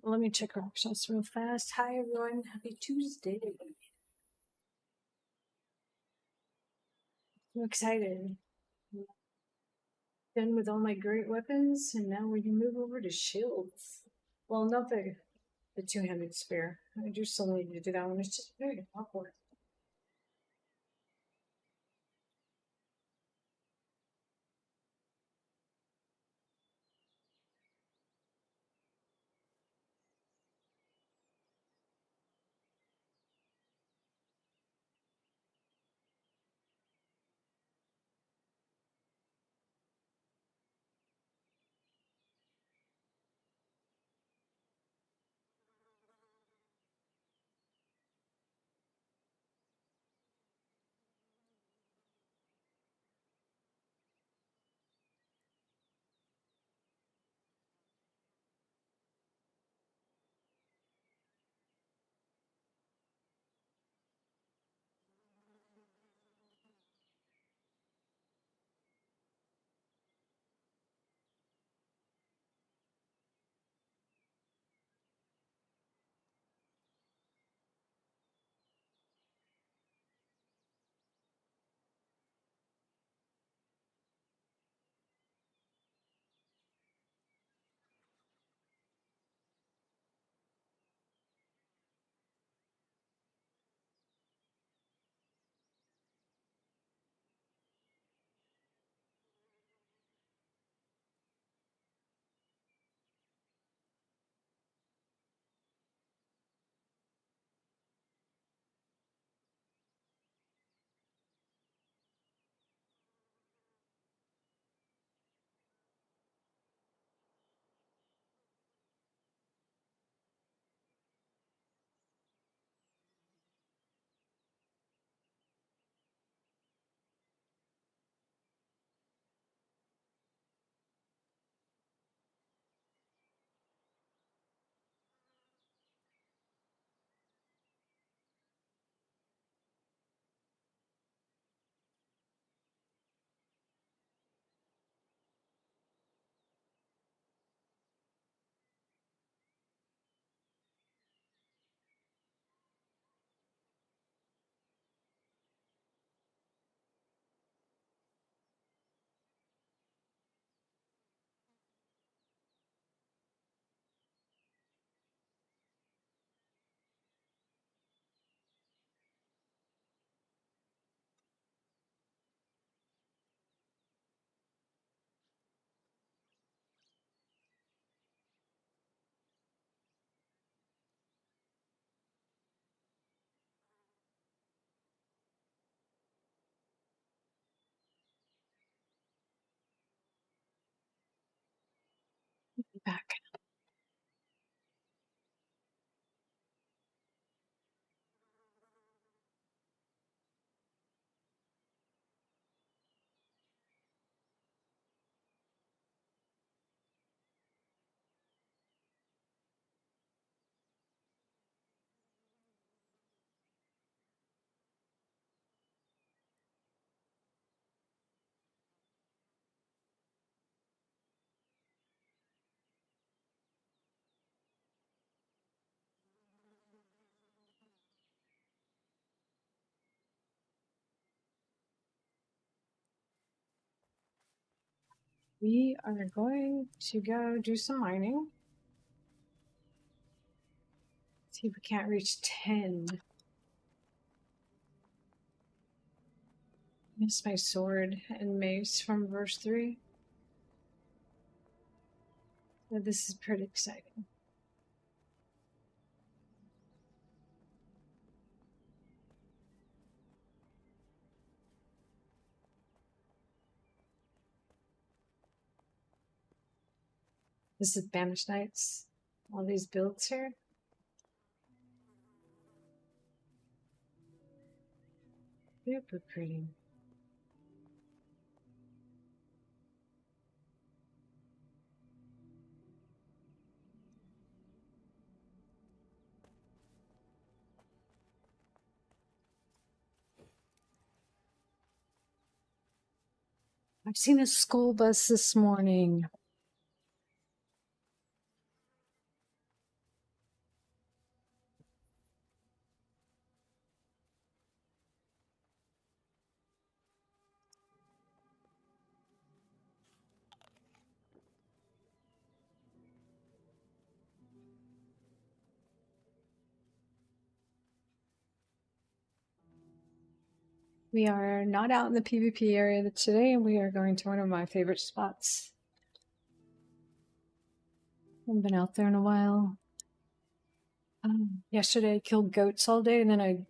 Let me check our options real fast. Hi, everyone. Happy Tuesday. I'm excited. Done with all my great weapons, and now we can move over to shields. Well, not the two-handed spear. I do still need to do that one. It's just very awkward. Back. We are going to go do some mining. See if we can't reach 10. Miss my sword and mace from verse 3. So this is pretty exciting. This is Banished Knights. All these builds here. Super pretty. I've seen a school bus this morning. We are not out in the PvP area today. We are going to one of my favorite spots. Haven't been out there in a while. Yesterday I killed goats all day, and then I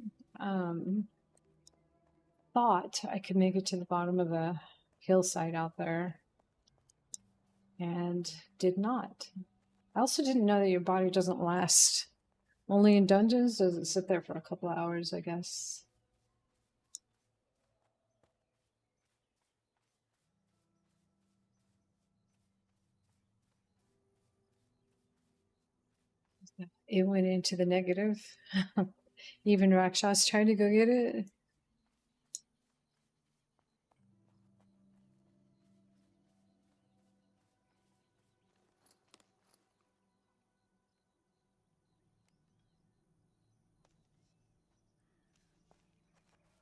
thought I could make it to the bottom of the hillside out there, and did not. I also didn't know that your body doesn't last only in dungeons. Does it sit there for a couple of hours, I guess? It went into the negative. Even Rakshas tried to go get it.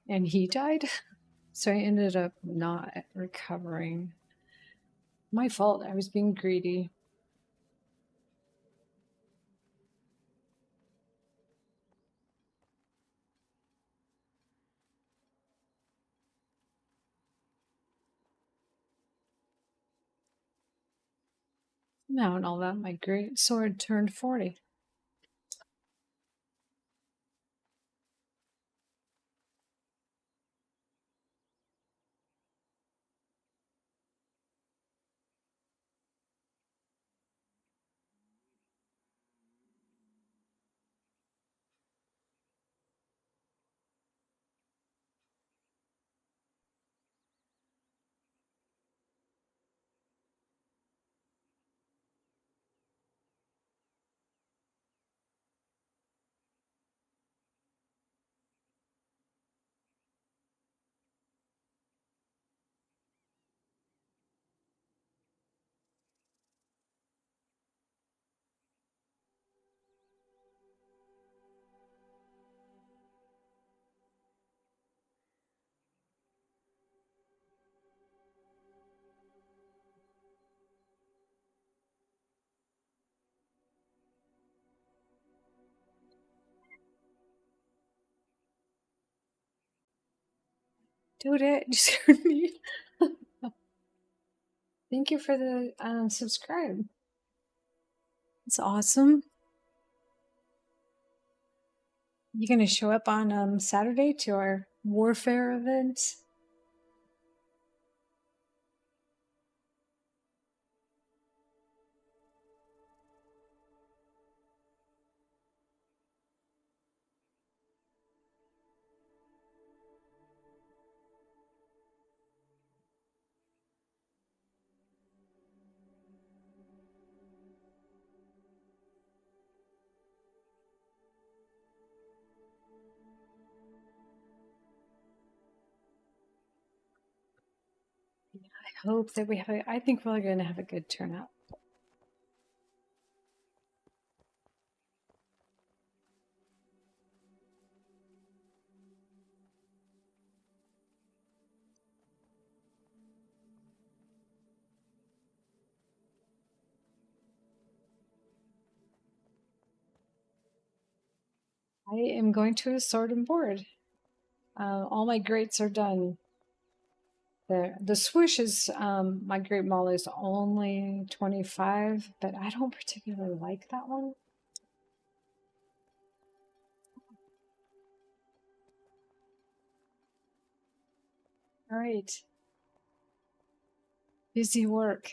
And he died. So I ended up not recovering. My fault. I was being greedy. Now and all that, my great sword turned 40. Dude, it just heard me. Thank you for the subscribe. It's awesome. You gonna show up on Saturday to our warfare event? I hope that we have I think we're gonna have a good turnout. I am going to a sword and board. All my greats are done. The swoosh is my great maul is only 25, but I don't particularly like that one. All right. Busy work.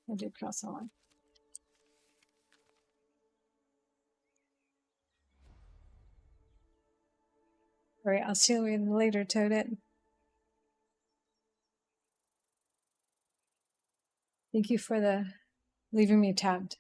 I did cross the line. All right, I'll see you later, Toadette. Thank you for the leaving me tabbed.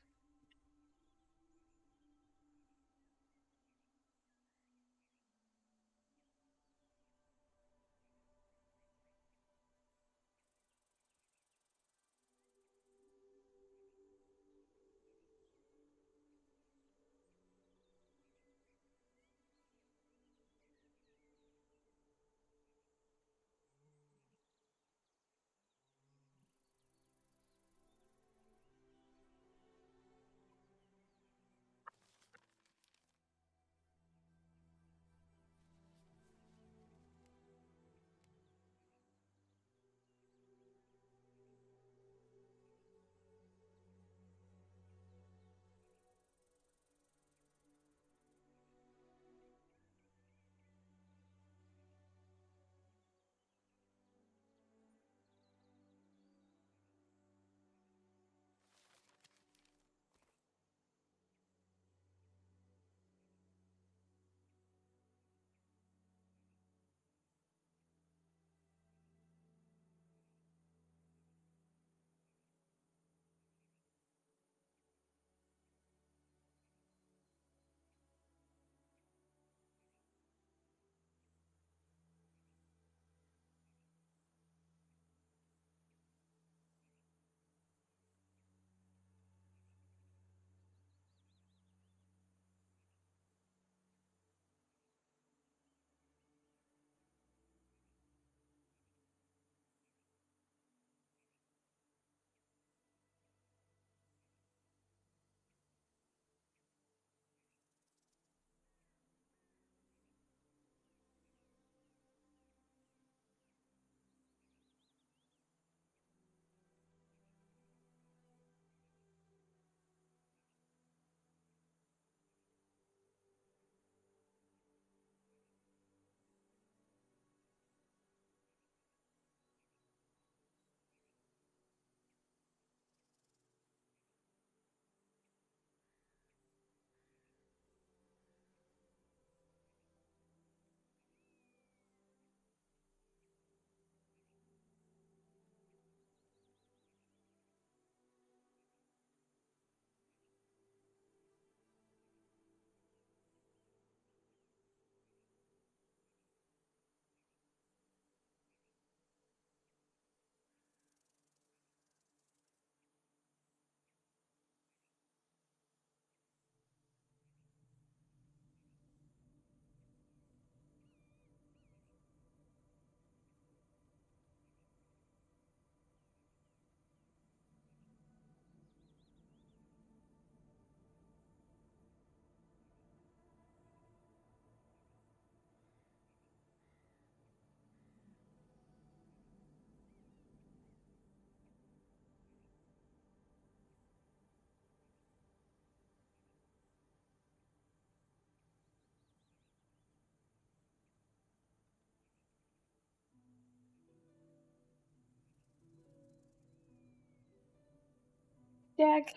Jack.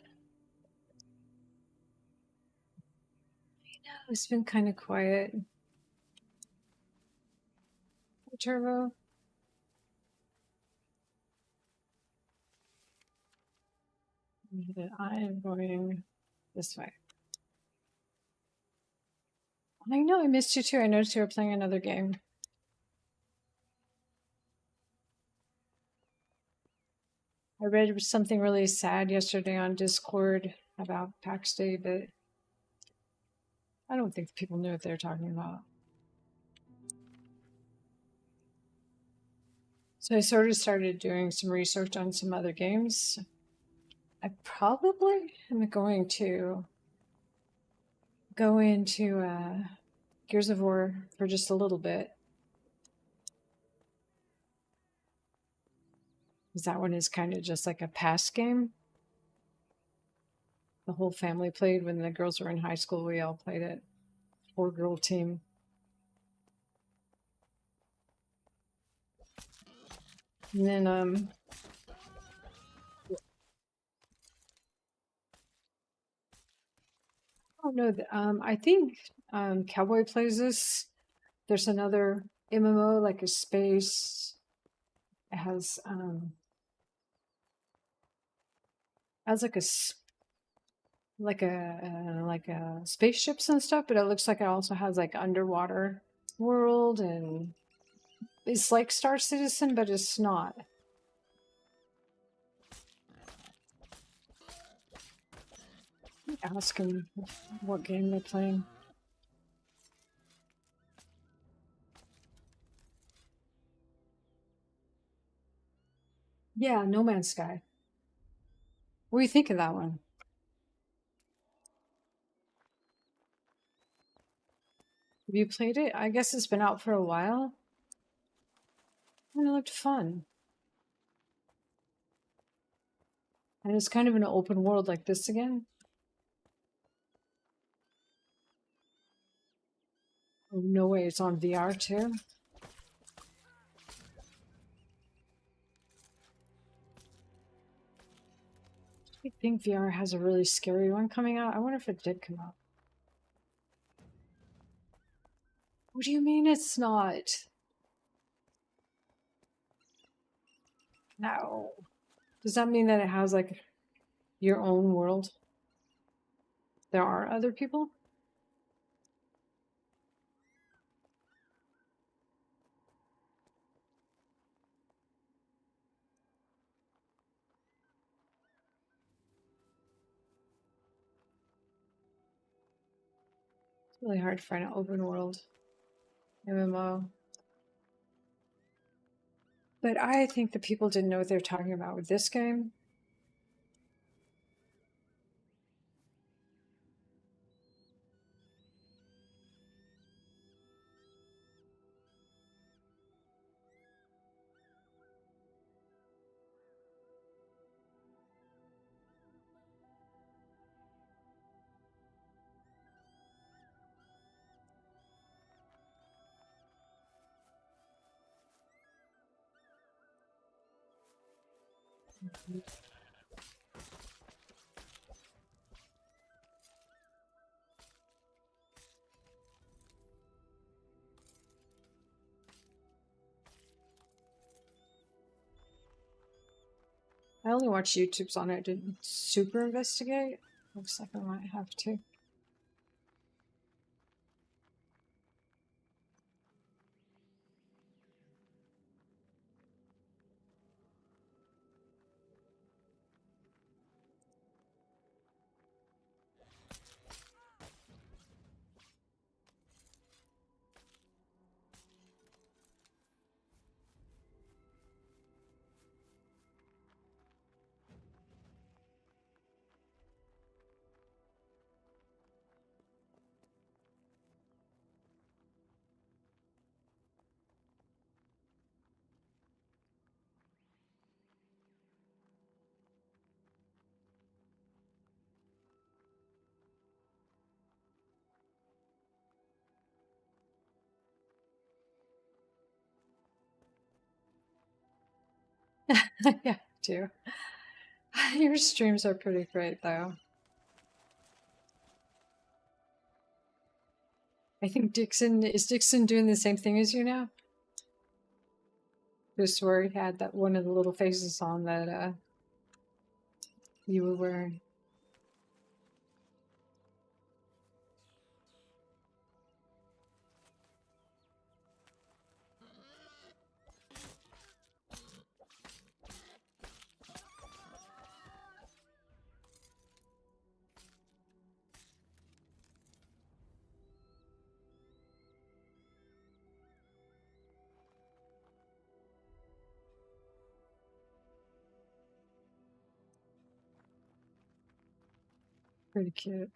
It's been kind of quiet. Turbo. I am going this way. I know, I missed you too. I noticed you were playing another game. I read something really sad yesterday on Discord about Pax Day, but I don't think people knew what they were talking about. So I sort of started doing some research on some other games. I probably am going to go into Gears of War for just a little bit. Because that one is kind of just like a past game. The whole family played when the girls were in high school. We all played it. 4-girl team. And then oh no, I think Cowboy plays this. There's another MMO like a space. It has like a spaceships and stuff, but it looks like it also has like underwater world, and it's like Star Citizen, but it's not. Ask him what game they're playing. Yeah, No Man's Sky. What do you think of that one? Have you played it? I guess it's been out for a while. And it looked fun. And it's kind of an open world like this again. Oh, no way, it's on VR too. I think VR has a really scary one coming out. I wonder if it did come out. What do you mean it's not? No. Does that mean that it has like your own world? There are other people? It's really hard to find an open world MMO. But I think the people didn't know what they were talking about with this game. I only watch YouTubes on it. Didn't super investigate. Looks like I might have to. Yeah, too. Your streams are pretty great, though. I think Dixon doing the same thing as you now? Just where he had that one of the little faces on that you were wearing. Pretty cute.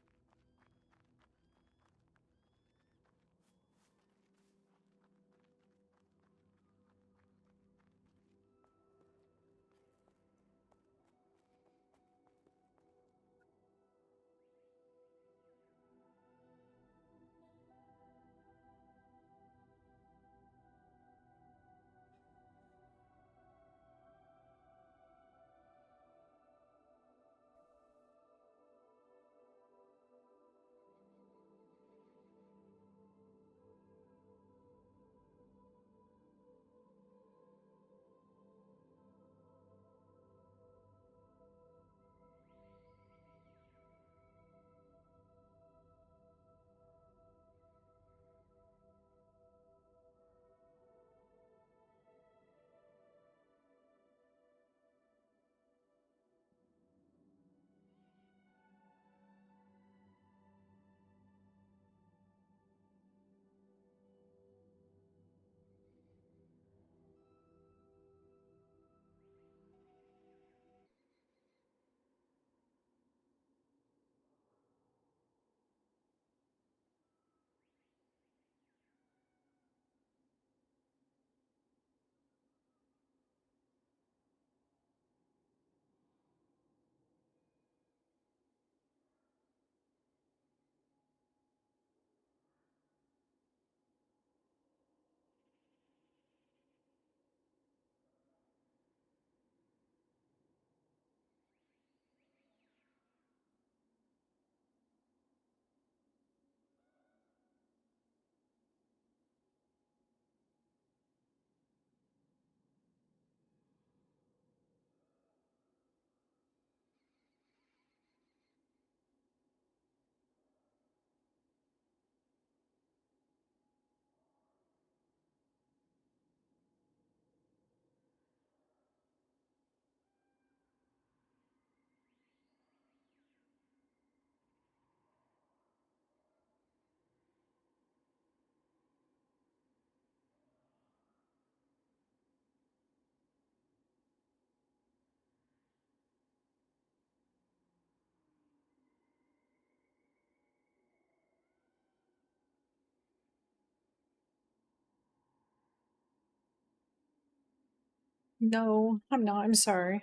No, I'm not. I'm sorry.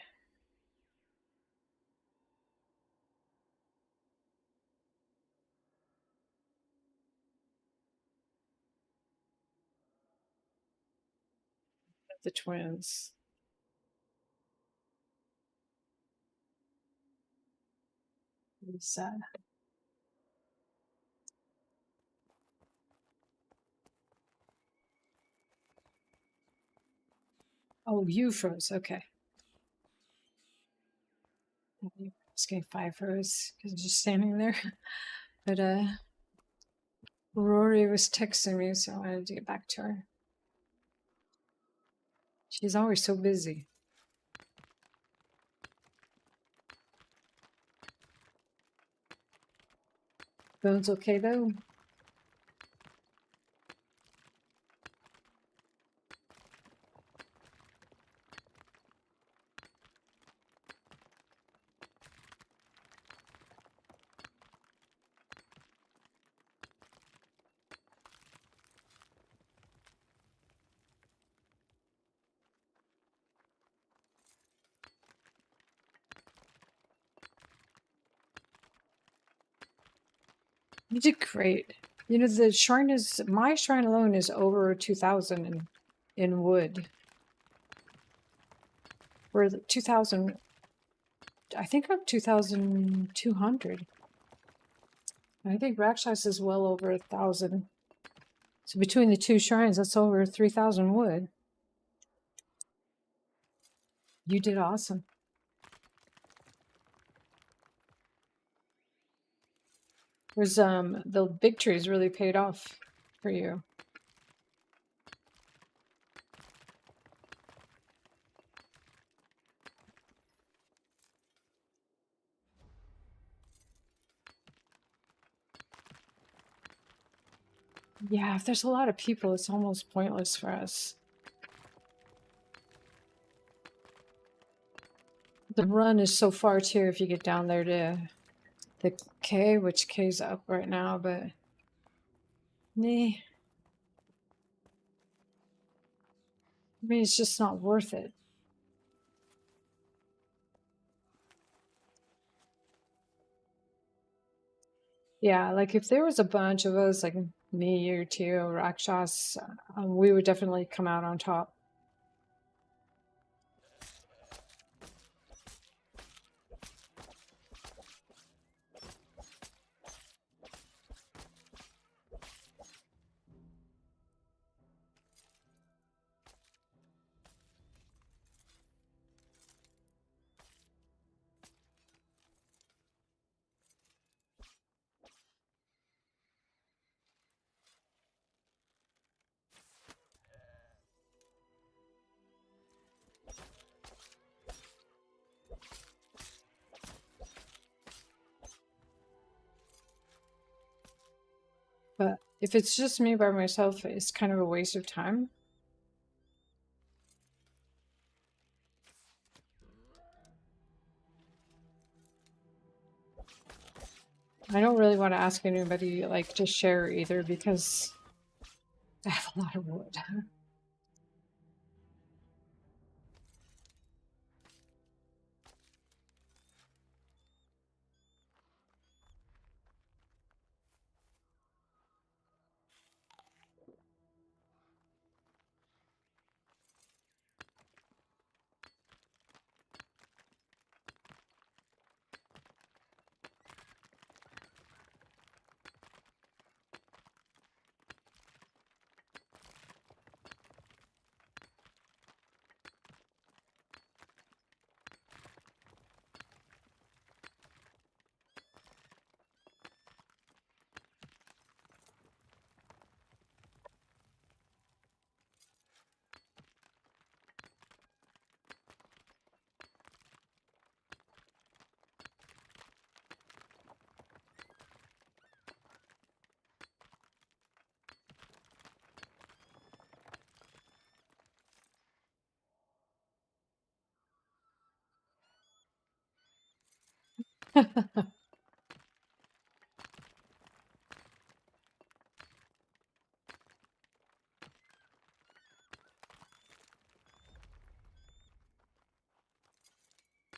The twins. Really sad. Oh, you froze. Okay. I was getting 5 froze because I'm just standing there. But Rory was texting me, so I wanted to get back to her. She's always so busy. Bones okay though? You did great. You know, the shrine is, my shrine alone is over 2,000 in wood. Where the 2,000 I think I'm 2,200. I think Rakshas is well over 1,000. So between the two shrines, that's over 3,000 wood. You did awesome. There's the big trees really paid off for you. Yeah, if there's a lot of people, it's almost pointless for us. The run is so far too if you get down there to the K, which K's up right now, but nah. I mean, it's just not worth it. Yeah, like if there was a bunch of us, like me, you two, Rakshas, we would definitely come out on top. But if it's just me by myself, it's kind of a waste of time. I don't really want to ask anybody like to share either because I have a lot of wood.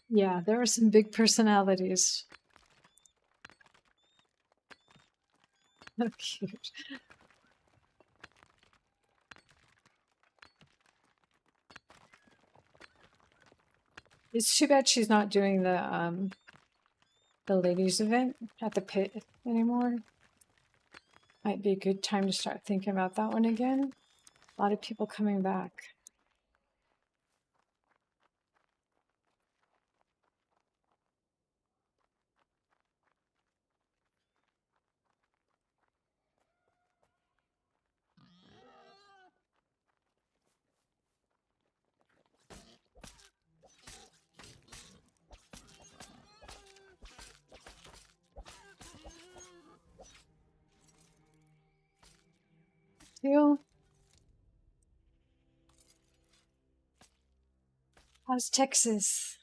Yeah, there are some big personalities. Cute. It's too bad she's not doing the ladies event at the pit anymore. Might be a good time to start thinking about that one again. A lot of people coming back. Theo, how's Texas?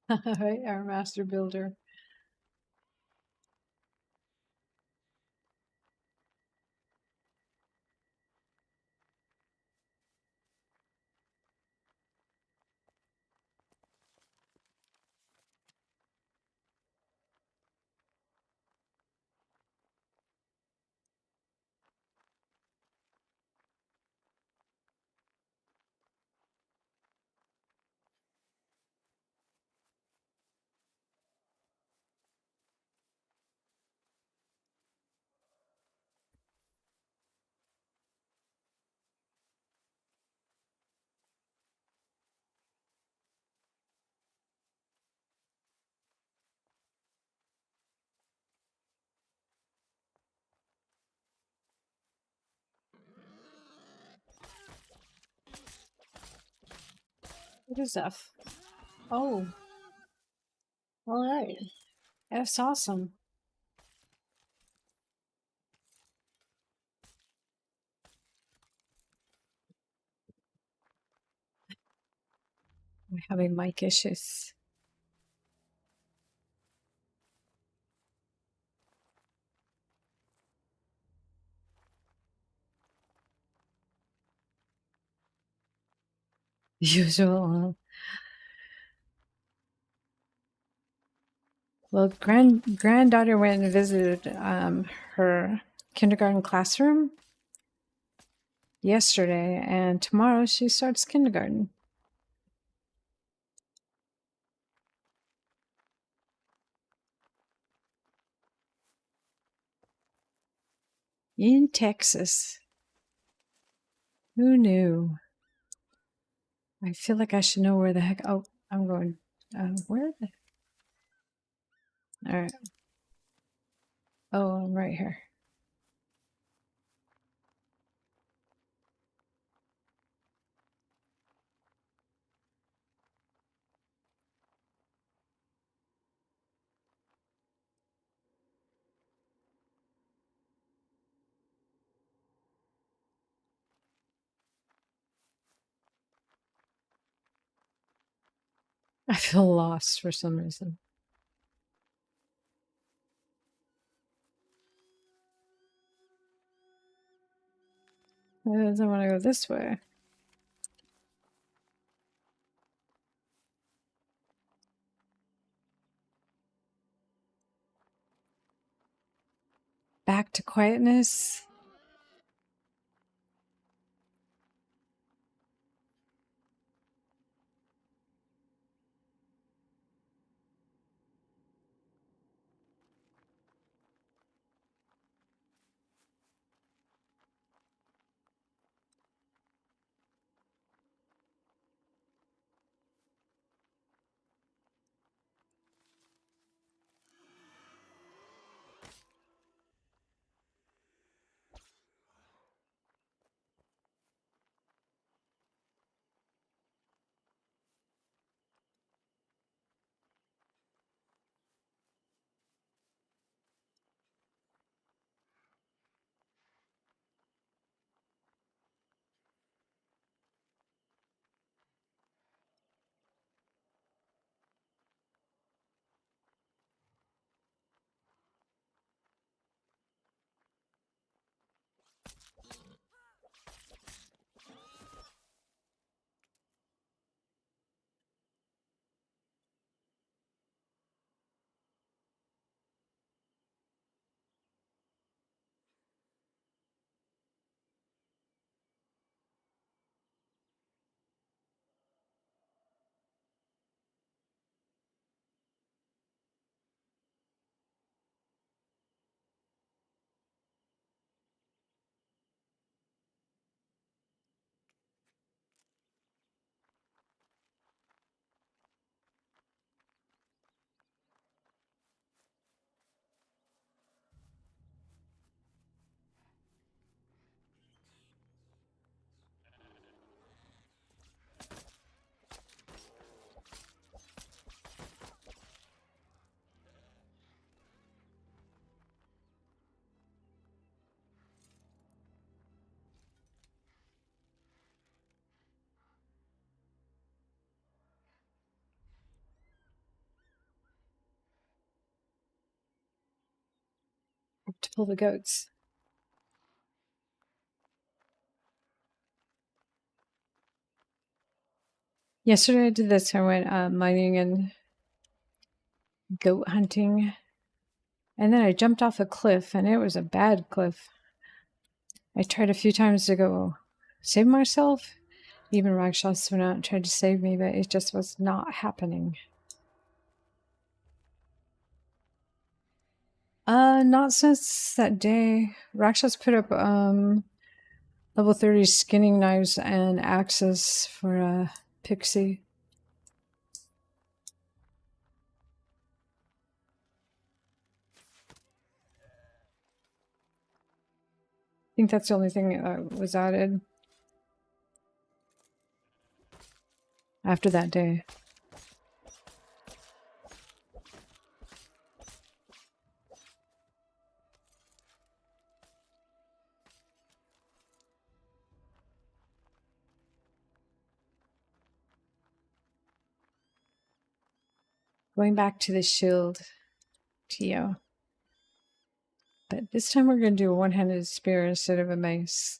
Right, our master builder. What is F? Oh, all right. F's awesome. I'm having mic issues. Usual. Well, granddaughter went and visited her kindergarten classroom yesterday, and tomorrow she starts kindergarten. In Texas. Who knew? I feel like I should know where the heck. Oh, I'm going. Where the? All right. Oh, I'm right here. I feel lost for some reason. I don't want to go this way. Back to quietness. To pull the goats. Yesterday I did this. I went mining and goat hunting. And then I jumped off a cliff, and it was a bad cliff. I tried a few times to go save myself. Even Rakshas went out and tried to save me, but it just was not happening. Not since that day. Rakshas put up level 30 skinning knives and axes for Pixie. I think that's the only thing that was added. after that day. Going back to the shield, Tio. But this time we're going to do a one-handed spear instead of a mace.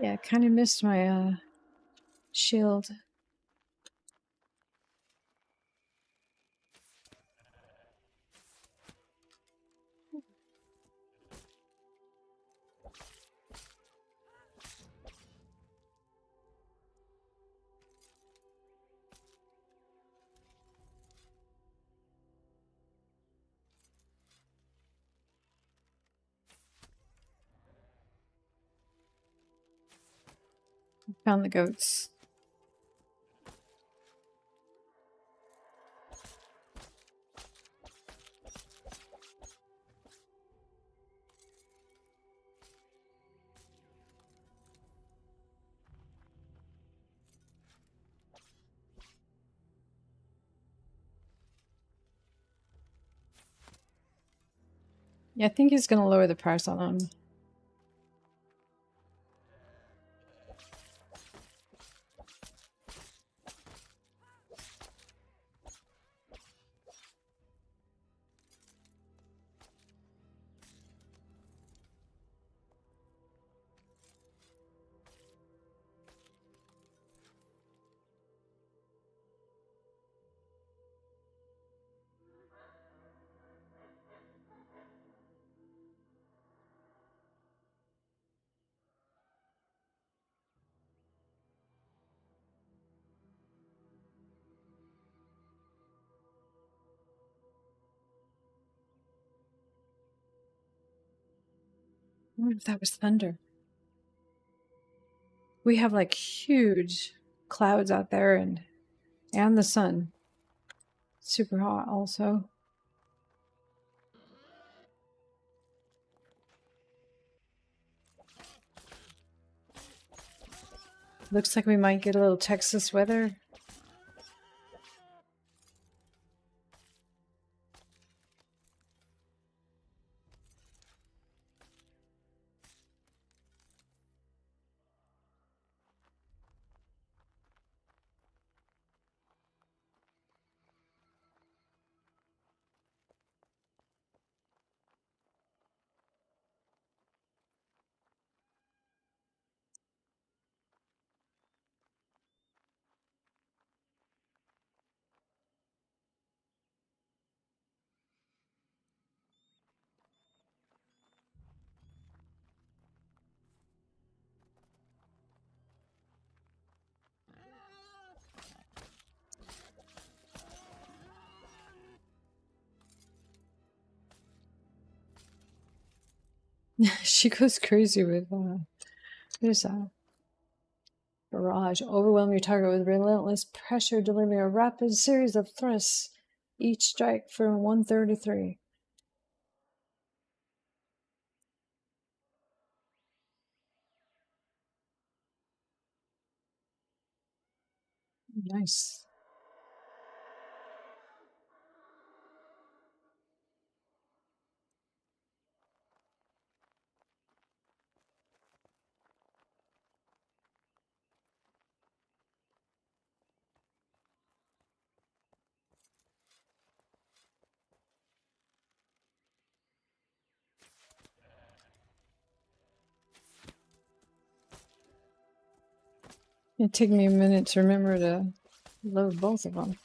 Yeah, kind of missed my shield. Found the goats. Yeah, I think he's going to lower the price on them. I wonder if that was thunder. We have like huge clouds out there and the sun. Super hot also. Looks like we might get a little Texas weather. She goes crazy with there's a barrage. Overwhelm your target with relentless pressure, delivering a rapid series of thrusts, each strike for 133. Nice. It took me a minute to remember to load both of them.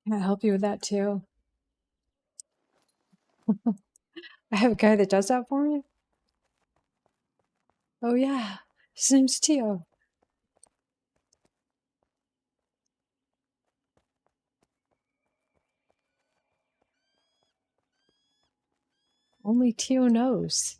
Can I help you with that too? I have a guy that does that for me. Oh yeah, his name's Tio. Only Tio knows.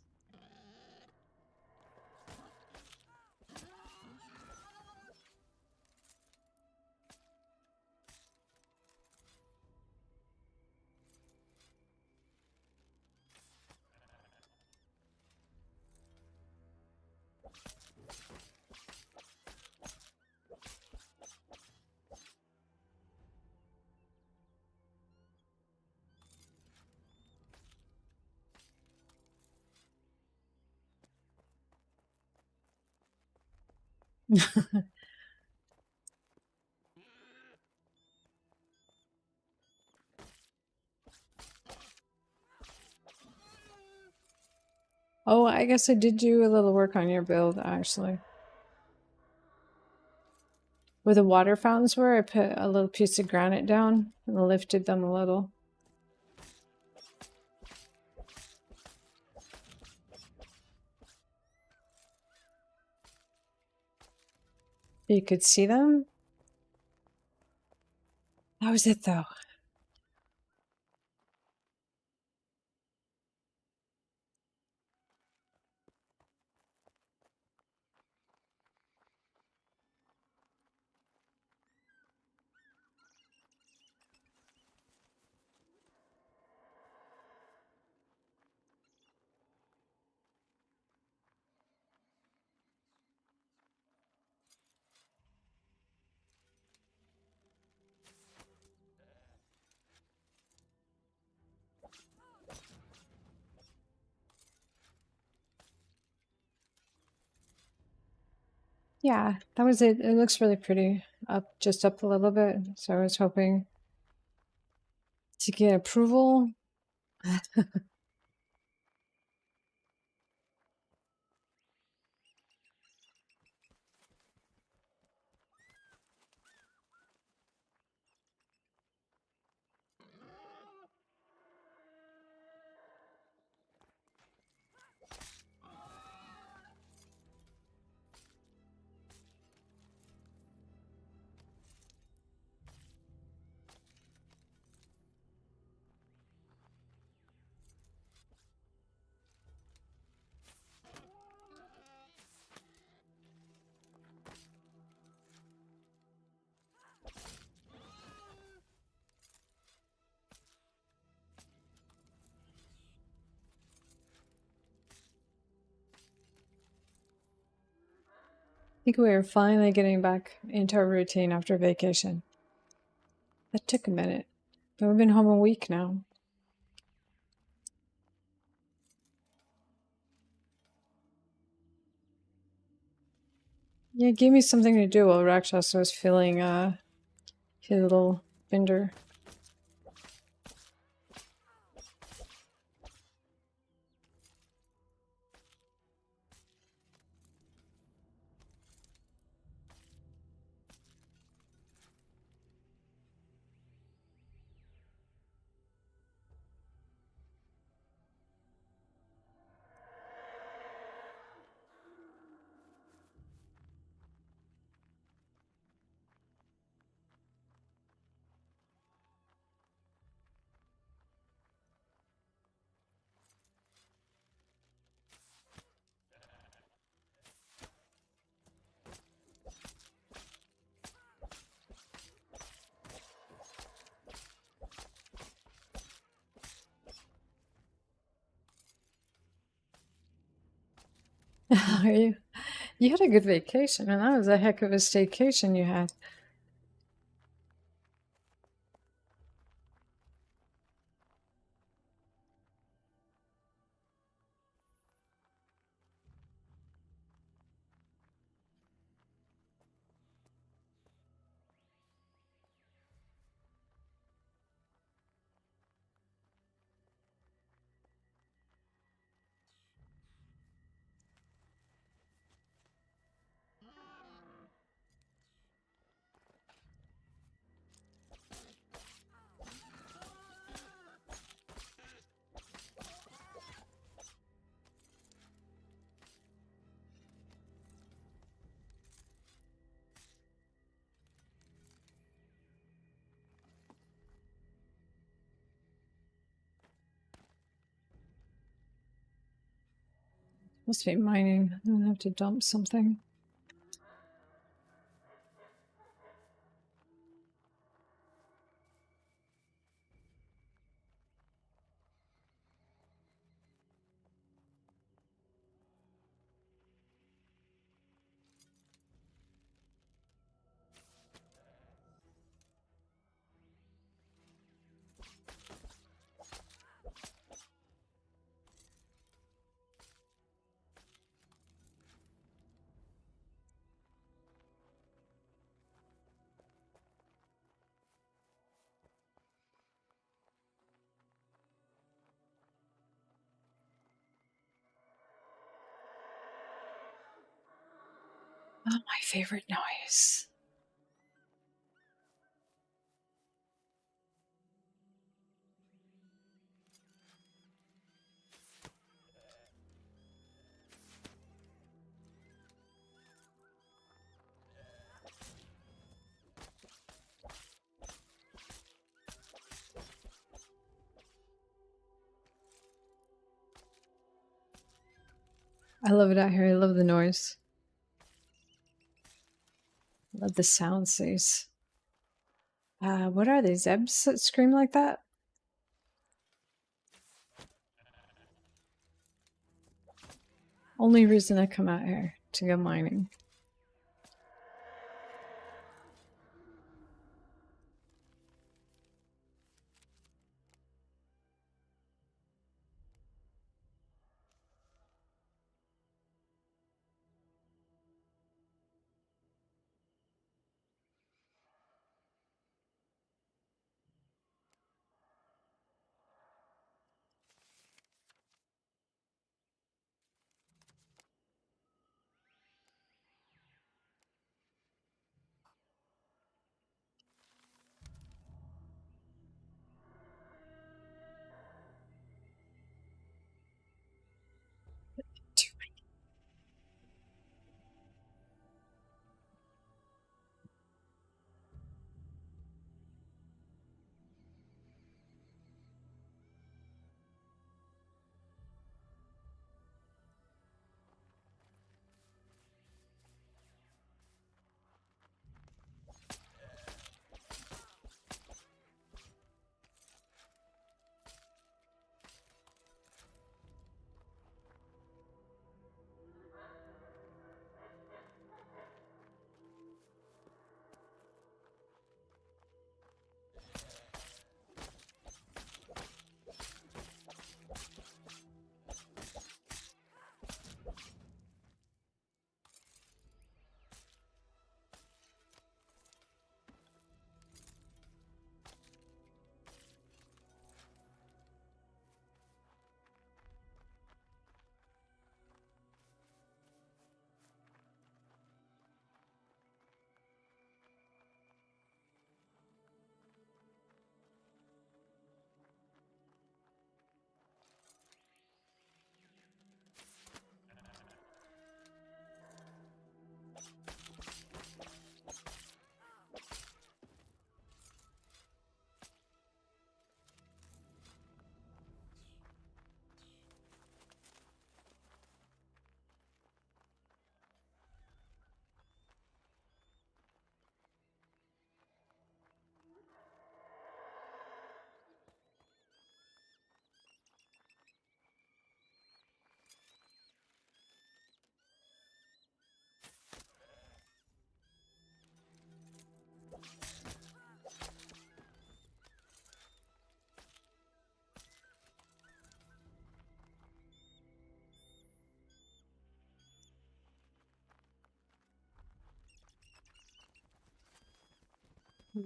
Oh, I guess I did do a little work on your build, actually. Where the water fountains were, I put a little piece of granite down and lifted them a little. You could see them. That was it, though. Yeah, that was it. It looks really pretty. Just up a little bit. So I was hoping to get approval. I think we are finally getting back into our routine after vacation. That took a minute, but we've been home a week now. Yeah, give me something to do while Rakshas was feeling his little bender. you you had a good vacation, and that was a heck of a staycation you had. Must be mining. I don't have to dump something. Oh, my favorite noise. I love it out here. I love the noise. I love the sounds these. What are these? Zebs that scream like that? Only reason I come out here to go mining.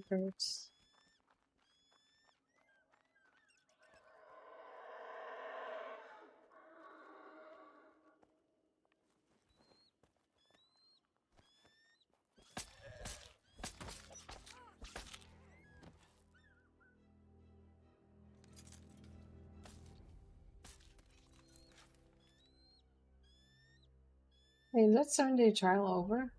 Birds. Hey, is that 7-day trial over?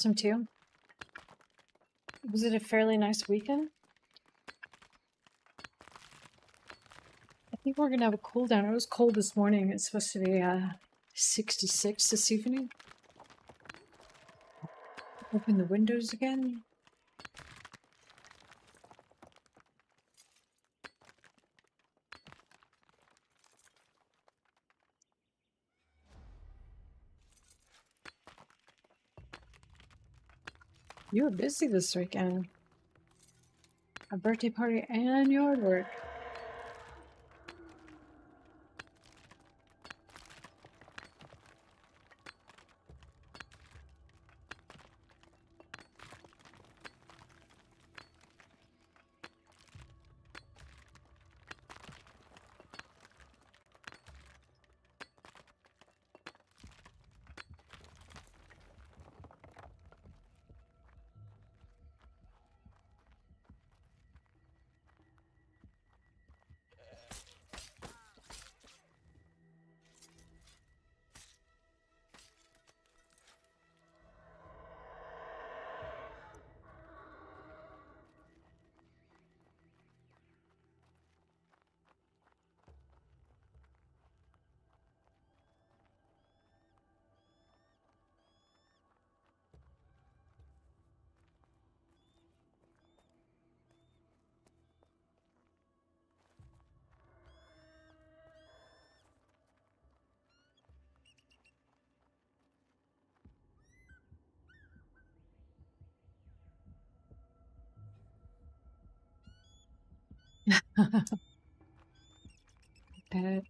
Some too. Was it a fairly nice weekend? I think we're gonna have a cool down. It was cold this morning. It's supposed to be 66 this evening. Open the windows again. You were busy this weekend. A birthday party and yard work. Bet.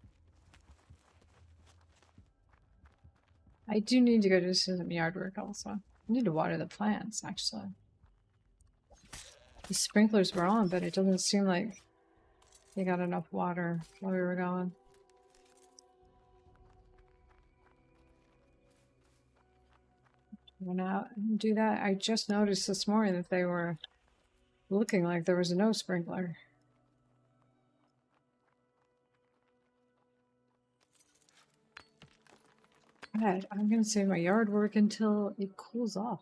I do need to go do some yard work also. I need to water the plants, actually. The sprinklers were on, but it doesn't seem like they got enough water while we were going. Went out and do that. I just noticed this morning that they were looking like there was no sprinkler. God, I'm gonna save my yard work until it cools off.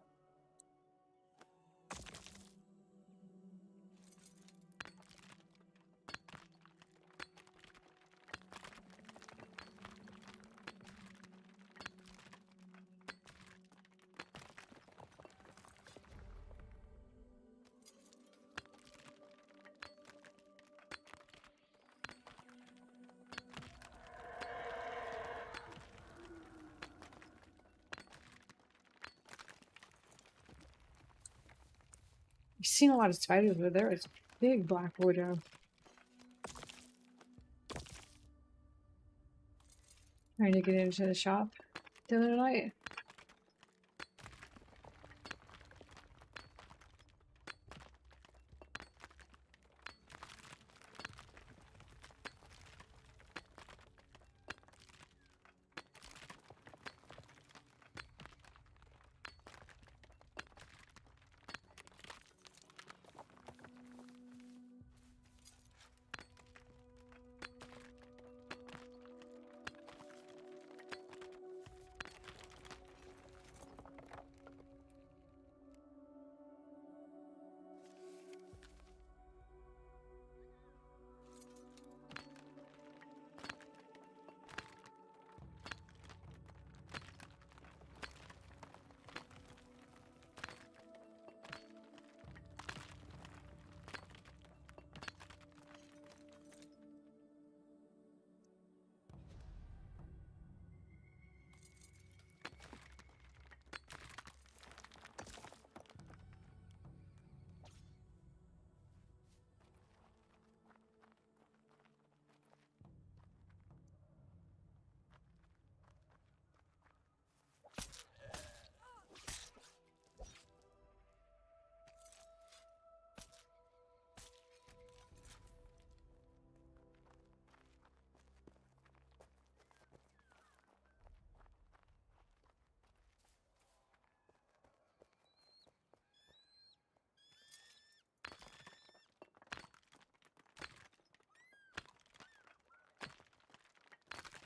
I've seen a lot of spiders, but there is big black widow. Trying to get into the shop the other night.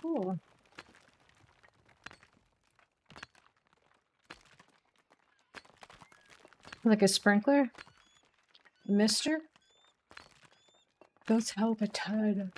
Cool. Like a sprinkler? A mister? Those help a ton.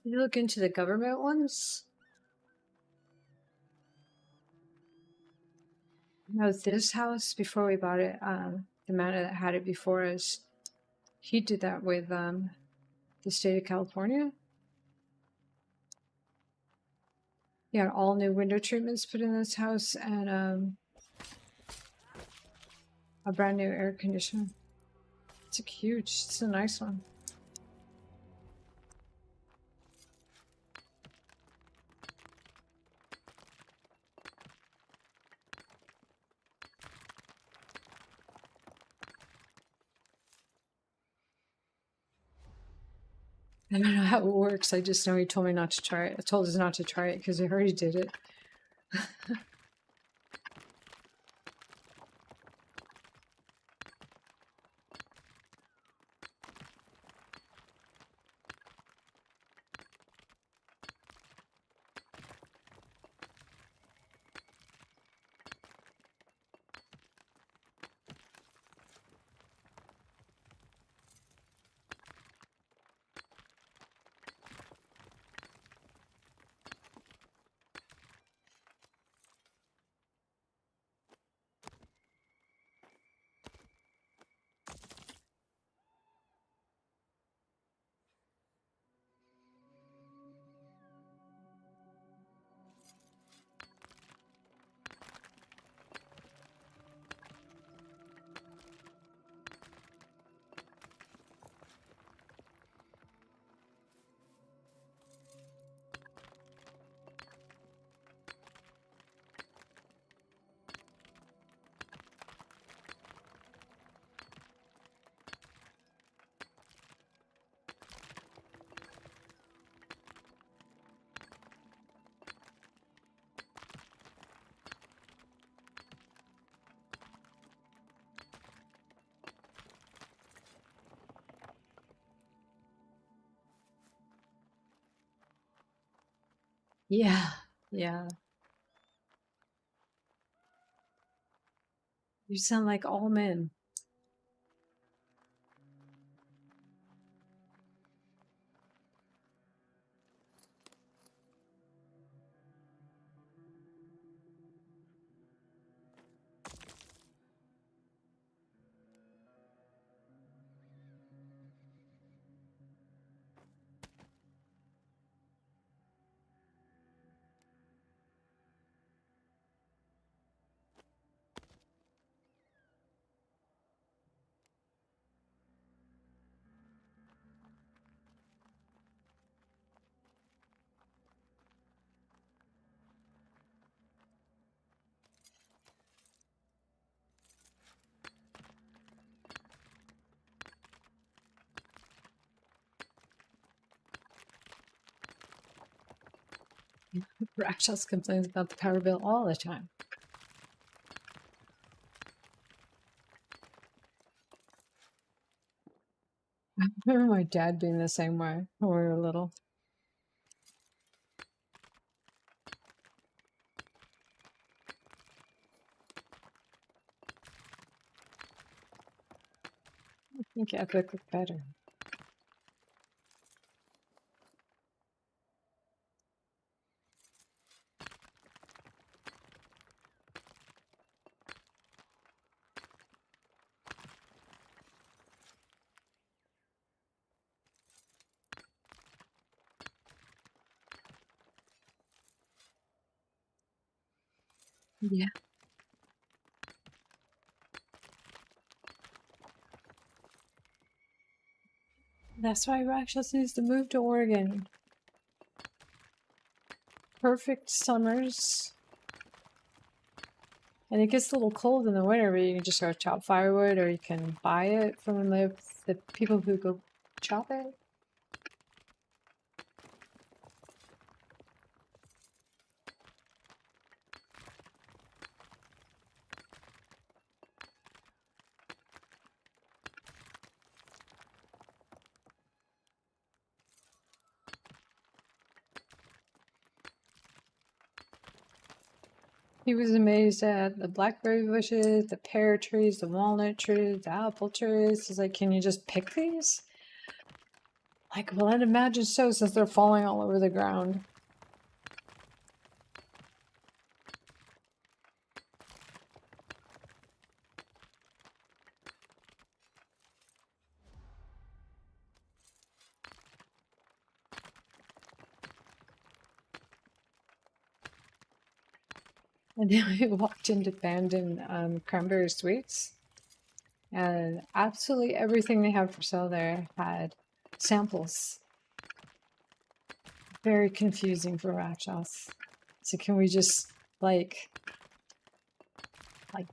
You look into the government ones? No, this house, before we bought it, the man that had it before us, he did that with the state of California. He had all new window treatments put in this house and a brand new air conditioner. It's huge. It's a nice one. I don't know how it works. I just know he told me not to try it. I told us not to try it because he already did it. Yeah, yeah. You sound like all men. Rachel's complains about the power bill all the time. remember my dad being the same way when we were little. I think Epic looked better. Yeah. That's why Raksha needs to move to Oregon. Perfect summers. And it gets a little cold in the winter, but you can just go chop firewood, or you can buy it from the people who go chop it. He was amazed at the blackberry bushes, the pear trees, the walnut trees, the apple trees. He's like, can you just pick these? Like, well, I'd imagine so, since they're falling all over the ground. And then we walked into Bandon Cranberry Sweets, and absolutely everything they have for sale there had samples. Very confusing for Rakshas. So can we just like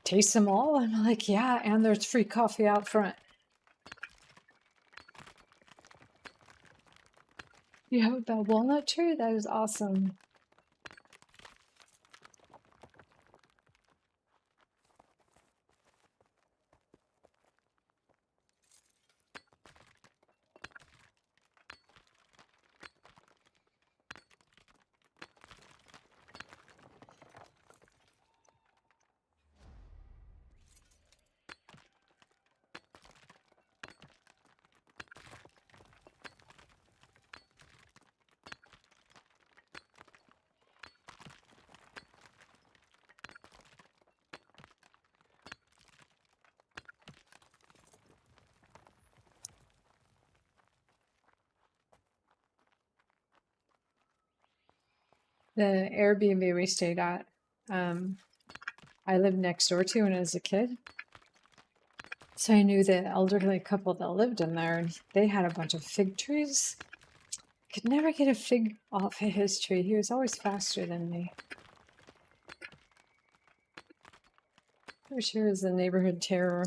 taste them all? And I'm like, yeah, and there's free coffee out front. You have that walnut tree? That is awesome. The Airbnb we stayed at, I lived next door to when I was a kid. So I knew the elderly couple that lived in there, and they had a bunch of fig trees. Could never get a fig off of his tree. He was always faster than me. For sure is the neighborhood terror.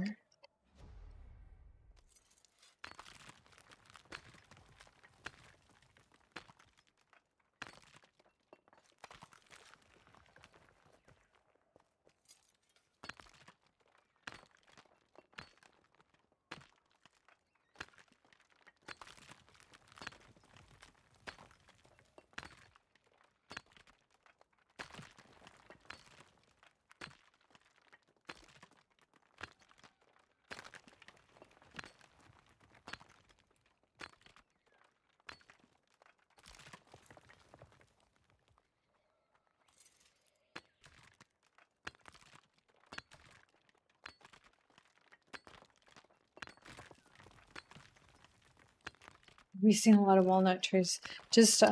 We've seen a lot of walnut trees. Just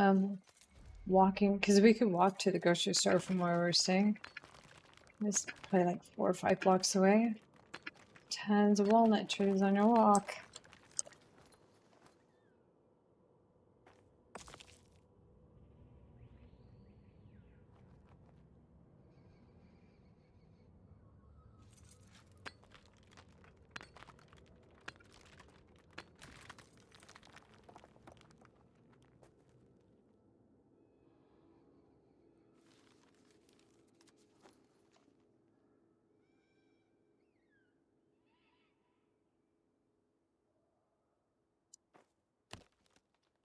walking, because we could walk to the grocery store from where we were staying. It's probably like 4 or 5 blocks away. Tons of walnut trees on your walk.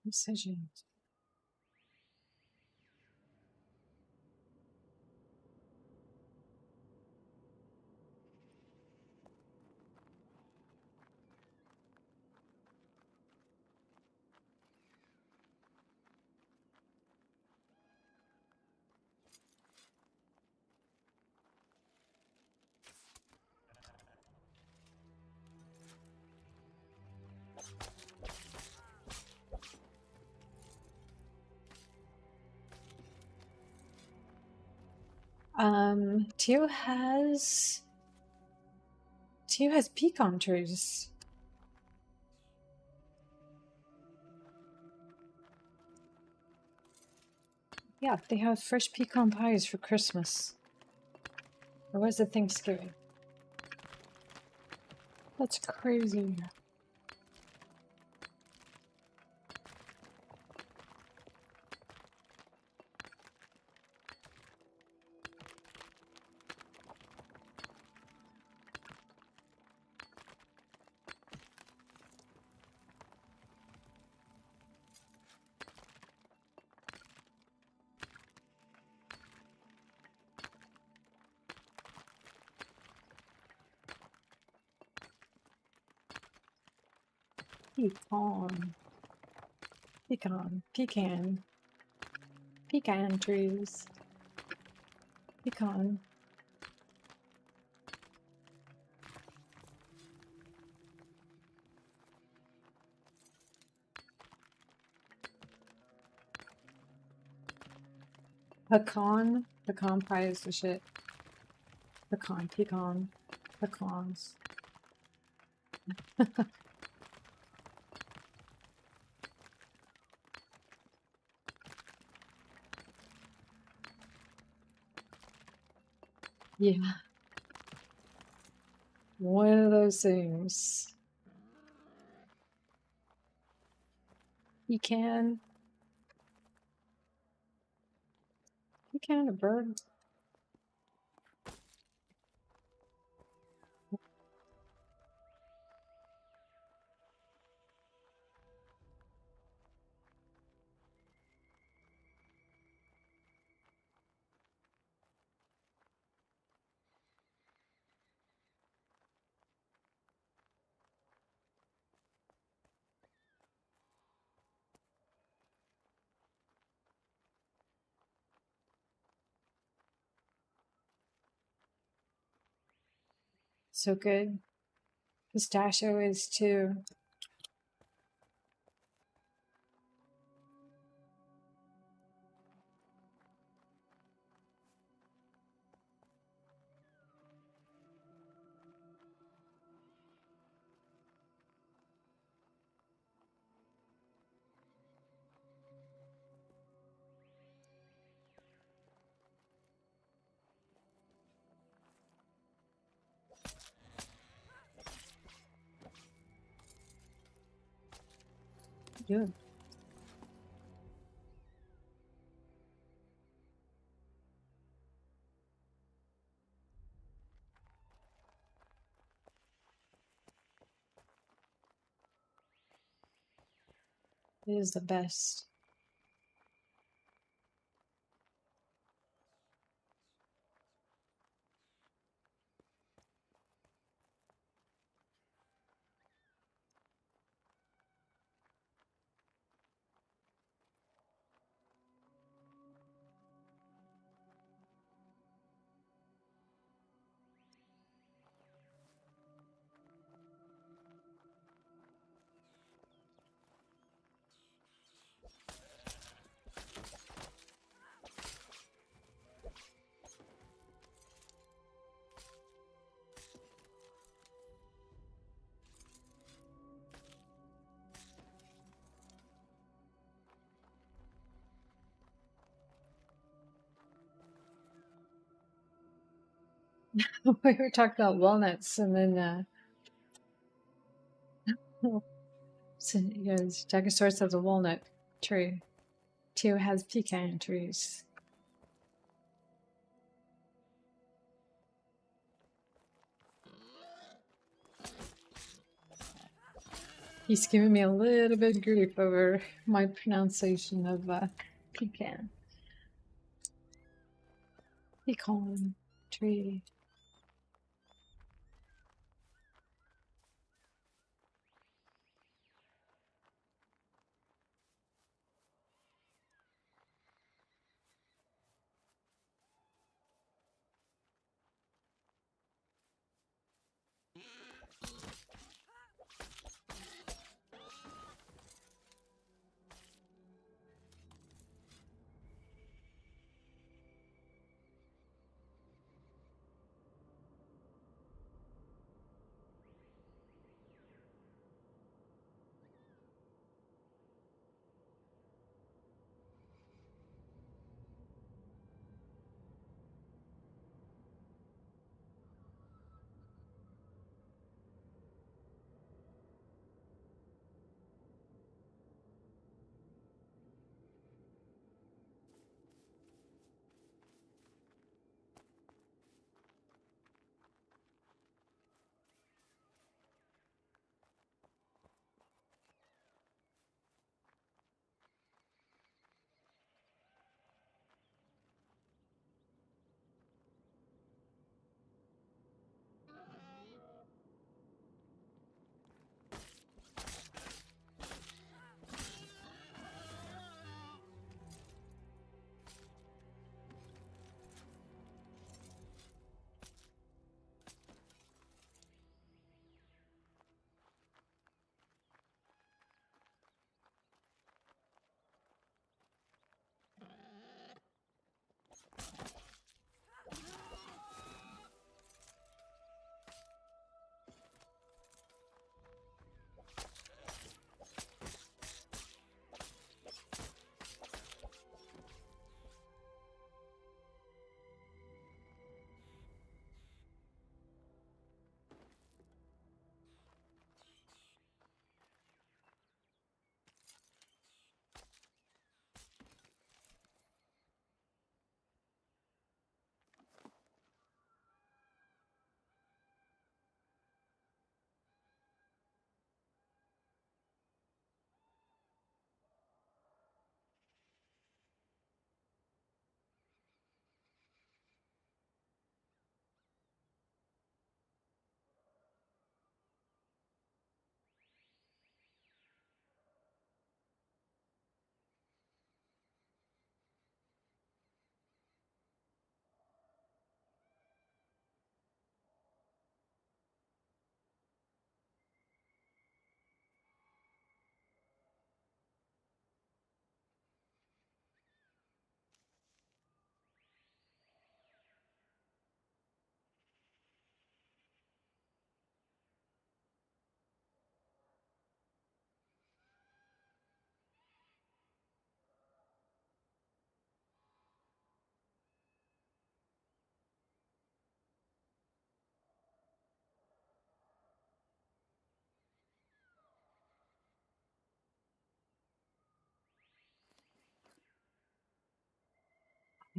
Decisions. Tio has pecan trees. Yeah, they have fresh pecan pies for Christmas. Or was it Thanksgiving? That's crazy. Pecan. Pecan trees. Pecan. Pecan pie is the shit. Pecans. Yeah, one of those things. Pecan a bird. So good. Pistachio is too. Good. It is the best. We were talking about walnuts, and then so, Stegosaurus has a walnut tree. Tio has pecan trees. He's giving me a little bit of grief over my pronunciation of pecan. Pecan tree.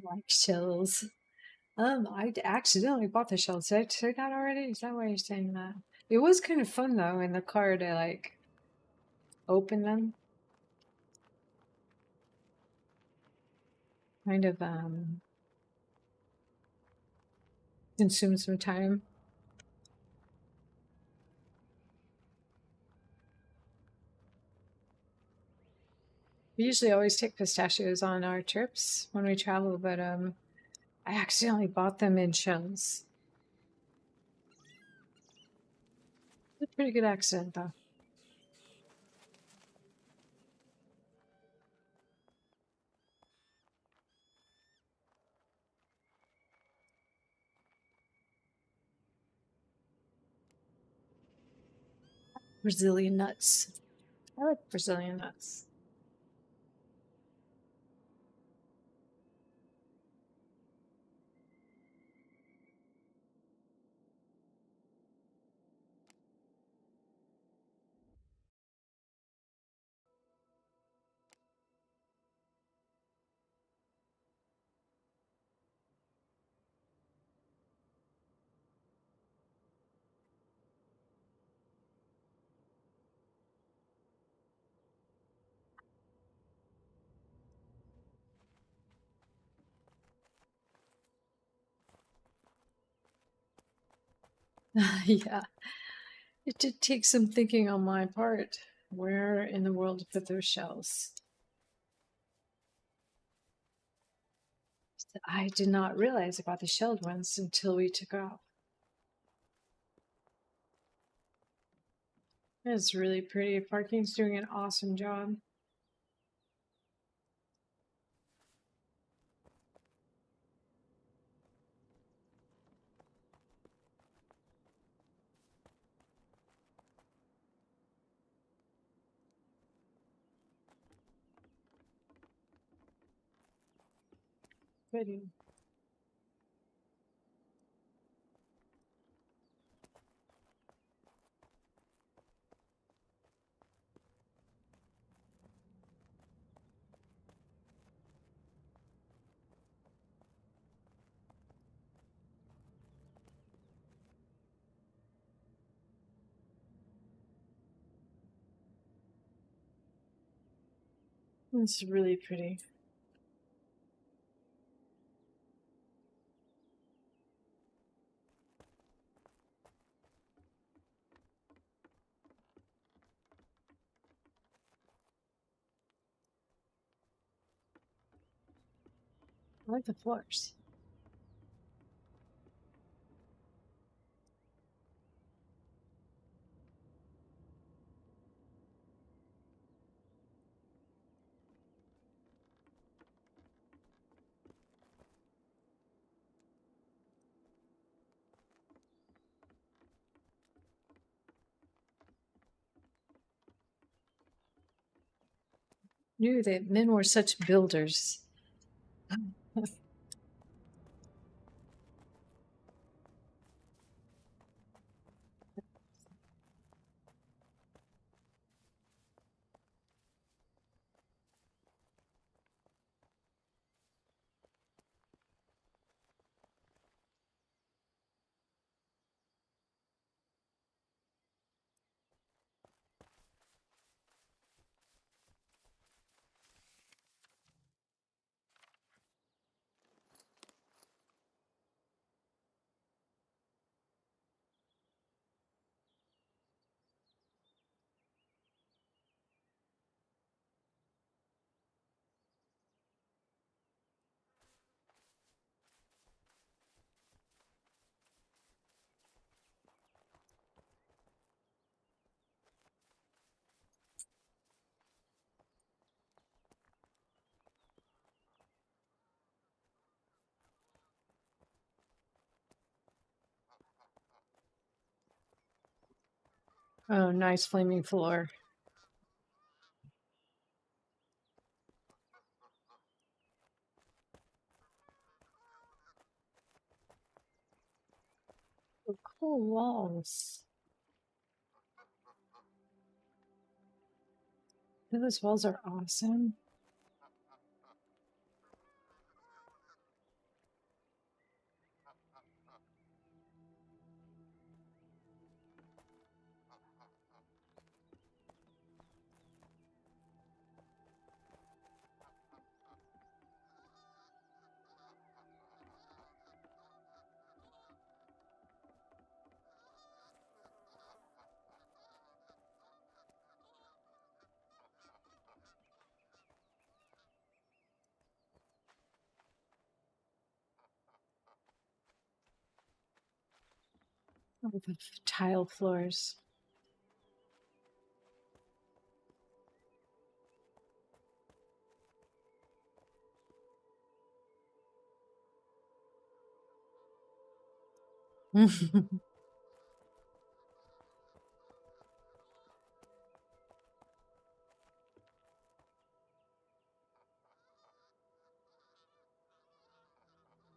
I like shells. I accidentally bought the shells. Did I say that already? Is that why you're saying that? It was kind of fun though in the car to like open them. Kind of consume some time. We usually always take pistachios on our trips when we travel, but I accidentally bought them in shells. It's a pretty good accident though. Brazilian nuts. I like Brazilian nuts. Yeah, it did take some thinking on my part where in the world to put those shells. I did not realize about the shelled ones until we took off. It's really pretty. Parking's doing an awesome job. Pretty. It's really pretty. I like the floors. Knew that men were such builders. Oh, nice flaming floor. Oh, cool walls. Those walls are awesome. Oh, the tile floors.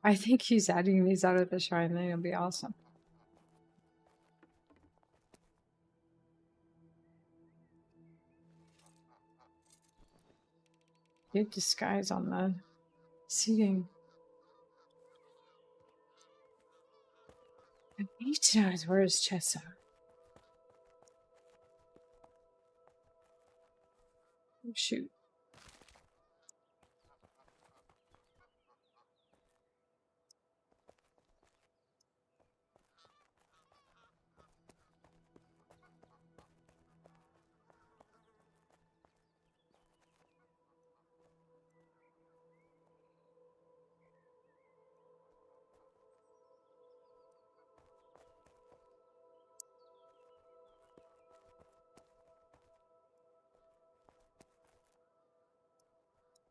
I think he's adding these out of the shrine. They're gonna be awesome. Good disguise on the seating. I need to know where his chest at. Oh, shoot.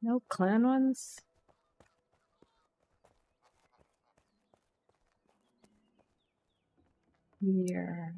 No clan ones? Here.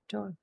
Door.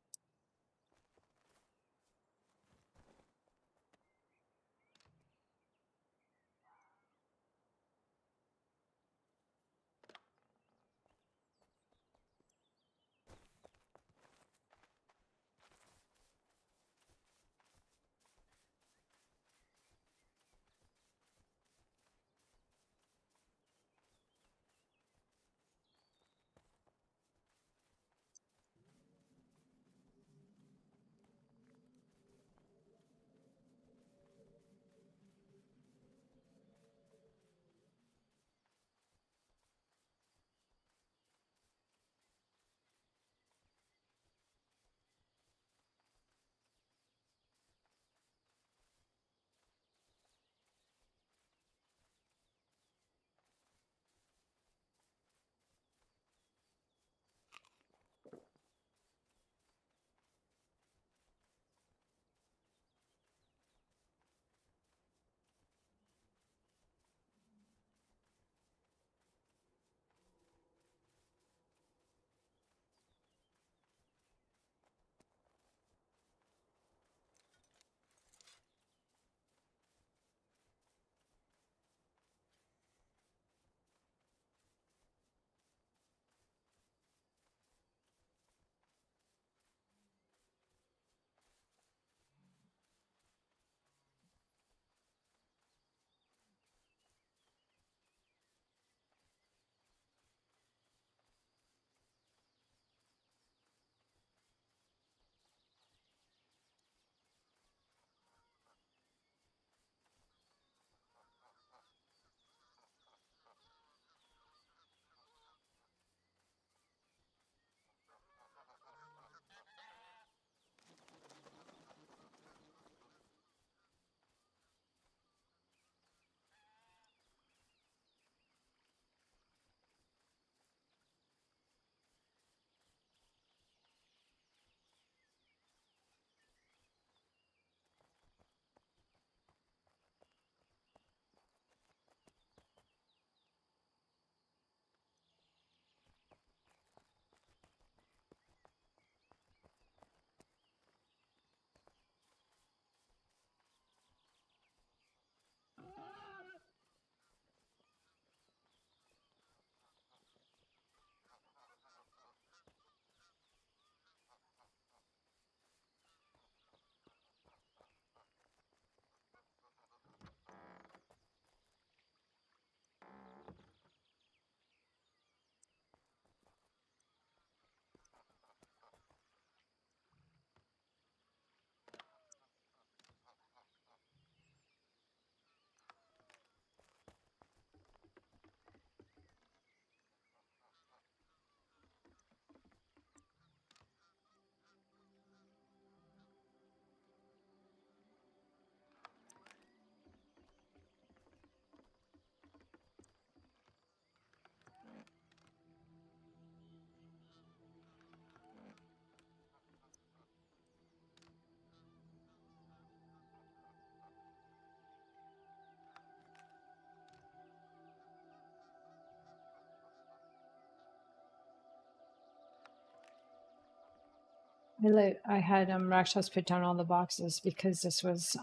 I had Rakshas put down all the boxes because this was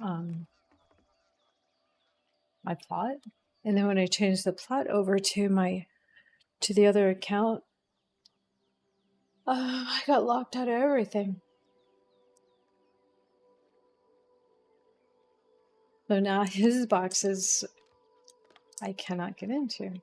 my plot. And then when I changed the plot over to the other account, I got locked out of everything. So now his boxes I cannot get into.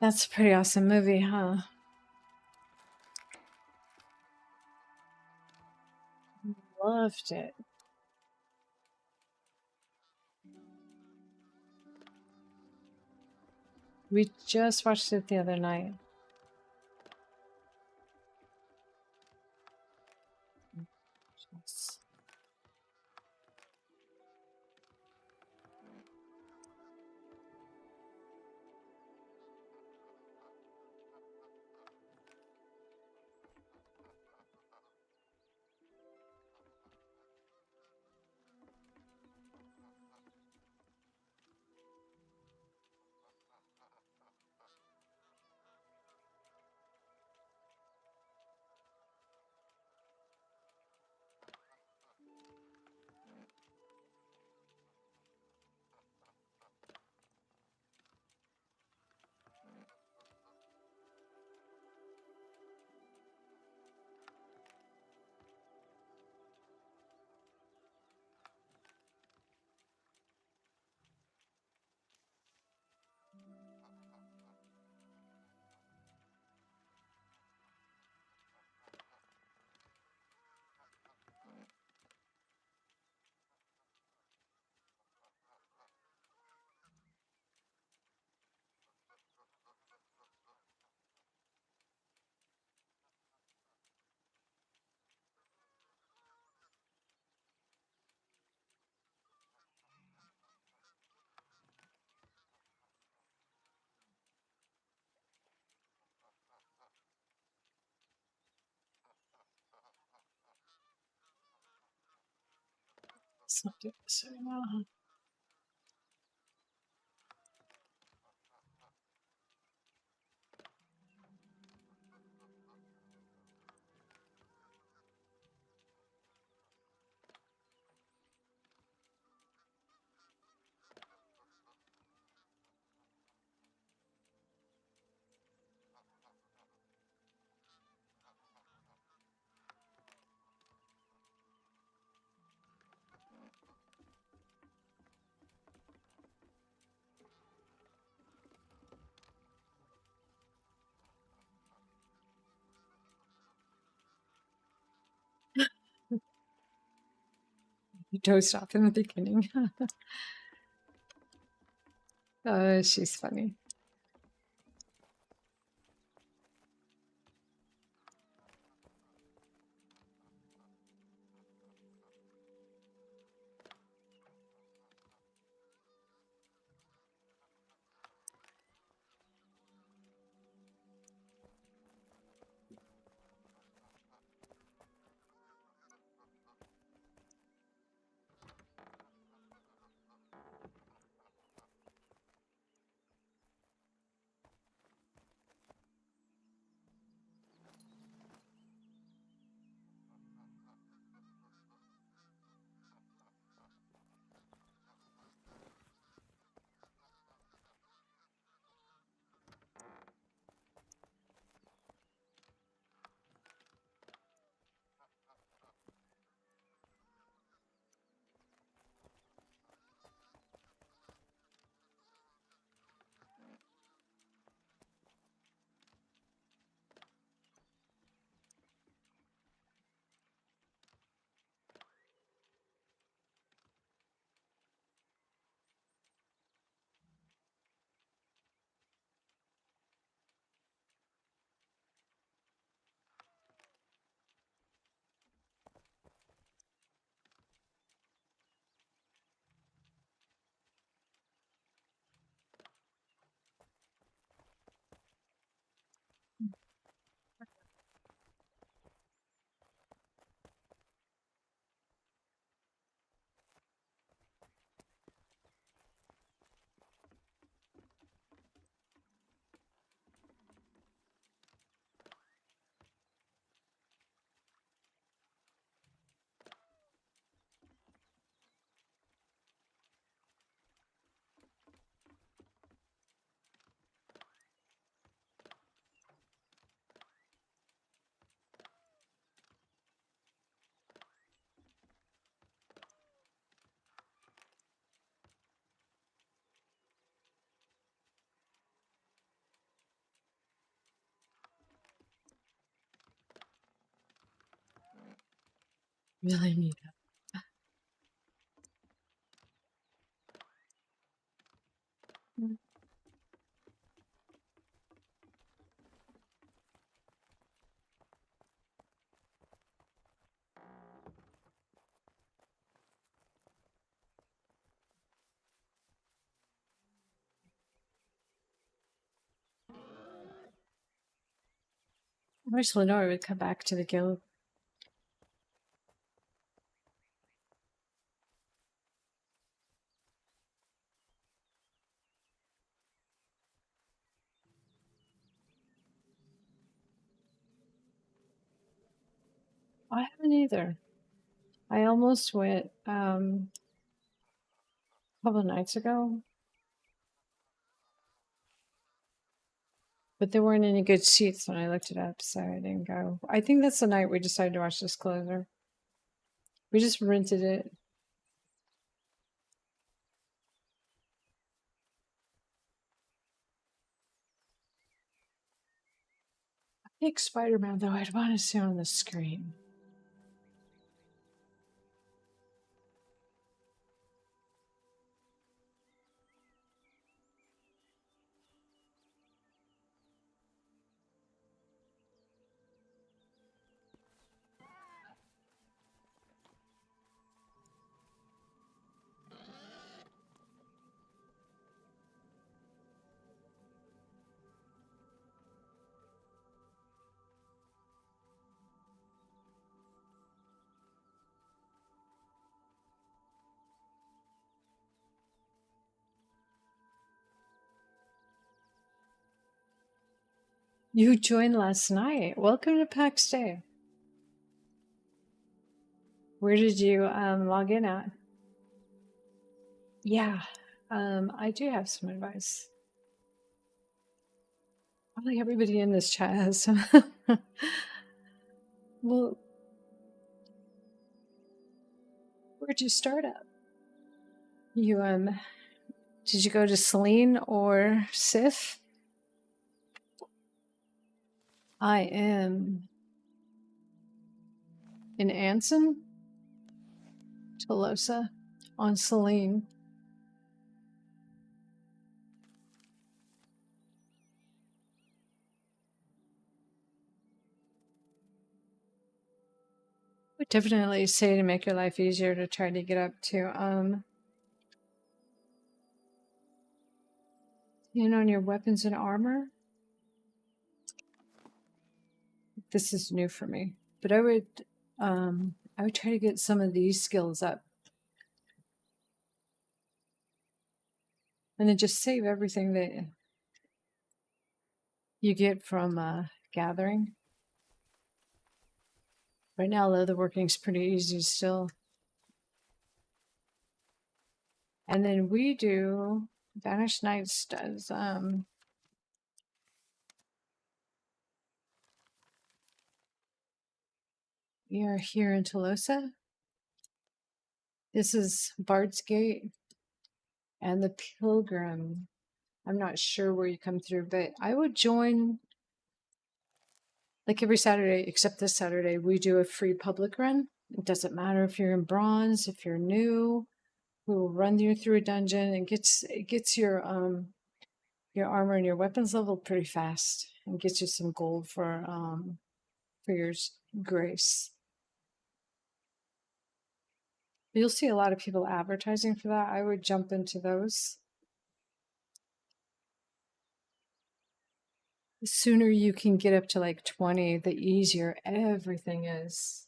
That's a pretty awesome movie, huh? Loved it. We just watched it the other night. Yes. Let's not do this anymore. You dozed off in the beginning. She's funny. Really need it. I wish Lenore would come back to the guild. I haven't either. I almost went a couple of nights ago, but there weren't any good seats when I looked it up, so I didn't go. I think that's the night we decided to watch Disclosure. We just rented it. I think Spider-Man, though, I'd want to see on the screen. You joined last night. Welcome to Pax Day. Where did you log in at? Yeah, I do have some advice. Probably everybody in this chat has some. Well, where'd you start at? You did you go to Celine or Sif? I am in Anson, Tolosa, on Celine. I would definitely say to make your life easier to try to get up to on your weapons and armor. This is new for me, but I would try to get some of these skills up. And then just save everything that you get from gathering. Right now, leatherworking's pretty easy still. And then we do, Vanished Knights does, we are here in Tolosa. This is Bard's Gate and the Pilgrim. I'm not sure where you come through, but I would join like every Saturday, except this Saturday, we do a free public run. It doesn't matter if you're in bronze, if you're new, we will run you through a dungeon and it gets your armor and your weapons level pretty fast and gets you some gold for your grace. You'll see a lot of people advertising for that. I would jump into those. The sooner you can get up to like 20, the easier everything is.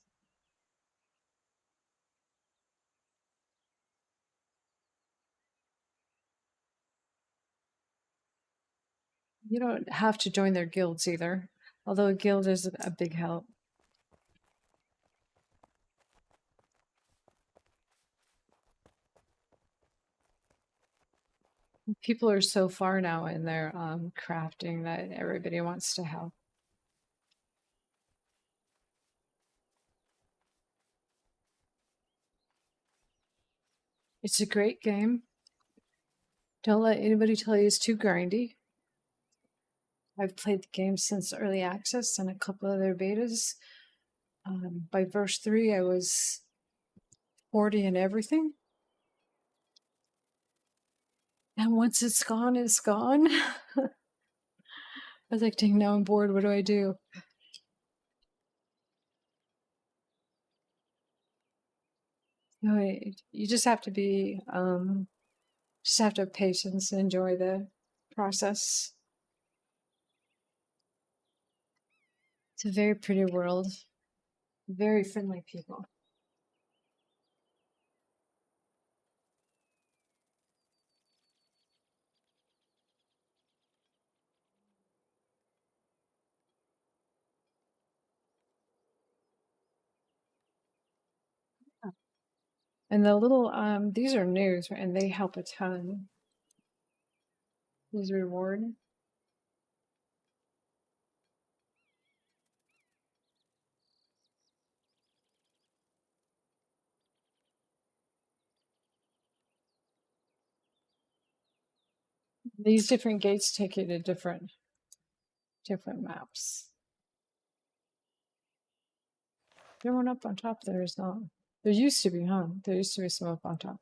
You don't have to join their guilds either, although a guild is a big help. People are so far now in their crafting that everybody wants to help. It's a great game. Don't let anybody tell you it's too grindy. I've played the game since early access and a couple other betas. By verse 3, I was 40 and everything. And once it's gone, it's gone. I was like, dang, now I'm bored. What do I do? No, you just have to be, just have to have patience and enjoy the process. It's a very pretty world. Very friendly people. And the little, these are news, and they help a ton. These reward. These different gates take you to different maps. There one up on top there is not. There used to be, huh? There used to be some up on top.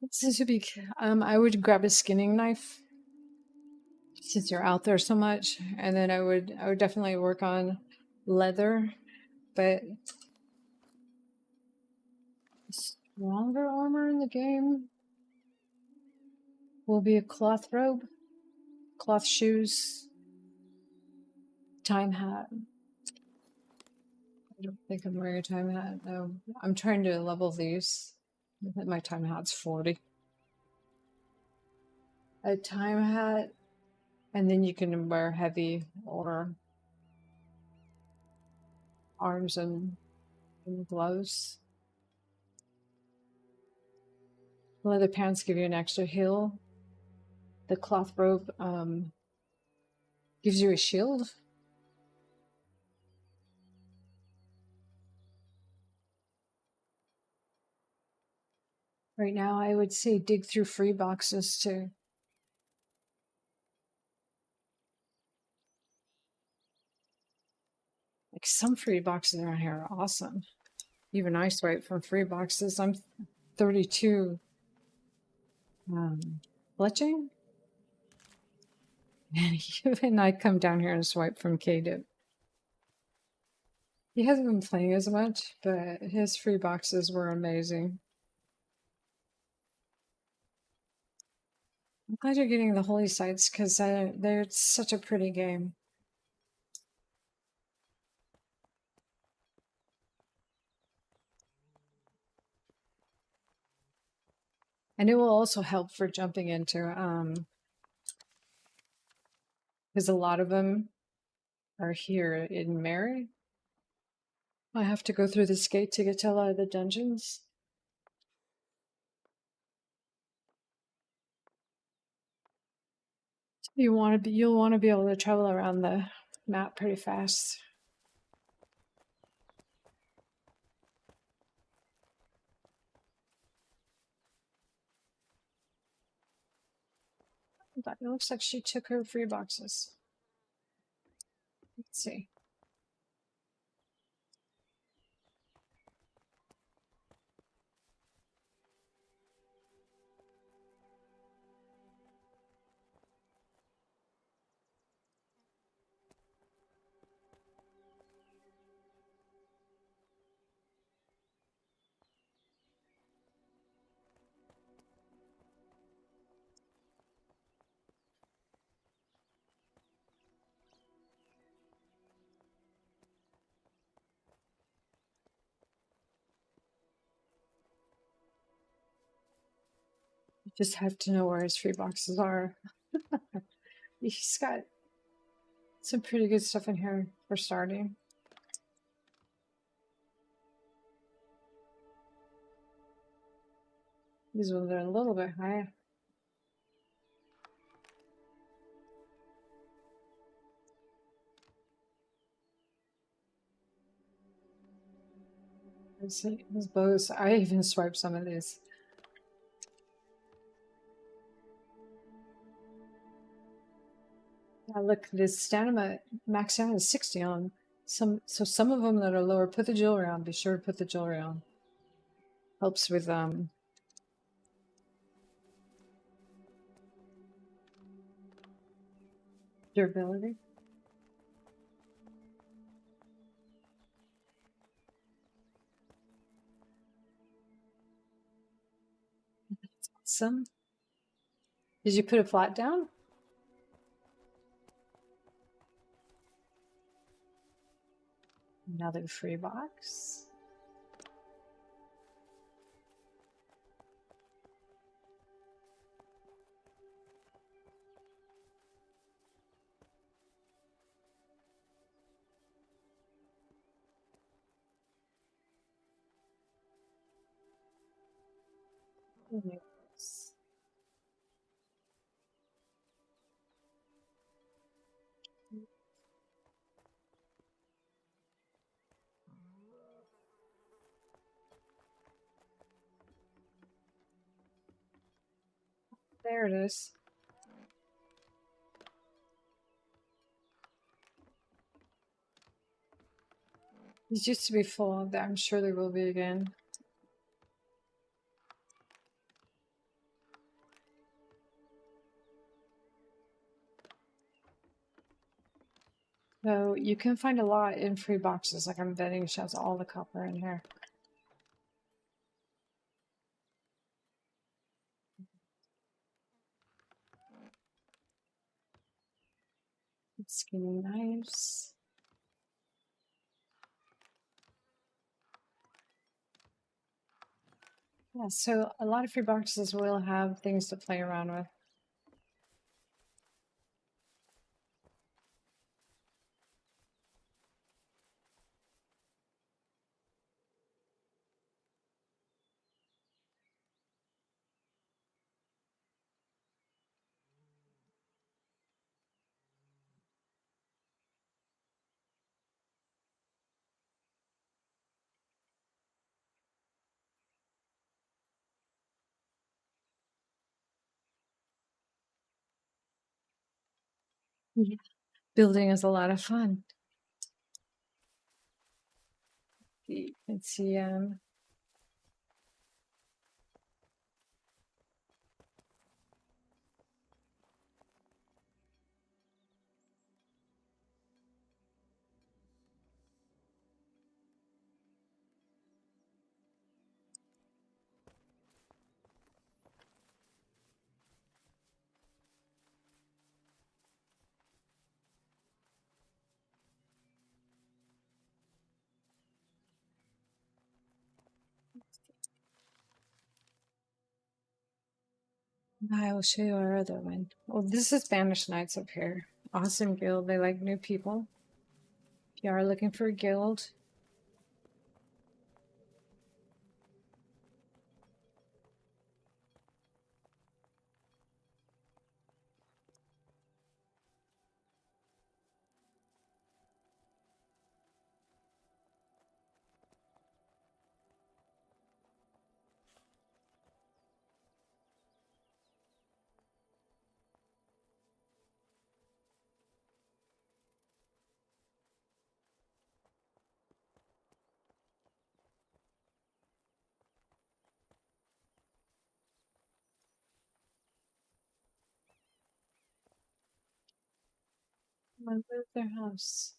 This should be, I would grab a skinning knife since you're out there so much, and then I would definitely work on leather, but stronger armor in the game will be a cloth robe, cloth shoes, time hat. I don't think I'm wearing a time hat. No, I'm trying to level these. My time hat's 40. A time hat, and then you can wear heavy or arms and gloves. Leather pants give you an extra heel. The cloth robe gives you a shield. Right now, I would say dig through free boxes too. Like some free boxes around here are awesome. Even I swipe from free boxes. I'm 32 fletching. And even I come down here and swipe from K-Dip. He hasn't been playing as much, but his free boxes were amazing. I'm glad you're getting the holy sites because they're such a pretty game. And it will also help for jumping into, because a lot of them are here in Mary. I have to go through this gate to get to a lot of the dungeons. You'll want to be able to travel around the map pretty fast. But it looks like she took her free boxes. Let's see. You just have to know where his free boxes are. He's got some pretty good stuff in here for starting. These ones are a little bit high. His bows. I even swiped some of these. Look, this stamina max stamina is 60 on some. So some of them that are lower, put the jewelry on. Be sure to put the jewelry on. Helps with durability. Awesome. Did you put a flat down? Another free box. Yes. There it is. These used to be full. I'm sure they will be again. So you can find a lot in free boxes. Like I'm betting she has all the copper in here. Skinny knives. Yeah, so a lot of free boxes will have things to play around with. Yeah. Building is a lot of fun. You can see I will show you our other one. Well, this is Spanish Knights up here. Awesome guild. They like new people. If you are looking for a guild, I move their house.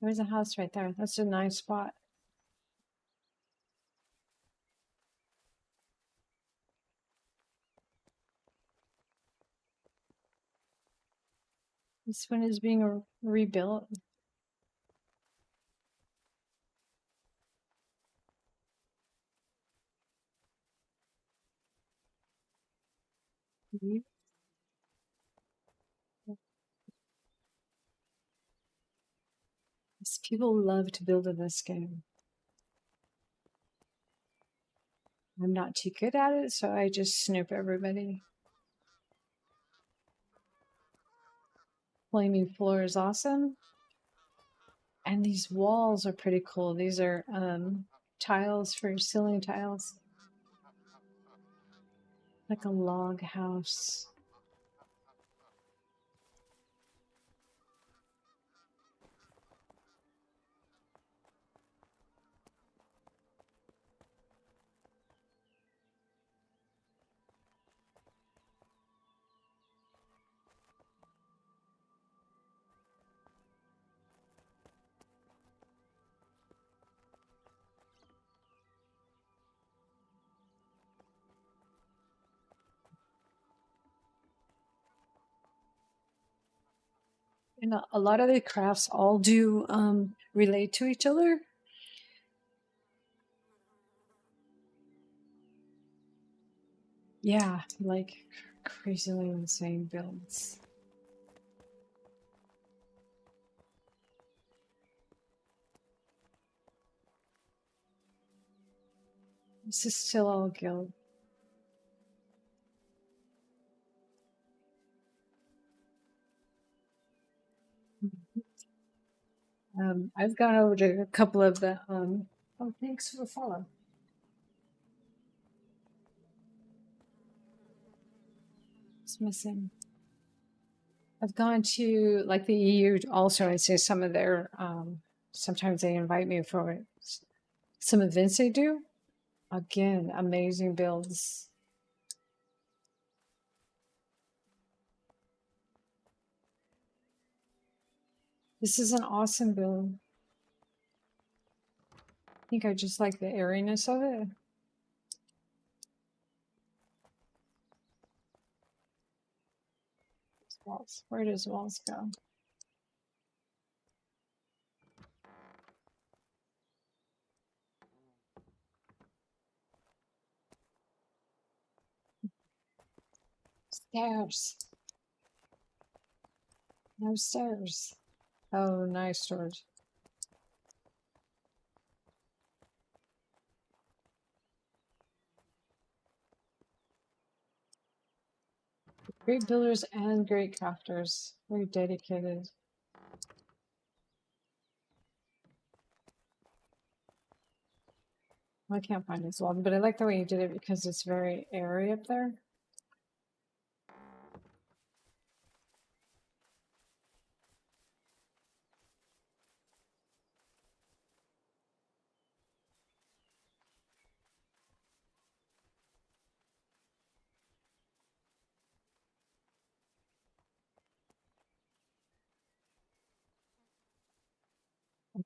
There's a house right there. That's a nice spot. This one is being rebuilt. These people love to build in this game. I'm not too good at it, so I just snoop everybody. Flaming floor is awesome. And these walls are pretty cool. These are tiles for your ceiling tiles. Like a log house. And a lot of the crafts all do relate to each other. Yeah, like crazily insane builds. This is still all guild. I've gone over to a couple of the oh, thanks for the follow. It's missing. I've gone to like the EU also. I say some of their sometimes they invite me for some events they do. Again, amazing builds. This is an awesome build. I think I just like the airiness of it. Walls. Where does walls go? Stairs. No stairs. Oh, nice storage. Great builders and great crafters. Very dedicated. Well, I can't find this one, but I like the way you did it because it's very airy up there.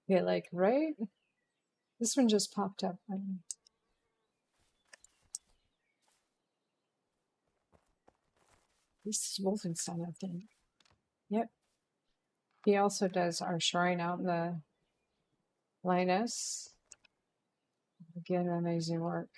Okay, like right. This one just popped up. This is Wolfenstein, I think. Yep. He also does our shrine out in the Lioness. Again, amazing work.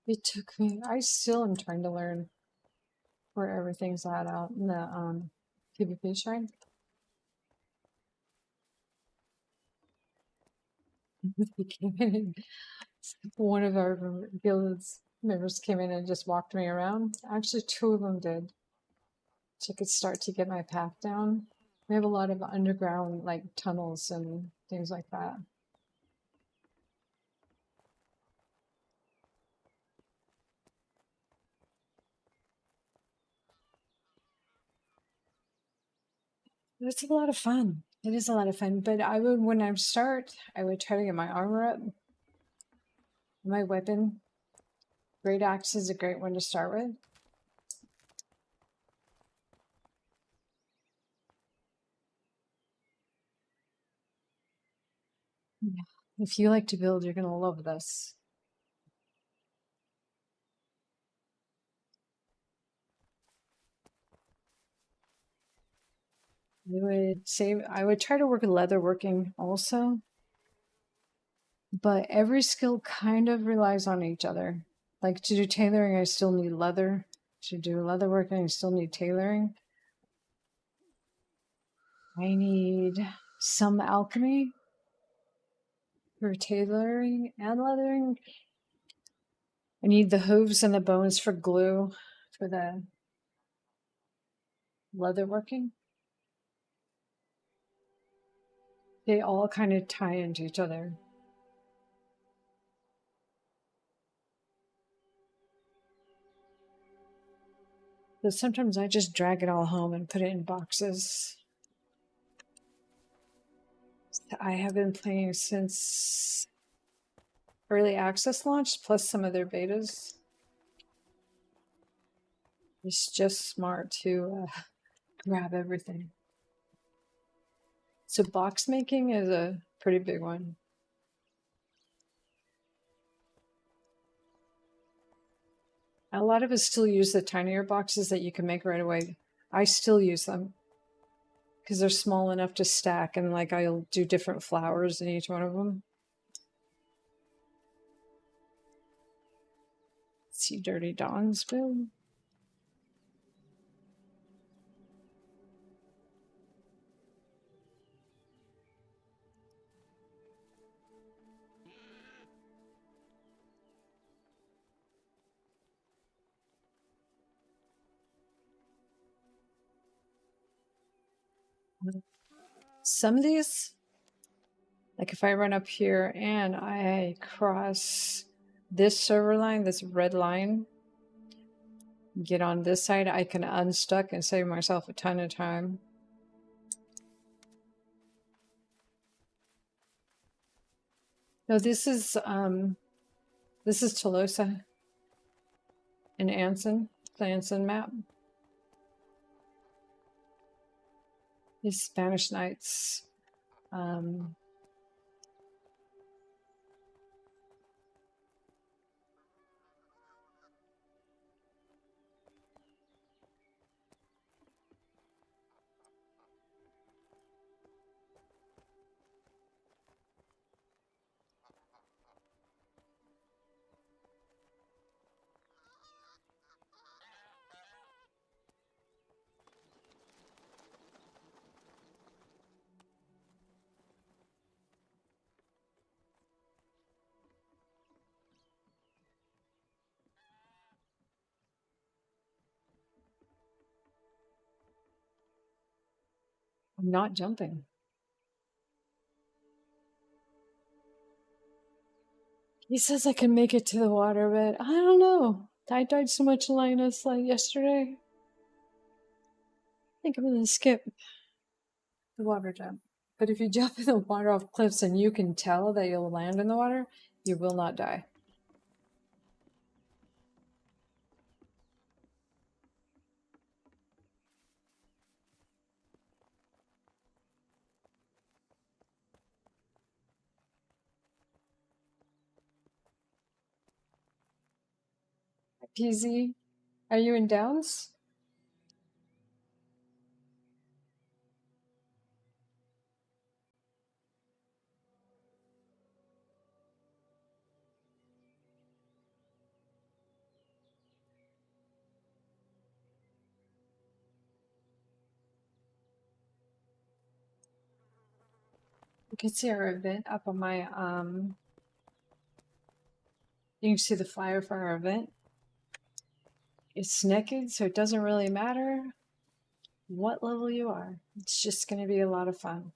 It took me, I still am trying to learn where everything's at out in the PvP shrine. He came in and one of our guild's members came in and just walked me around. Actually, two of them did. So I could start to get my path down. We have a lot of underground like tunnels and things like that. It's a lot of fun. It is a lot of fun. But I would, when I start, I would try to get my armor up. My weapon. Great axe is a great one to start with. Yeah. If you like to build, you're going to love this. I would try to work leather working also. But every skill kind of relies on each other. Like to do tailoring, I still need leather. To do leather working, I still need tailoring. I need some alchemy for tailoring and leathering. I need the hooves and the bones for glue for the leather working. They all kind of tie into each other. But sometimes I just drag it all home and put it in boxes. I have been playing since early access launched, plus some of their betas. It's just smart to grab everything. So box making is a pretty big one. A lot of us still use the tinier boxes that you can make right away. I still use them because they're small enough to stack, and like I'll do different flowers in each one of them. See Dirty Dawn's build. Some of these, like if I run up here and I cross this server line, this red line, get on this side, I can unstuck and save myself a ton of time. No, this is Tolosa and Anson, the Anson map. These Spanish Knights. not jumping. He says I can make it to the water, but I don't know. I died so much in Linus like yesterday. I think I'm gonna skip the water jump. But if you jump in the water off cliffs and you can tell that you'll land in the water, you will not die. PZ, are you in Downs? You can see our event up on my you can see the flyer for our event. It's naked, so it doesn't really matter what level you are. It's just going to be a lot of fun.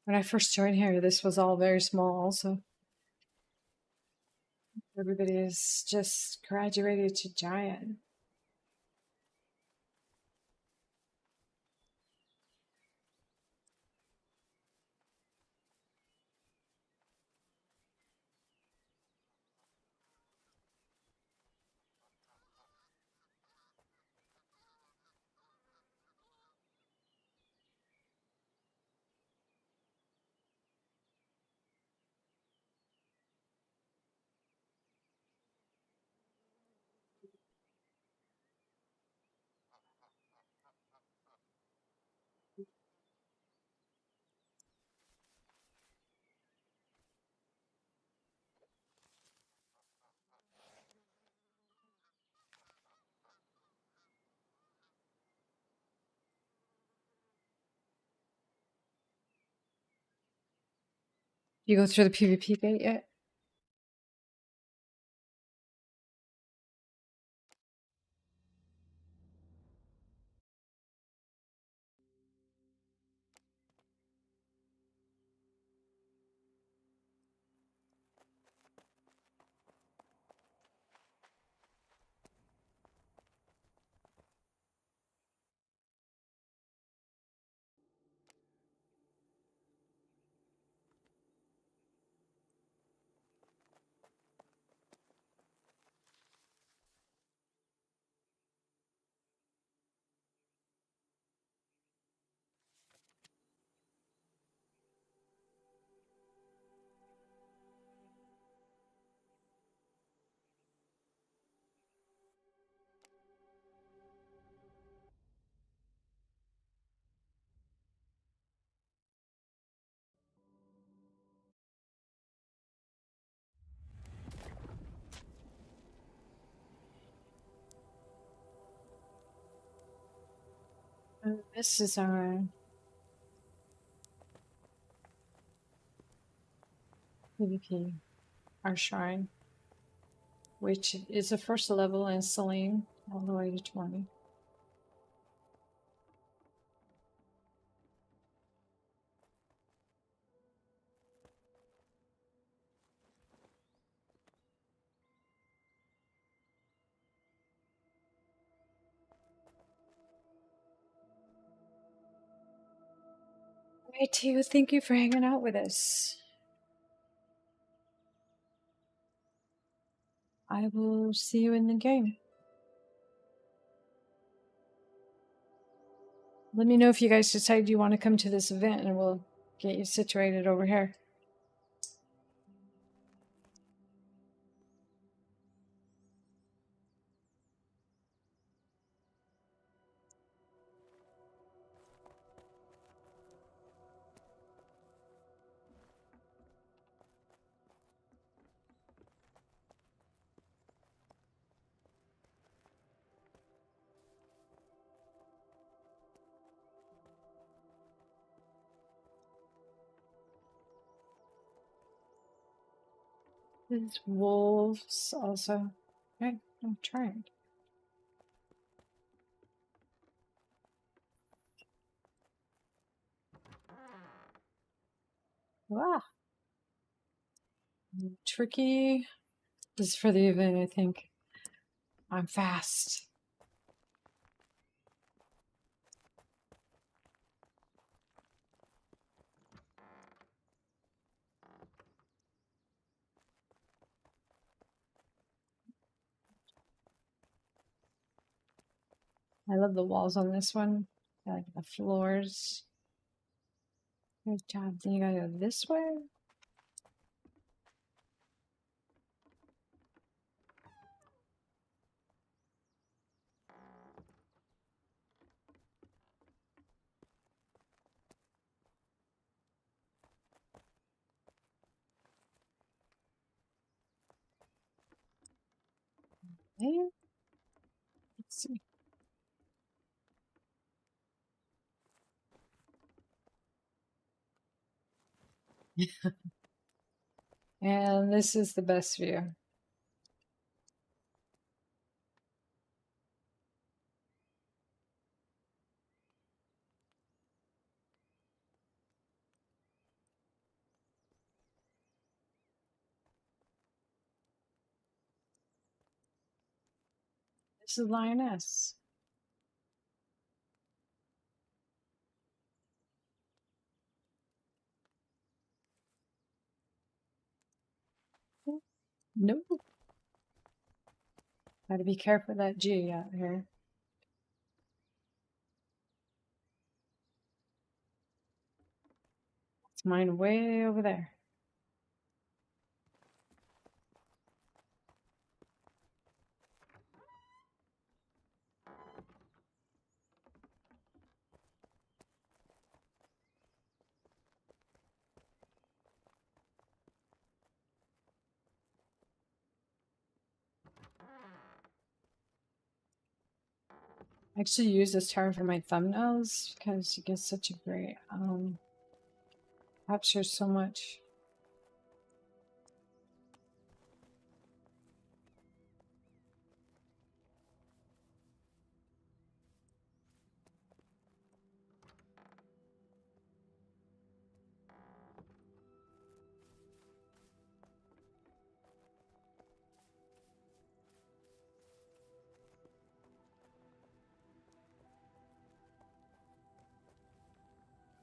When I first joined here, this was all very small also. Everybody is just graduated to giant. You go through the PvP gate yet? This is our PvP, our shrine, which is the first level in Celine, all the way to 20. Hey, Tio, thank you for hanging out with us. I will see you in the game. Let me know if you guys decide you want to come to this event and we'll get you situated over here. There's wolves also. Okay, I'm trying. Wow. Tricky. This is for the event, I think. I'm fast. I love the walls on this one. I like the floors. Good job. Then you gotta go this way. There. Let's see. And this is the best view. This is Lioness. Nope. Gotta be careful of that G out here. It's mine way over there. I actually use this tower for my thumbnails because you get such a great captures so much.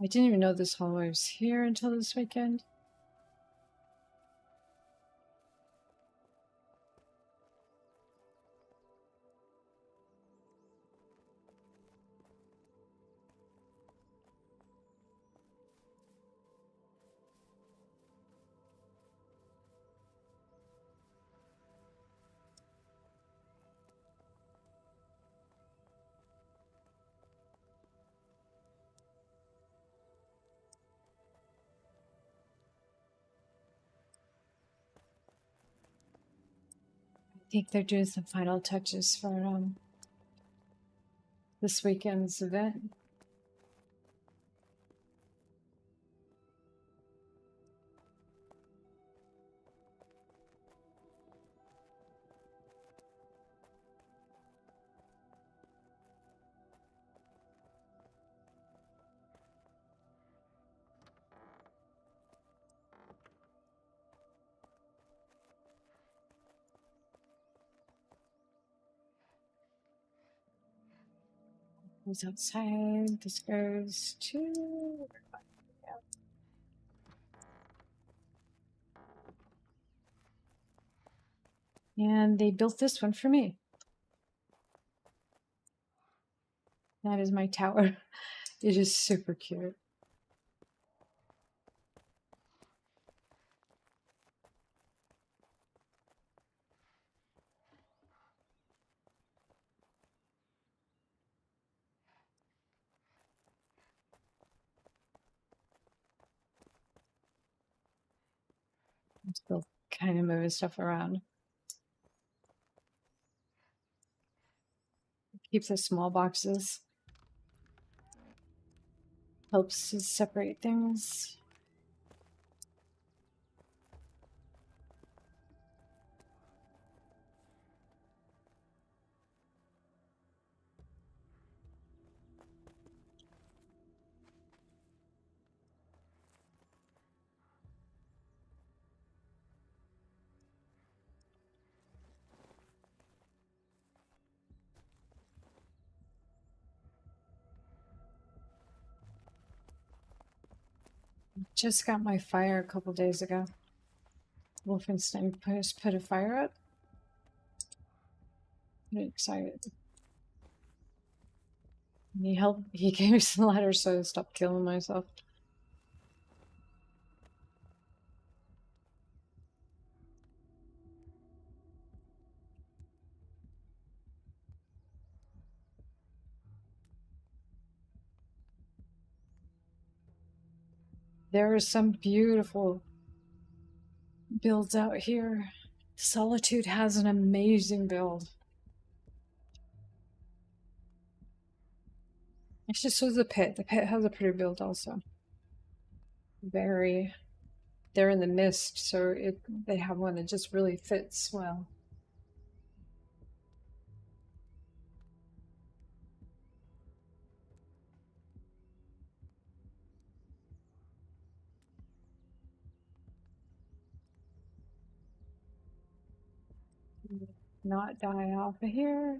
I didn't even know this hallway was here until this weekend. I think they're doing some final touches for this weekend's event. Goes outside. This goes to. And they built this one for me. That is my tower. It is super cute. I'm still kind of moving stuff around. Keep the small boxes. Helps to separate things. Just got my fire a couple days ago. Wolfenstein put a fire up. I'm excited. He helped. He gave me some letters so I stopped killing myself. There are some beautiful builds out here. Solitude has an amazing build. It's just so the pit. The pit has a pretty build also. Very. They're in the mist, so they have one that just really fits well. Not die off of here.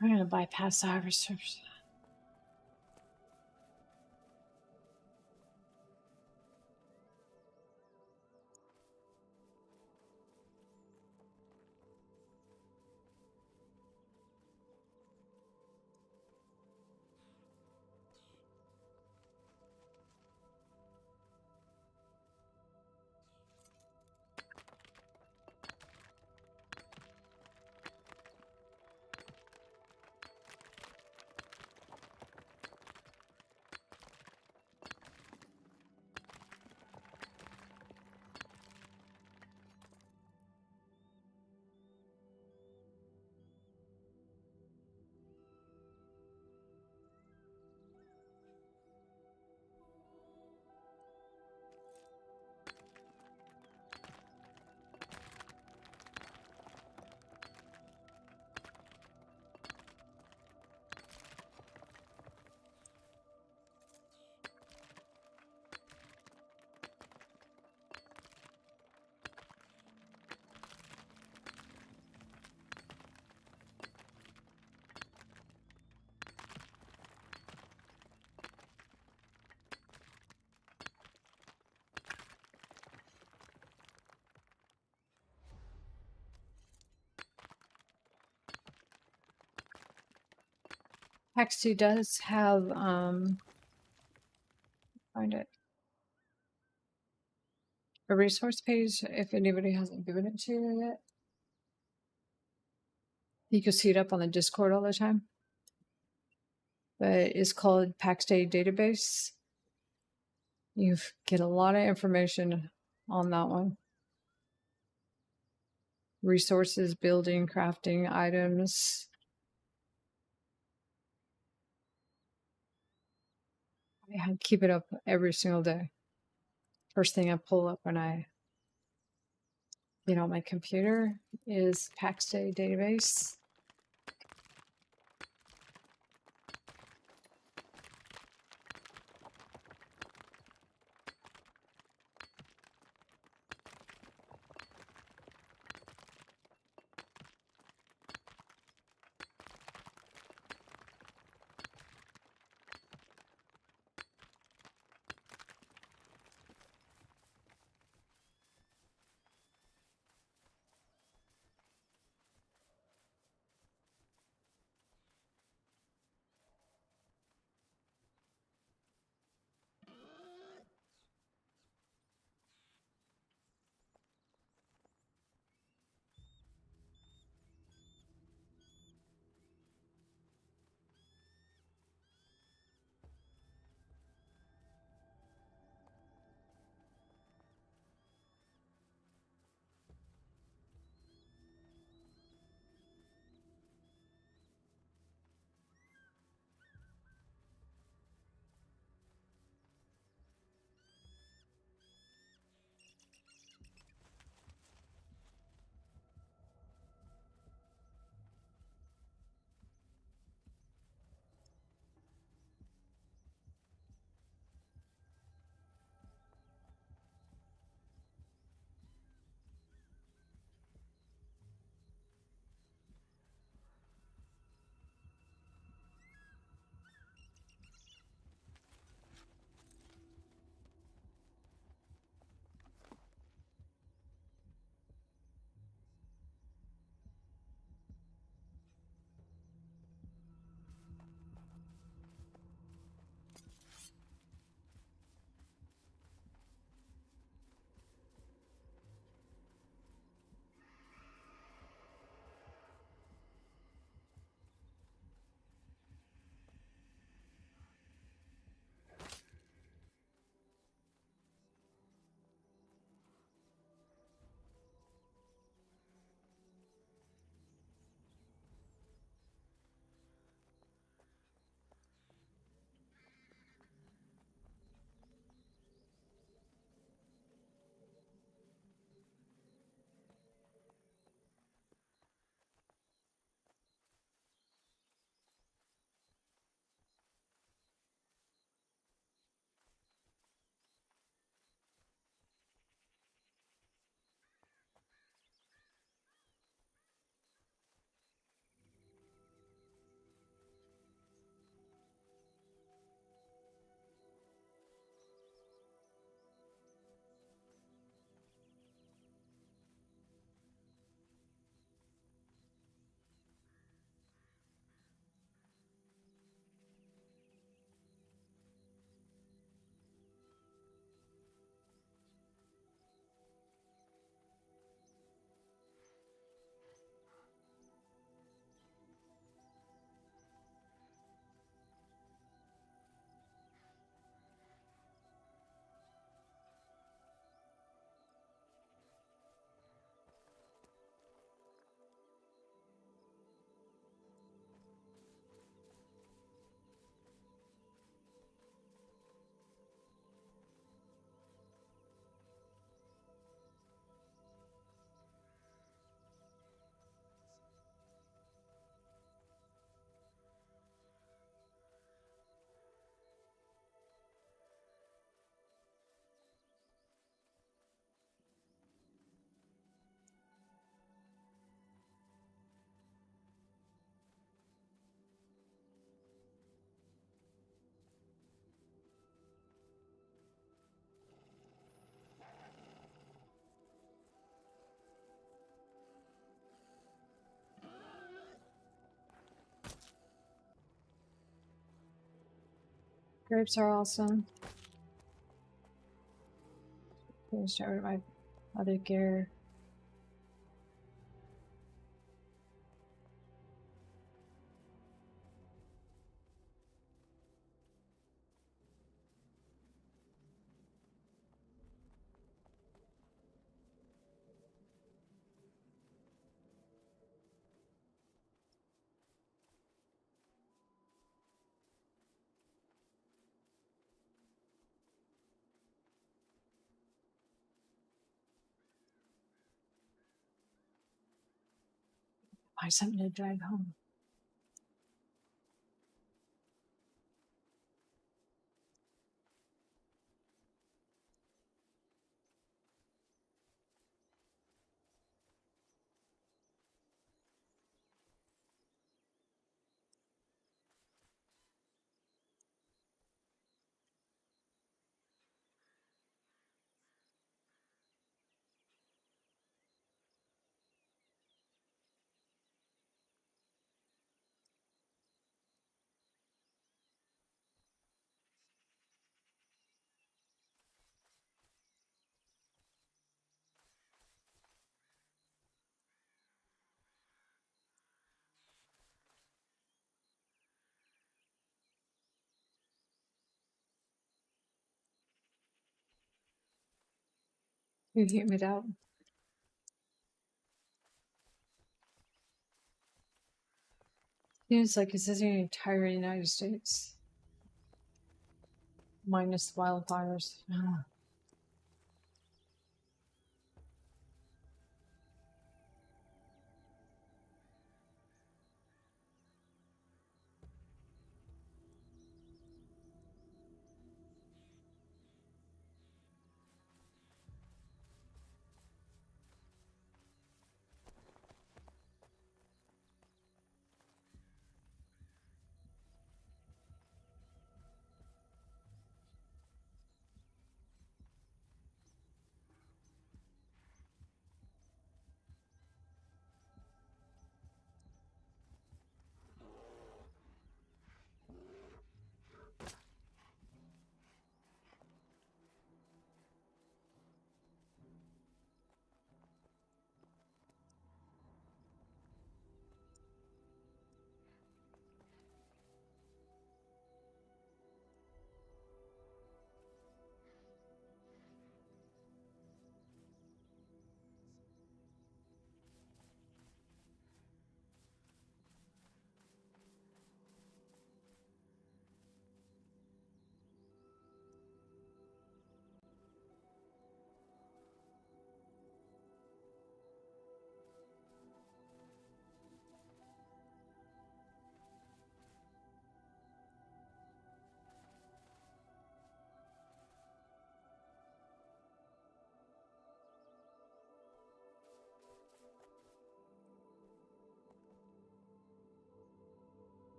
I'm going to bypass the harvesters. Pax Dei does have, find it, a resource page if anybody hasn't given it to you yet. You can see it up on the Discord all the time. But it's called Pax Dei Database. You get a lot of information on that one. Resources, building, crafting, items. I keep it up every single day. First thing I pull up when I get on my computer is Pax Dei Database. Grapes are awesome. Finished over my other gear. Buy something to drive home. You hear me out. Seems like it says in the entire United States. Minus wildfires.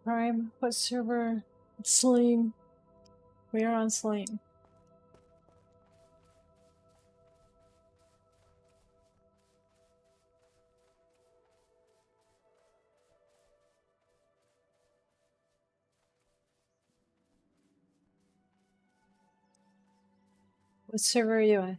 Prime, what server? Sling. We are on Sling. What server are you on?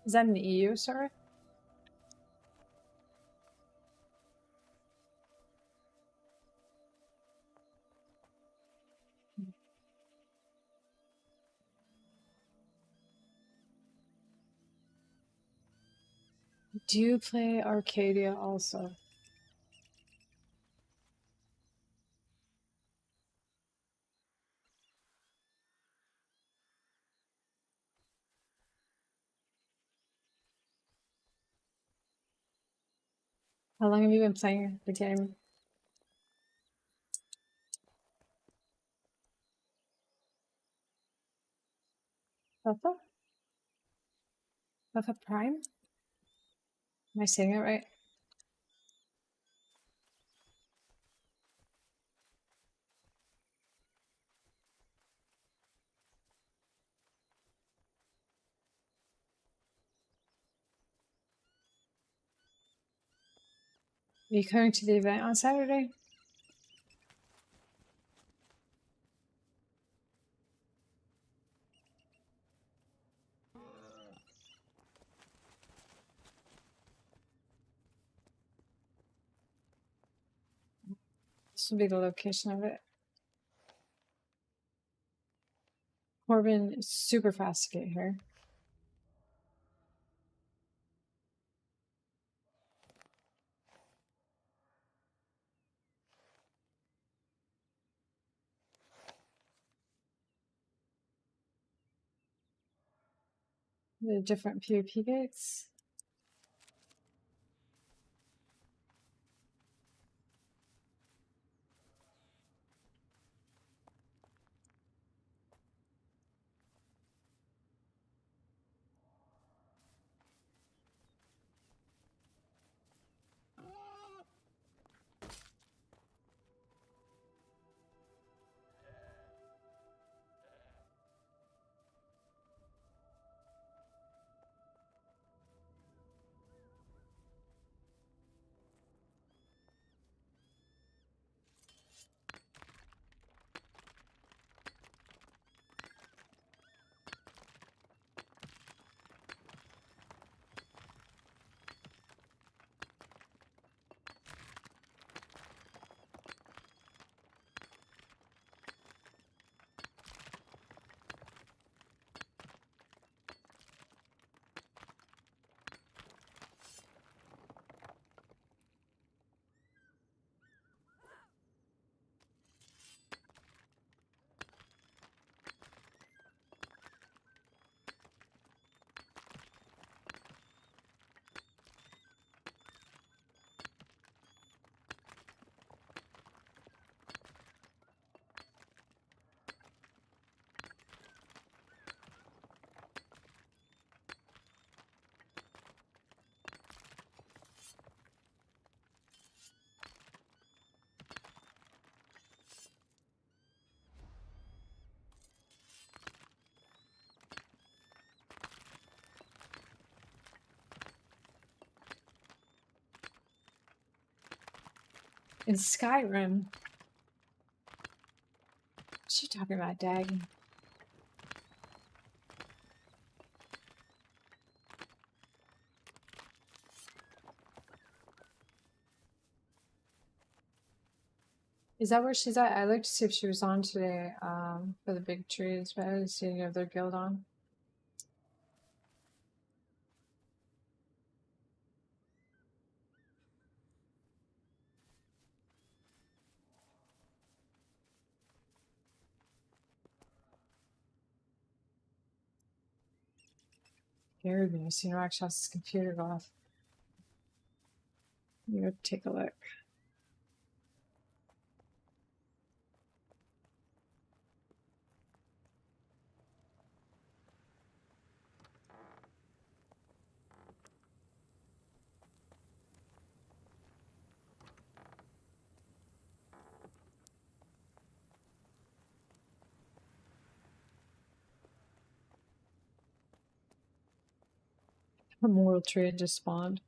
Is that an EU server? Do you play Arcadia also? How long have you been playing the game? Alpha? Alpha Prime? Am I saying it right? Are you coming to the event on Saturday? This will be the location of it. Corbin is super fast to get here. The different PvP gates. In Skyrim. What's she talking about, Dag? Is that where she's at? I looked to see if she was on today for the big trees, but I didn't see any of their guild on. Scared me. I seen Rakshas's computer go off. You go take a look. A mortal trade just spawned.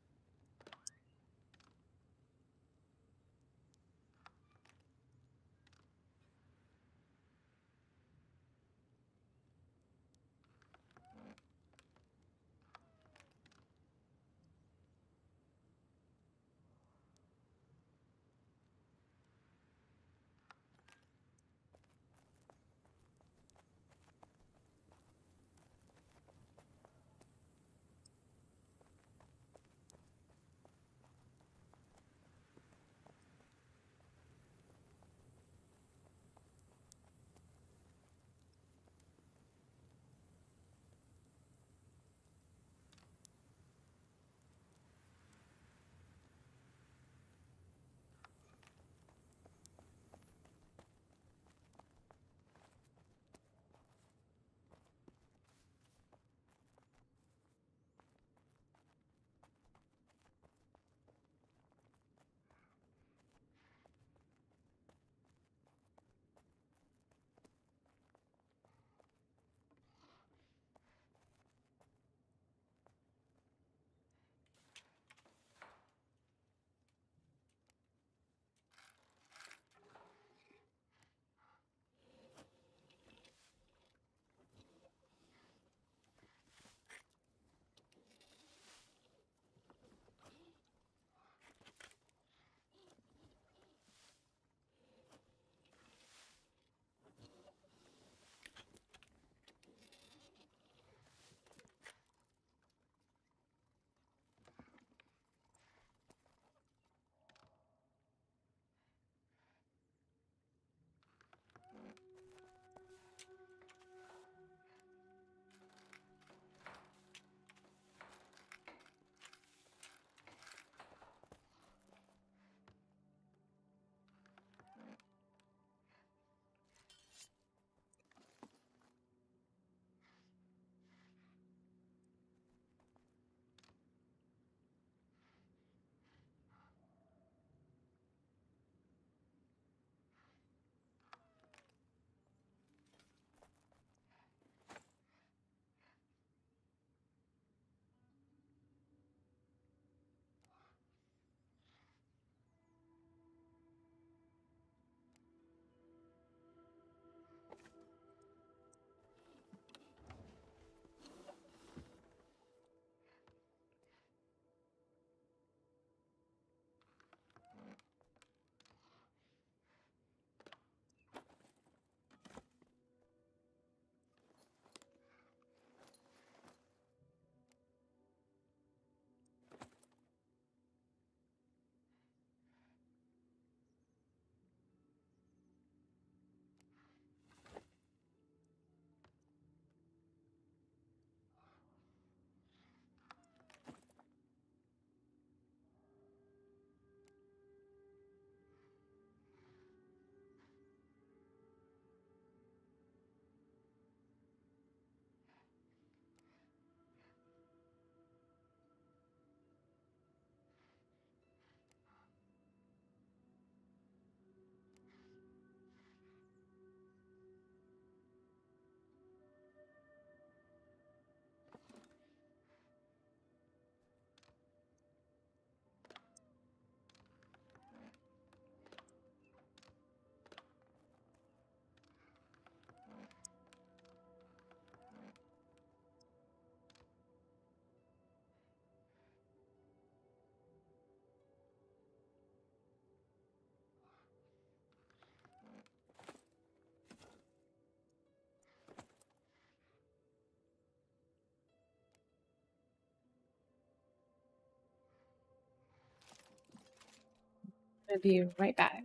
I'll be right back.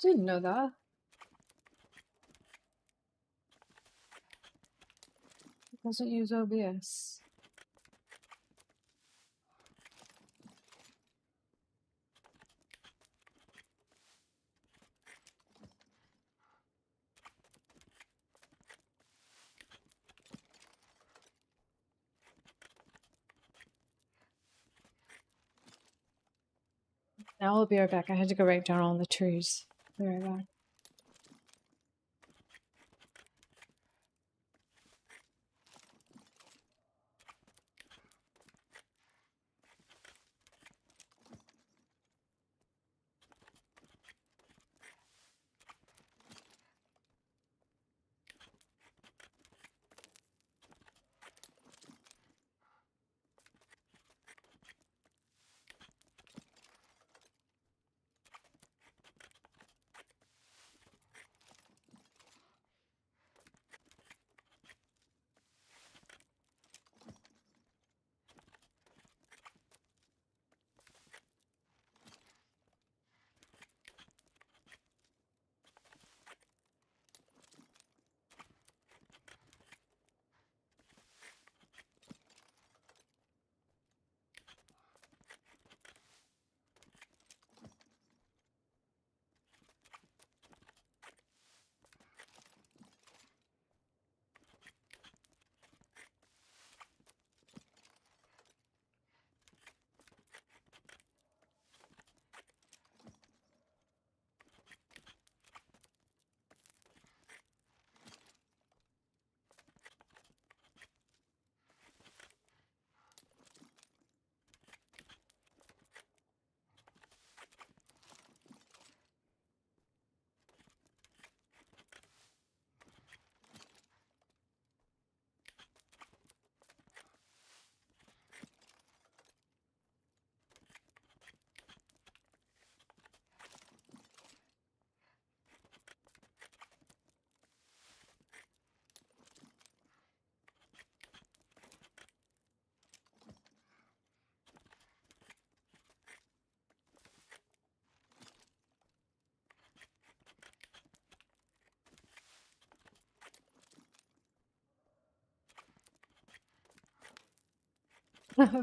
Didn't know that. It doesn't use OBS. Now I'll be right back. I had to go right down all the trees. Be right back.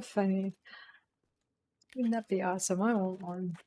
Funny. Wouldn't that be awesome? I want one.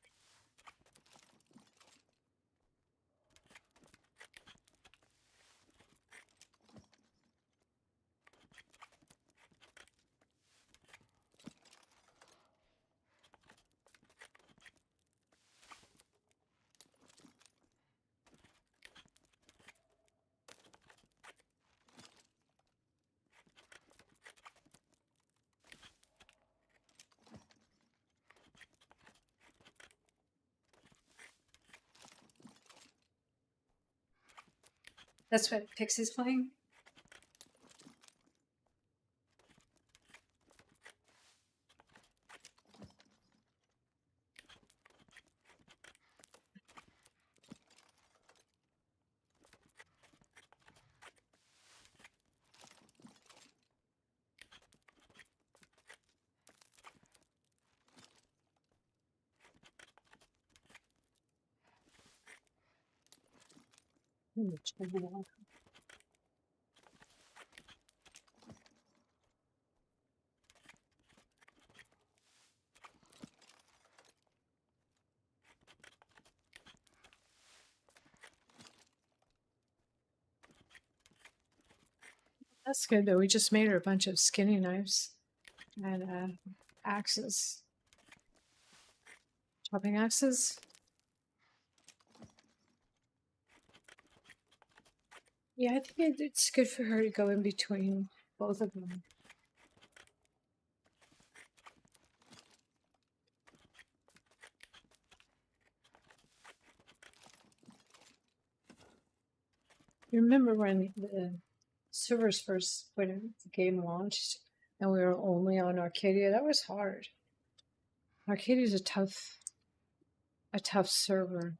That's what Pixie's playing? Check it out. That's good though. We just made her a bunch of skinny knives and axes. Chopping axes. Yeah, I think it's good for her to go in between both of them. You remember when the servers first, when the game launched and we were only on Arcadia? That was hard. Arcadia is a tough server.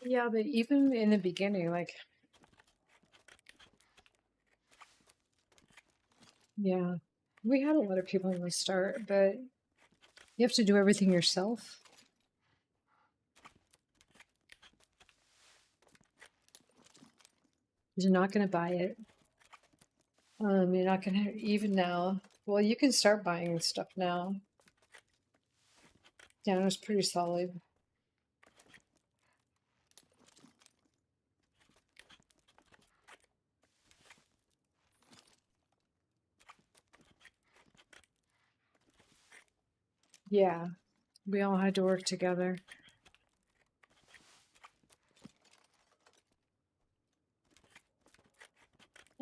Yeah, but even in the beginning, like, yeah, we had a lot of people in the start, but you have to do everything yourself. You're not going to buy it. You're not going to, even now. Well, you can start buying stuff now. Yeah, it's pretty solid. Yeah, we all had to work together.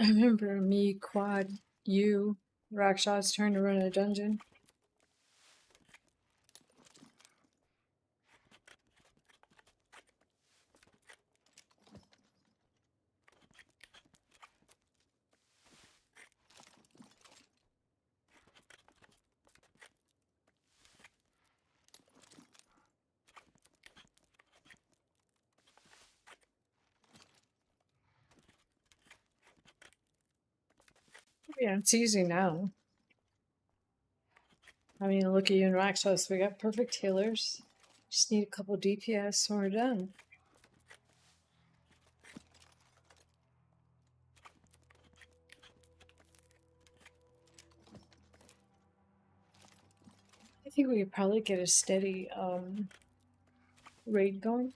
I remember me, Quad, you, Rakshas trying to run a dungeon. Yeah, it's easy now. I mean, look at you and Rakshas. We got perfect healers. Just need a couple DPS and we're done. I think we could probably get a steady raid going.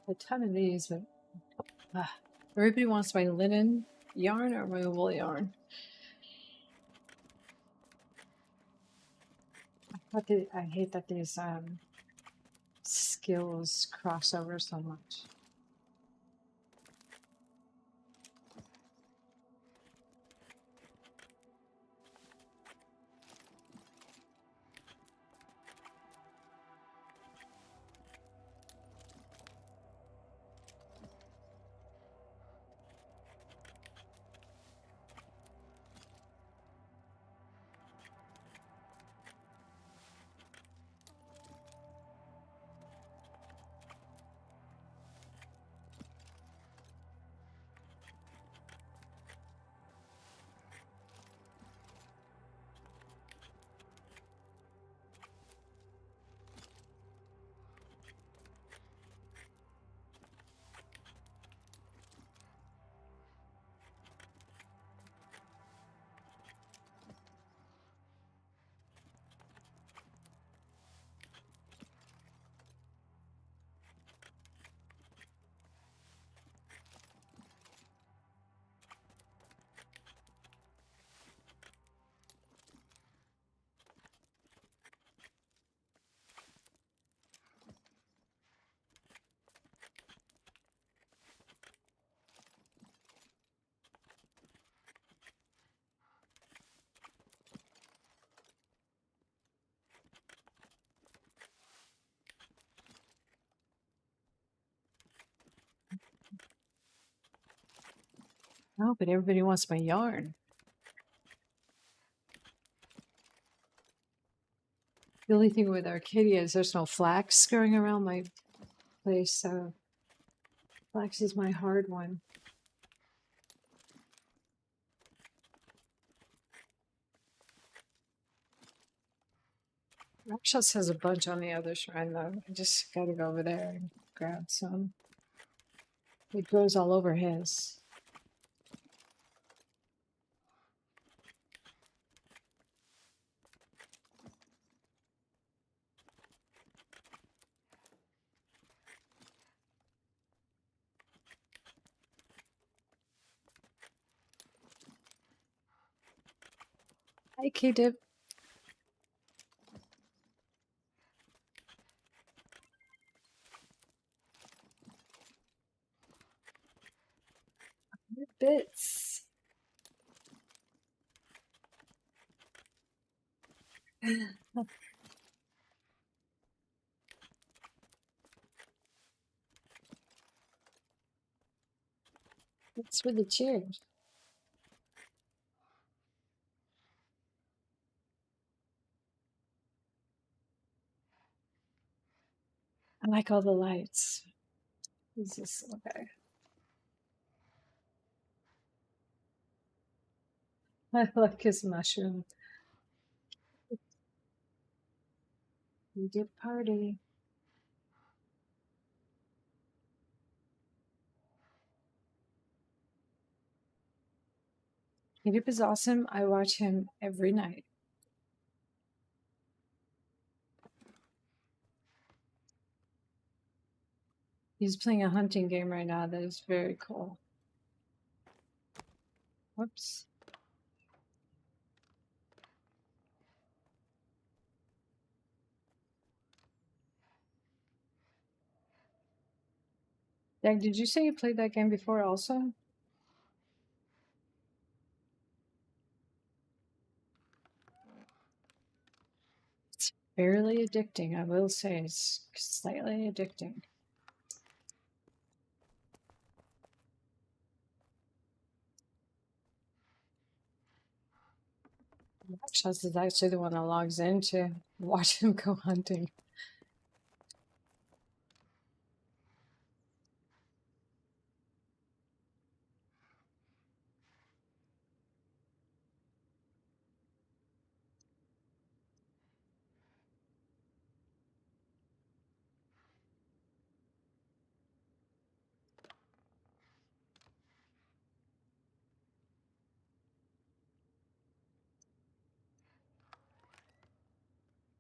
A ton of these, but everybody wants my linen yarn or my wool yarn. I hate that these skills cross over so much. Oh, but everybody wants my yarn. The only thing with Arcadia is there's no flax going around my place, so flax is my hard one. Rakshas has a bunch on the other shrine though. I just gotta go over there and grab some. It grows all over his. Hi, K-Dip. Bits. It's for the cheers. I like all the lights. Is this okay? I like his mushroom. We did party. K-Dip is awesome. I watch him every night. He's playing a hunting game right now that is very cool. Whoops. Dag, did you say you played that game before also? It's fairly addicting, I will say. It's slightly addicting. Chaz is actually the one that logs in to watch him go hunting.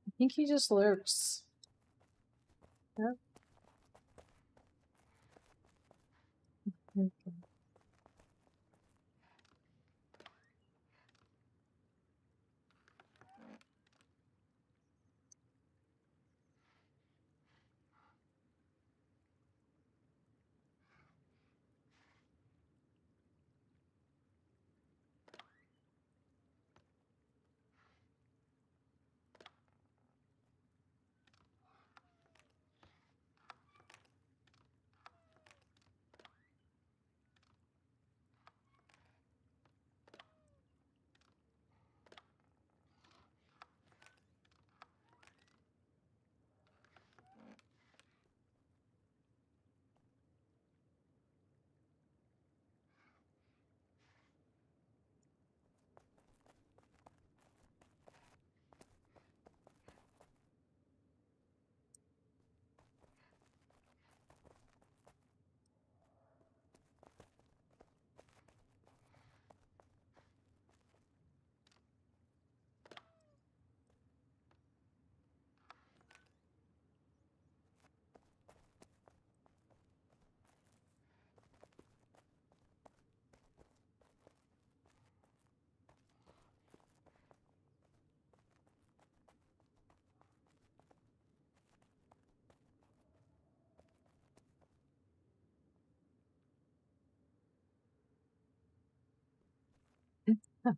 I think he just lurks. Yep. Okay.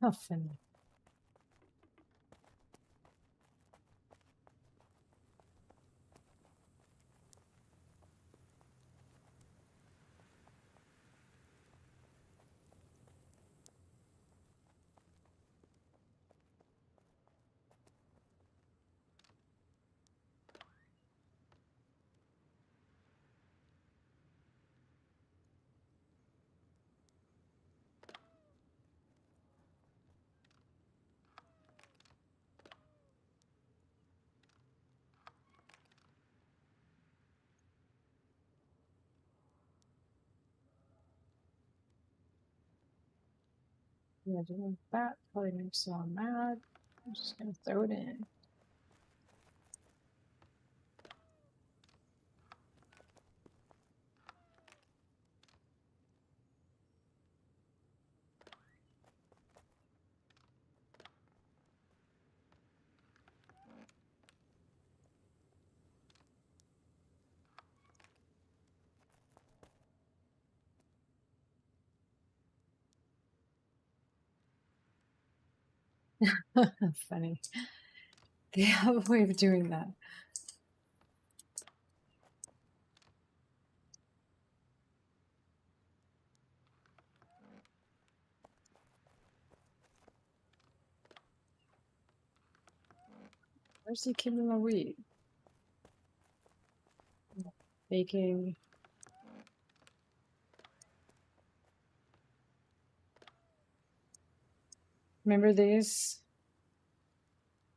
How funny. Yeah, doing that probably makes someone mad. I'm just gonna throw it in. Funny. They have a way of doing that. Where's he keeping the wheat? Baking. Remember these?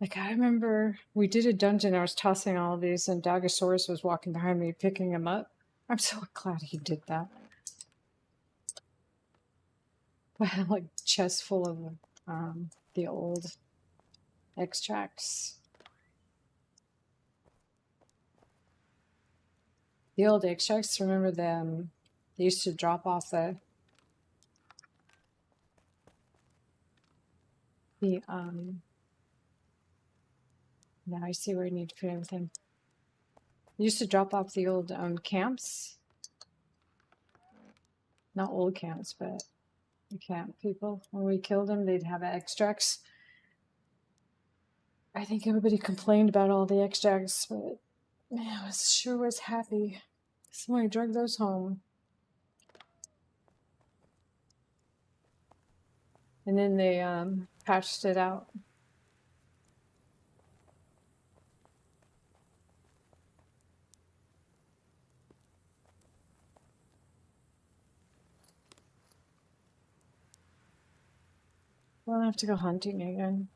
Like, I remember we did a dungeon. I was tossing all of these, and Dagosaurus was walking behind me, picking them up. I'm so glad he did that. I had like chest full of the old extracts. The old extracts, remember them? They used to drop off the now I see where I need to put everything. They used to drop off the old camps. Not old camps, but the camp people. When we killed them, they'd have extracts. I think everybody complained about all the extracts, but man, I sure was happy. Somebody drug those home. And then they patched it out. Well, I have to go hunting again.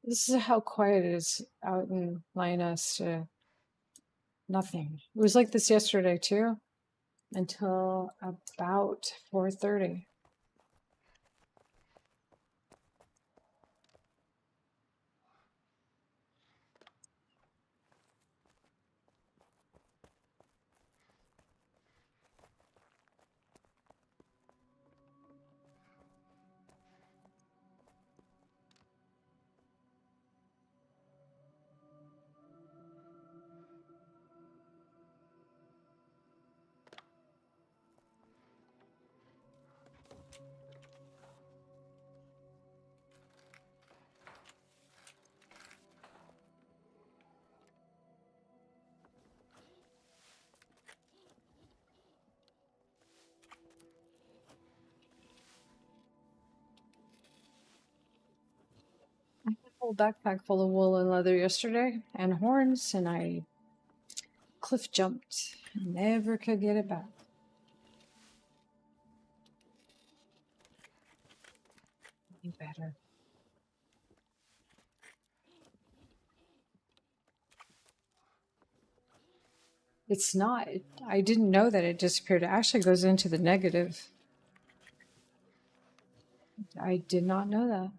This is how quiet it is out in Lioness. Nothing. It was like this yesterday too, until about 4:30. I had a whole backpack full of wool and leather yesterday, and horns, and I cliff jumped. Never could get it back. You better. It's not. I didn't know that it disappeared. It actually goes into the negative. I did not know that.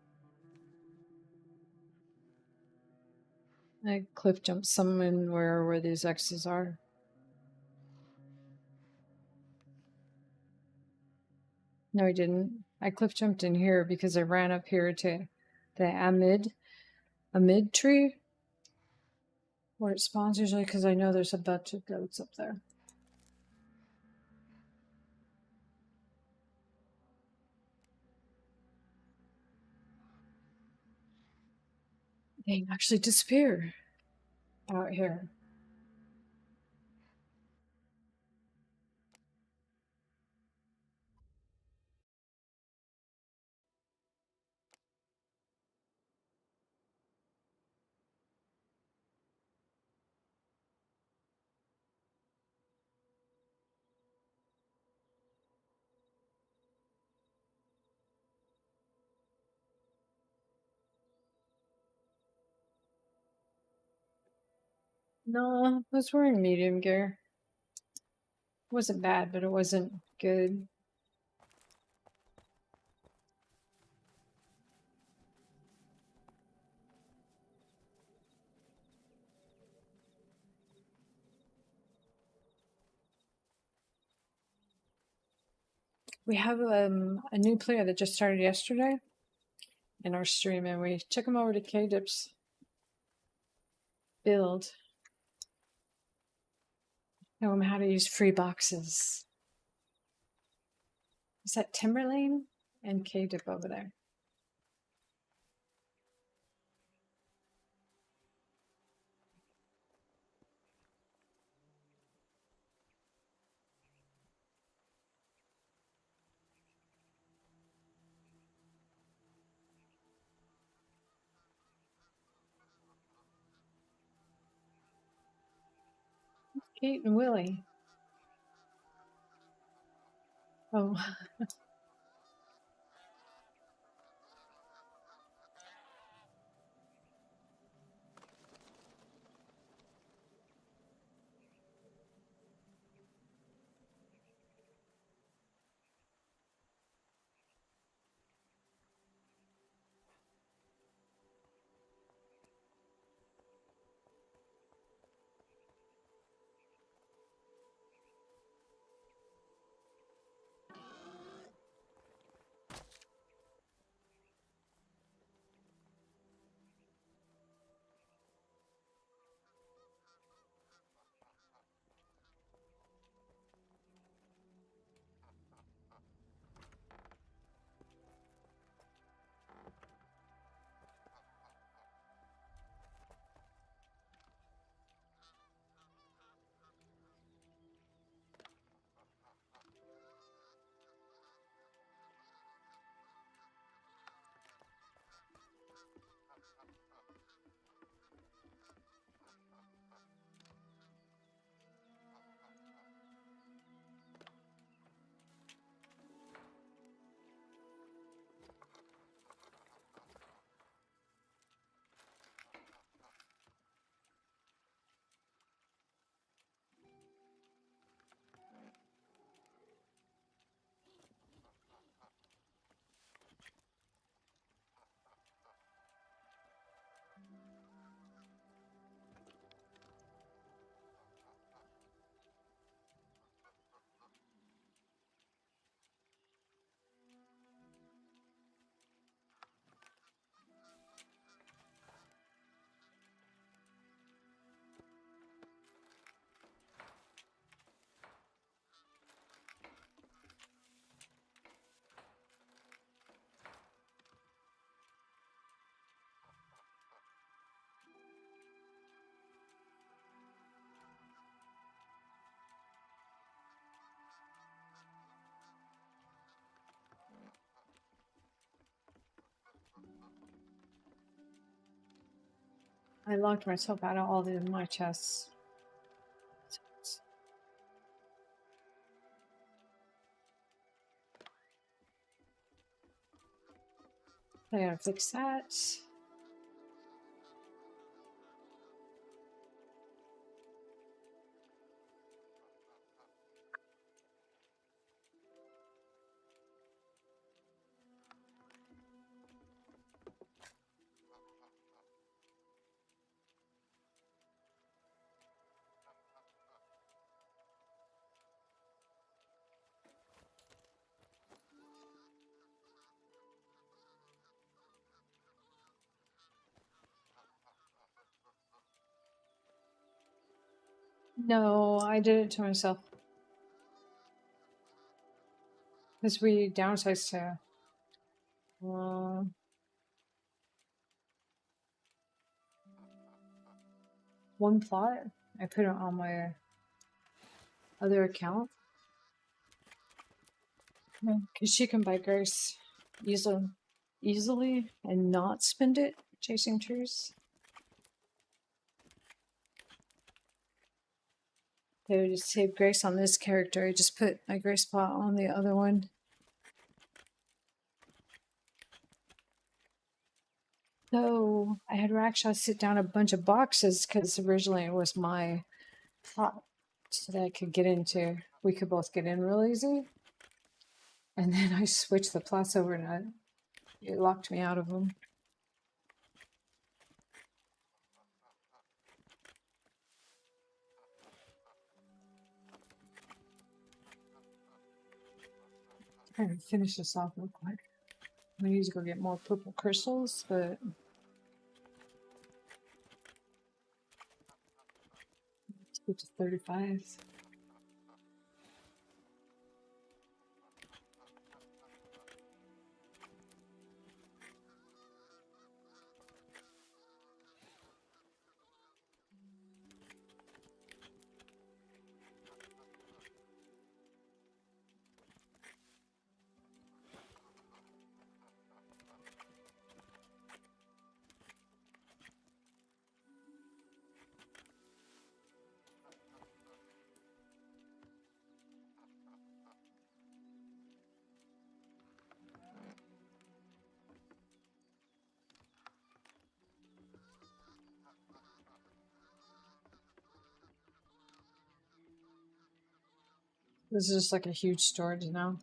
I cliff jumped somewhere where these X's are. No, I didn't. I cliff jumped in here because I ran up here to the amid tree where it spawns usually, because I know there's a bunch of goats up there. They actually disappear out here. No, I was wearing medium gear. It wasn't bad, but it wasn't good. We have a new player that just started yesterday in our stream, and we took him over to K-Dip's build. Show him how to use free boxes. Is that Timberlane and K-Dip over there? Kate and Willie. Oh, I locked myself out of all my chests. I gotta fix that. No, I did it to myself. Because we downsized to one plot. I put it on my other account. Because she can buy Grace easily and not spend it chasing trees. They would just save Grace on this character. I just put my Grace plot on the other one. So I had Raksha sit down a bunch of boxes because originally it was my plot so that I could get into. We could both get in real easy. And then I switched the plots over and it locked me out of them. trying to finish this off real quick. I need to go get more purple crystals, but let's get to 35. This is just like a huge storage now.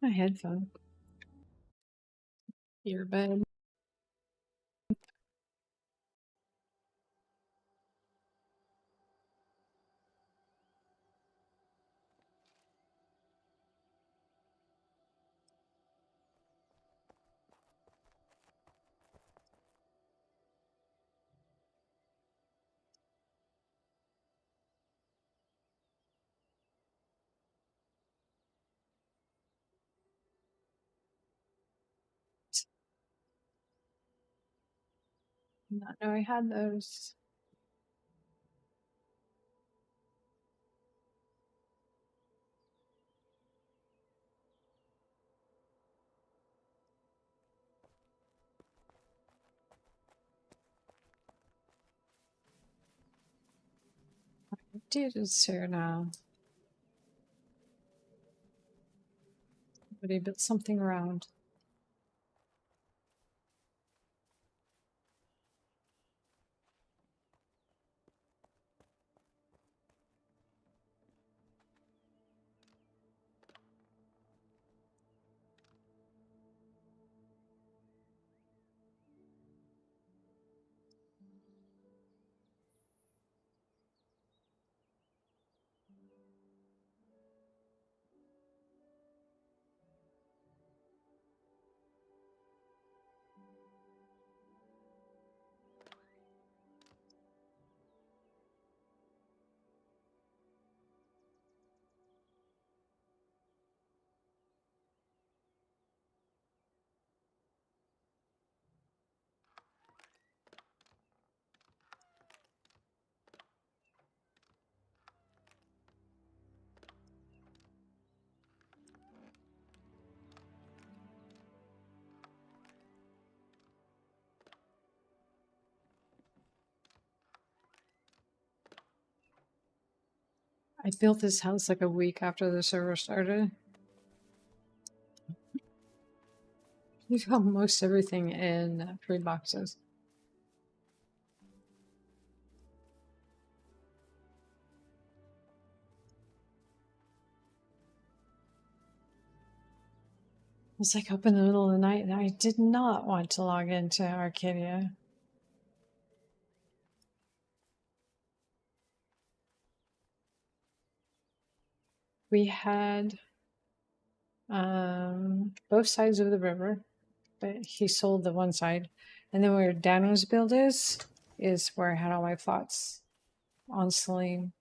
My headphone. Earbud. Not know I had those. Dude, it's here now. Somebody built something around. I built this house like a week after the server started. We've got most everything in 3 boxes. It was like up in the middle of the night, and I did not want to log into Arcadia. We had both sides of the river, but he sold the one side. And then where Dano's build is where I had all my plots on Saline.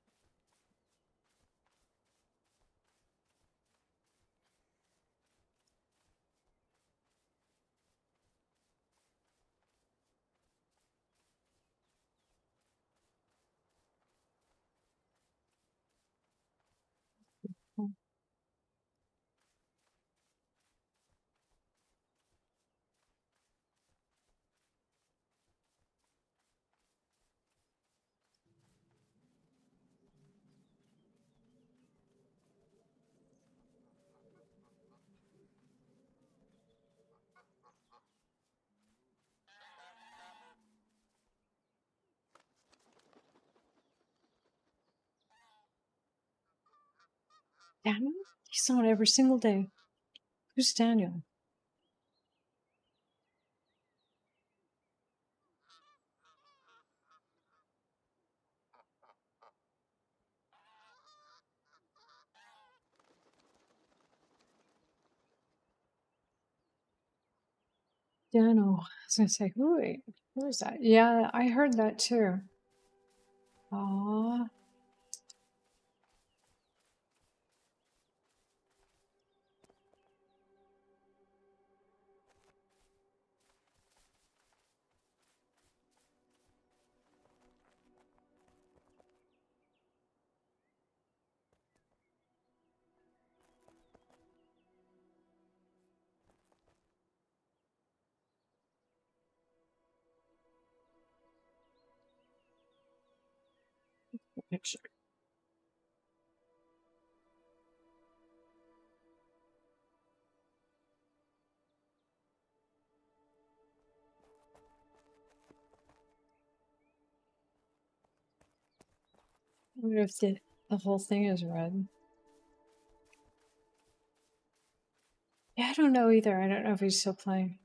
Daniel? He's on every single day. Who's Daniel? Daniel. I was gonna say, wait, who is that? Yeah, I heard that too. Aw. Picture. I wonder if the whole thing is red. Yeah, I don't know either. I don't know if he's still playing.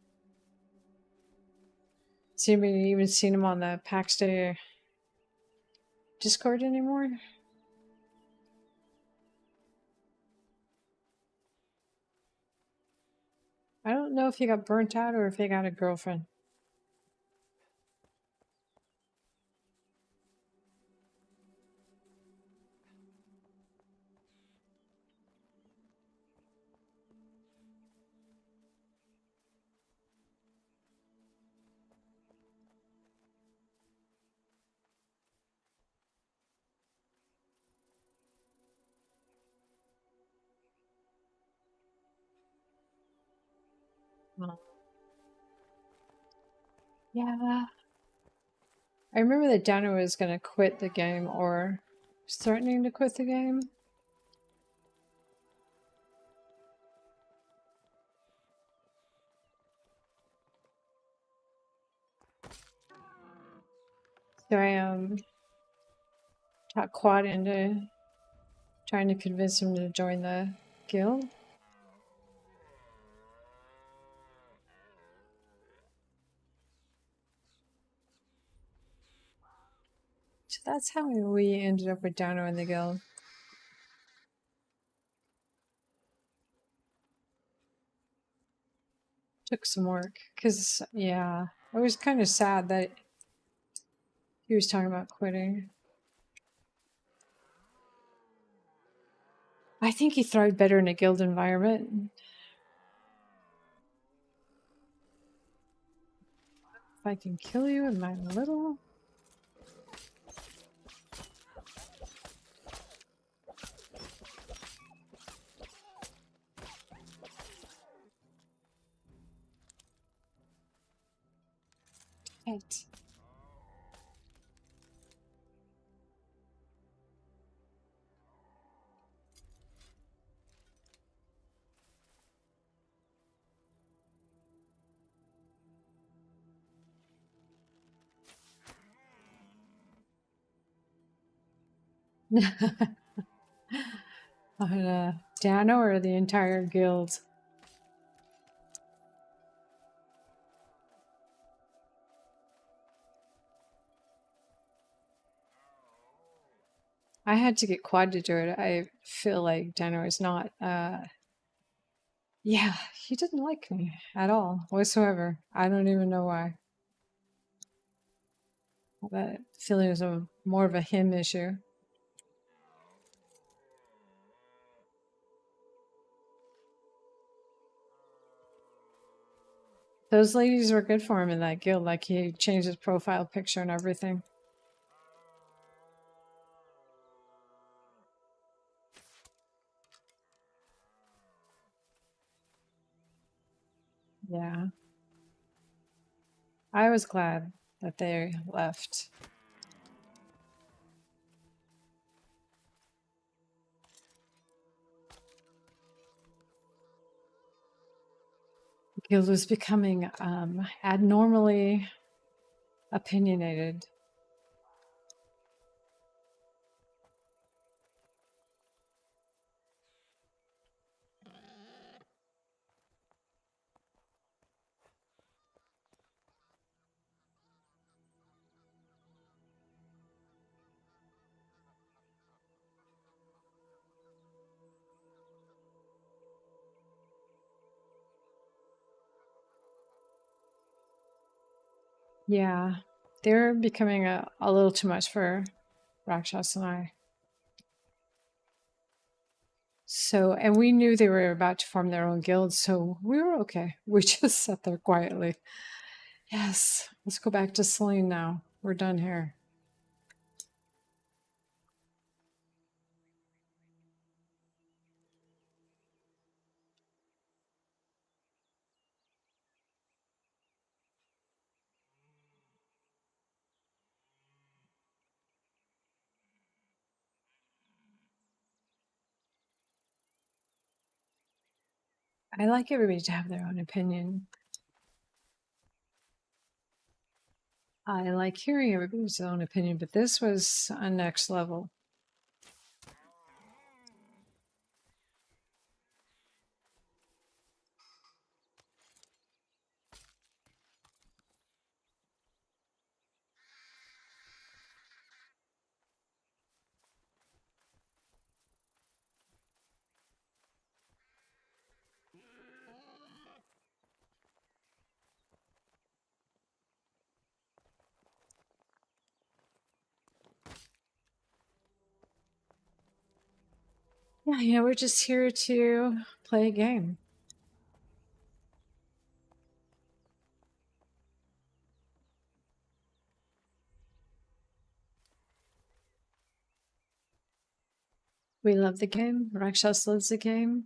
Has anybody even seen him on the Pax Dei Discord anymore? I don't know if he got burnt out or if he got a girlfriend. Oh. Yeah. I remember that Dano was going to quit the game or was threatening to quit the game. So I talked Quad into trying to convince him to join the guild. So that's how we ended up with Dano in the guild. Took some work because, yeah, I was kind of sad that he was talking about quitting. I think he thrived better in a guild environment. If I can kill you in my little... pet. On Dano or the entire guild? I had to get Quad to do it. I feel like Dano is not, yeah, he didn't like me at all, whatsoever. I don't even know why. That feeling was more of a him issue. Those ladies were good for him in that guild. Like, he changed his profile picture and everything. Yeah. I was glad that they left. The guild was becoming abnormally opinionated. Yeah, they're becoming a little too much for Rakshas and I. So, and we knew they were about to form their own guild, so we were okay. We just sat there quietly. Yes, let's go back to Celine now. We're done here. I like everybody to have their own opinion. I like hearing everybody's own opinion, but this was a next level. Yeah, we're just here to play a game. We love the game. Rakshas loves the game.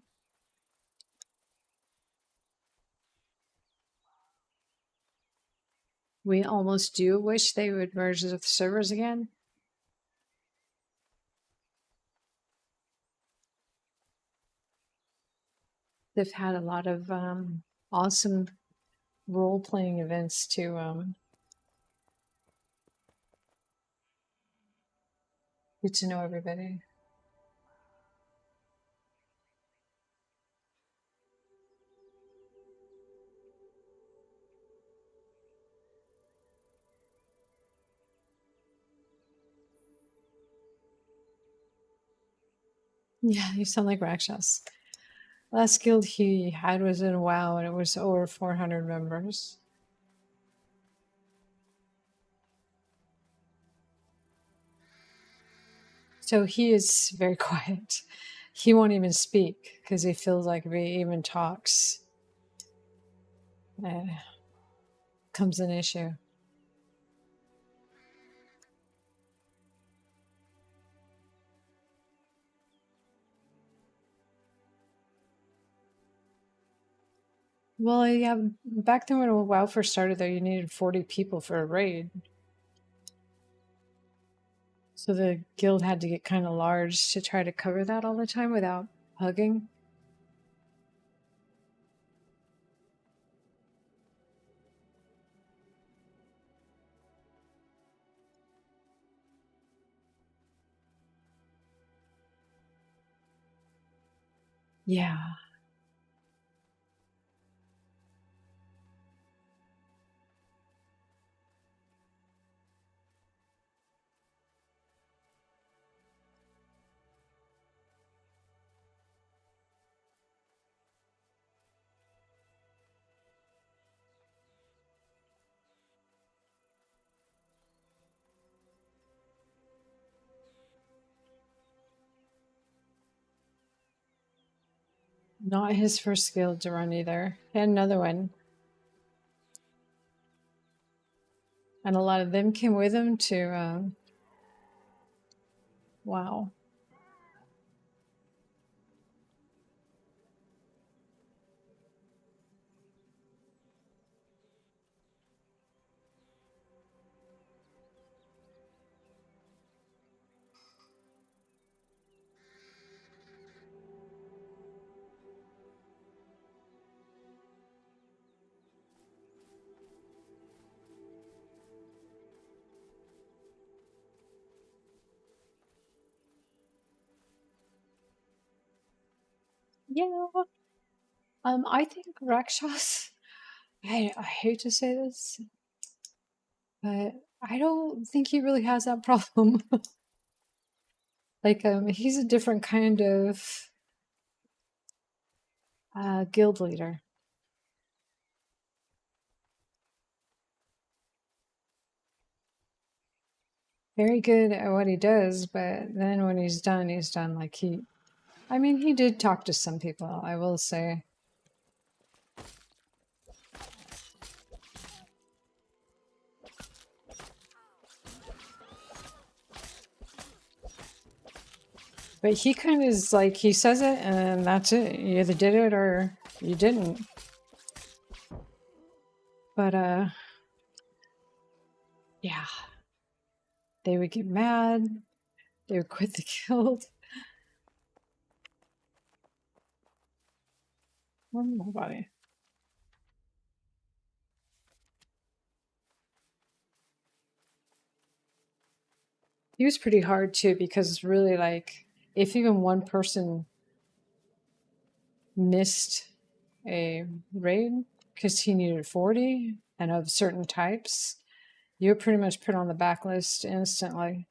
We almost do wish they would merge the servers again. They've had a lot of awesome role playing events to get to know everybody. Yeah, you sound like Rakshas. Last guild he had was in WoW, and it was over 400 members. So he is very quiet. He won't even speak because he feels like if he even talks, comes an issue. Well, yeah, back then when WoW first started, though, you needed 40 people for a raid. So the guild had to get kind of large to try to cover that all the time without hugging. Yeah. Not his first guild to run either. And another one. And a lot of them came with him to, wow. Yeah. I think Rakshas, I hate to say this, but I don't think he really has that problem. Like, he's a different kind of guild leader. Very good at what he does, but then when he's done, he's done. Like I mean, he did talk to some people, I will say. But he kind of is like, he says it and that's it. You either did it or you didn't. But, yeah. They would get mad. They would quit the guild. Oh, nobody. He was pretty hard too, because really, like, if even one person missed a raid because he needed 40 and of certain types, you're pretty much put on the backlist instantly.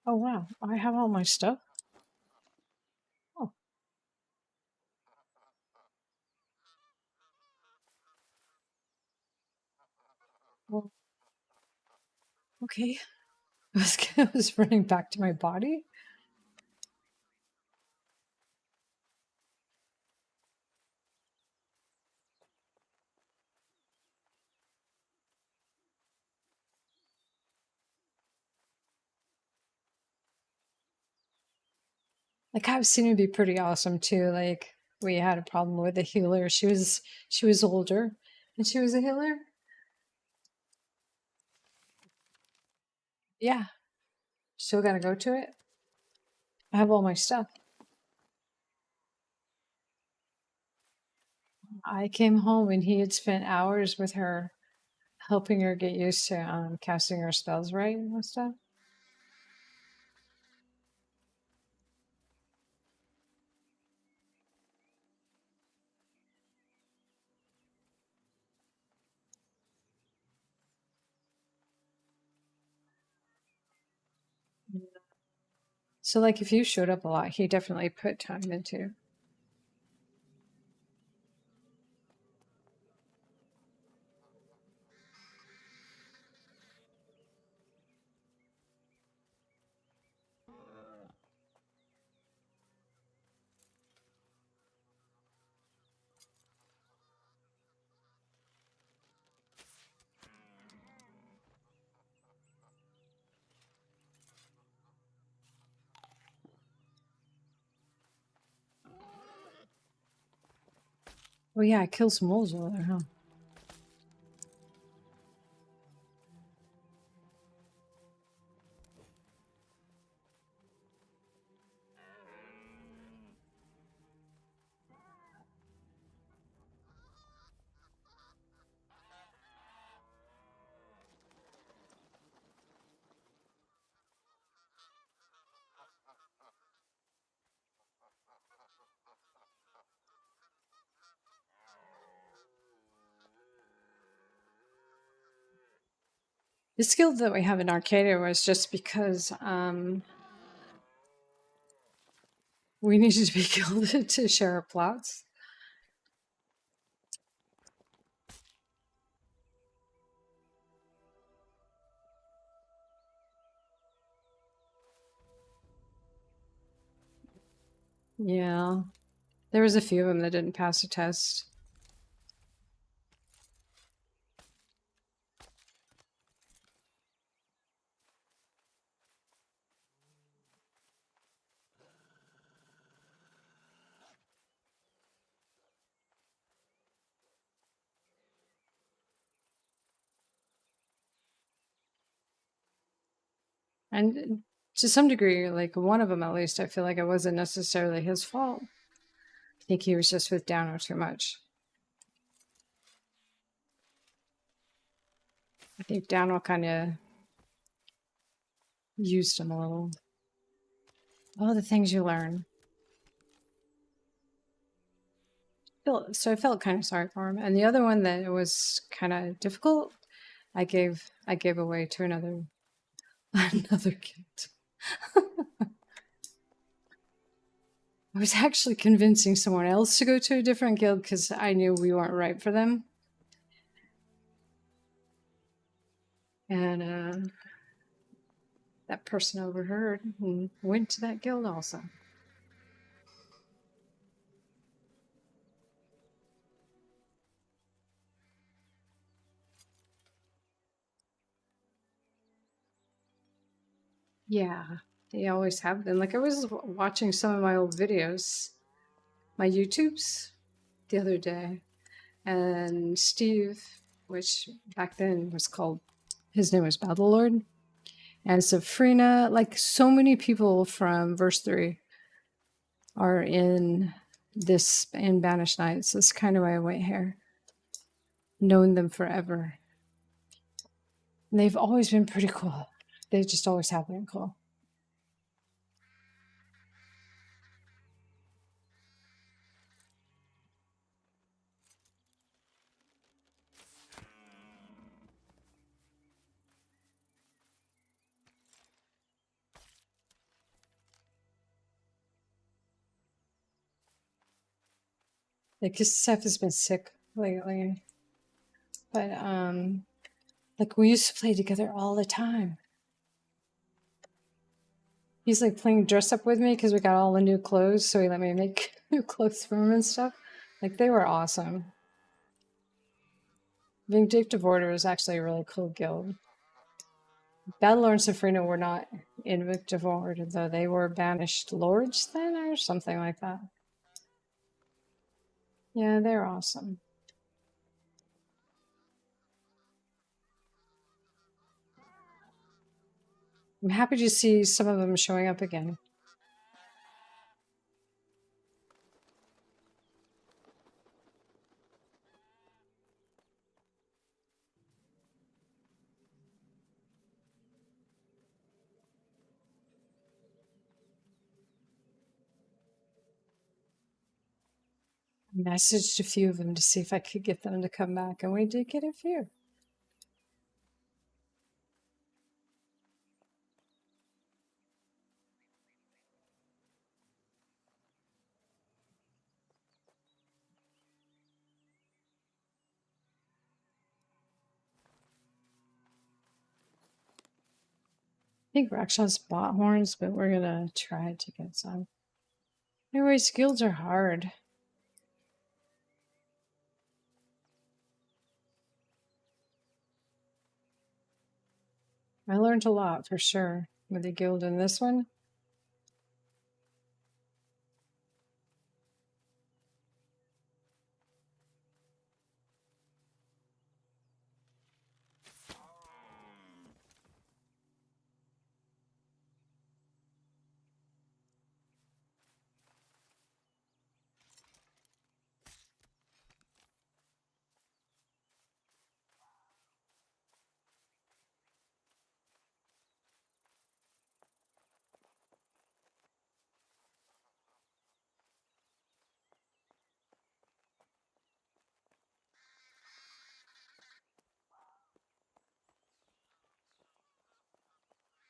Oh wow, I have all my stuff. Oh, well, Okay. I was running back to my body. Like I've seen her be pretty awesome too. Like we had a problem with a healer. She was older and she was a healer. Yeah. Still gotta go to it. I have all my stuff. I came home and he had spent hours with her helping her get used to casting her spells right and stuff. So like if you showed up a lot, he definitely put time into. Oh yeah, it kills some moles over there, huh? The skill that we have in Arcadia was just because we needed to be killed to share our plots. Yeah. There was a few of them that didn't pass the test. And to some degree, like one of them at least, I feel like it wasn't necessarily his fault. I think he was just with Downer too much. I think Downer kind of used him a little. Oh, the things you learn. So I felt kind of sorry for him. And the other one that was kind of difficult, I gave away to another kid. I was actually convincing someone else to go to a different guild because I knew we weren't right for them. And that person overheard and went to that guild also. Yeah, they always have been. Like I was watching some of my old videos, my YouTubes, the other day, and Steve, which back then was called, his name was Battlelord, and Safrina, like so many people from Verse 3 are in Banished Knights. That's kind of why I went here. Known them forever. And they've always been pretty cool. They just always have been cool. Like, because Seth has been sick lately. But Like, we used to play together all the time. He's like playing dress up with me because we got all the new clothes, so he let me make new clothes for him and stuff. Like, they were awesome. Vindictive Order is actually a really cool guild. Battlelord and Safrina were not in Vindictive Order, though. They were banished lords then, or something like that. Yeah, they're awesome. I'm happy to see some of them showing up again. I messaged a few of them to see if I could get them to come back, and we did get a few. I think Rakshas bought horns, but we're gonna try to get some. Anyways, guilds are hard. I learned a lot for sure with the guild in this one.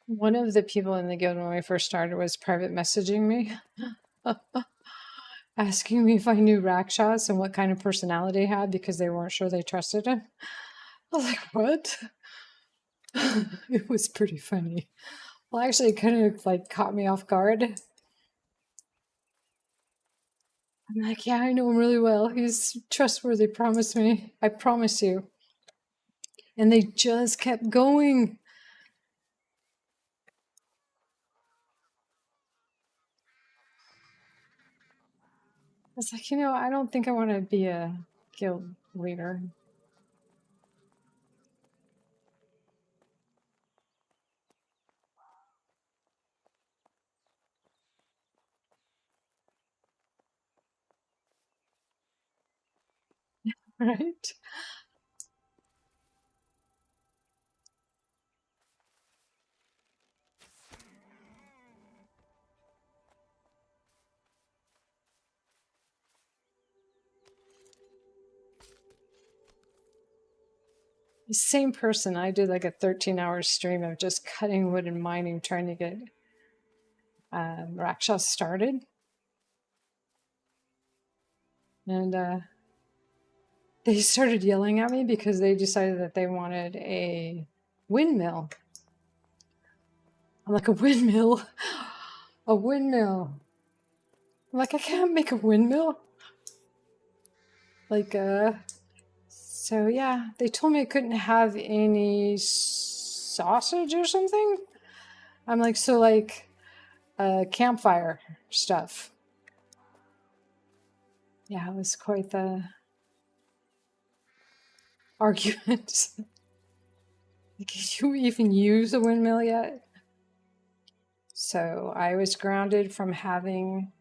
One of the people in the guild when we first started was private messaging me, asking me if I knew Rakshas and what kind of personality he had because they weren't sure they trusted him. I was like, what? It was pretty funny. Well, actually, it kind of like caught me off guard. I'm like, yeah, I know him really well. He's trustworthy, promise me. I promise you. And they just kept going. I was like, I don't think I want to be a guild leader. Right? The same person, I did like a 13-hour stream of just cutting wood and mining, trying to get Rakshas started. And they started yelling at me because they decided that they wanted a windmill. I'm like, a windmill? A windmill? I'm like, I can't make a windmill. Like, so yeah, they told me I couldn't have any sausage or something. I'm like, so like, campfire stuff. Yeah, it was quite the argument. Did you even use a windmill yet? So I was grounded from having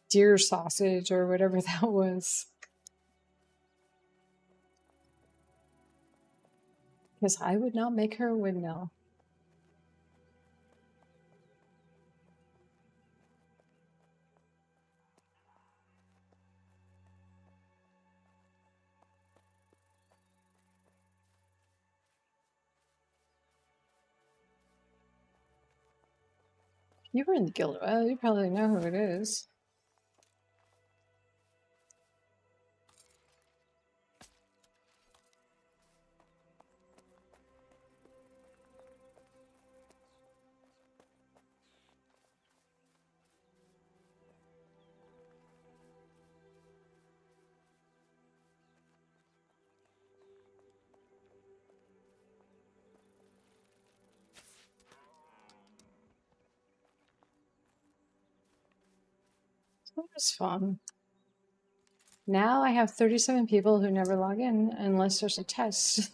deer sausage or whatever that was. Because I would not make her a windmill. You were in the guild. Well, you probably know who it is. That was fun. Now I have 37 people who never log in unless there's a test.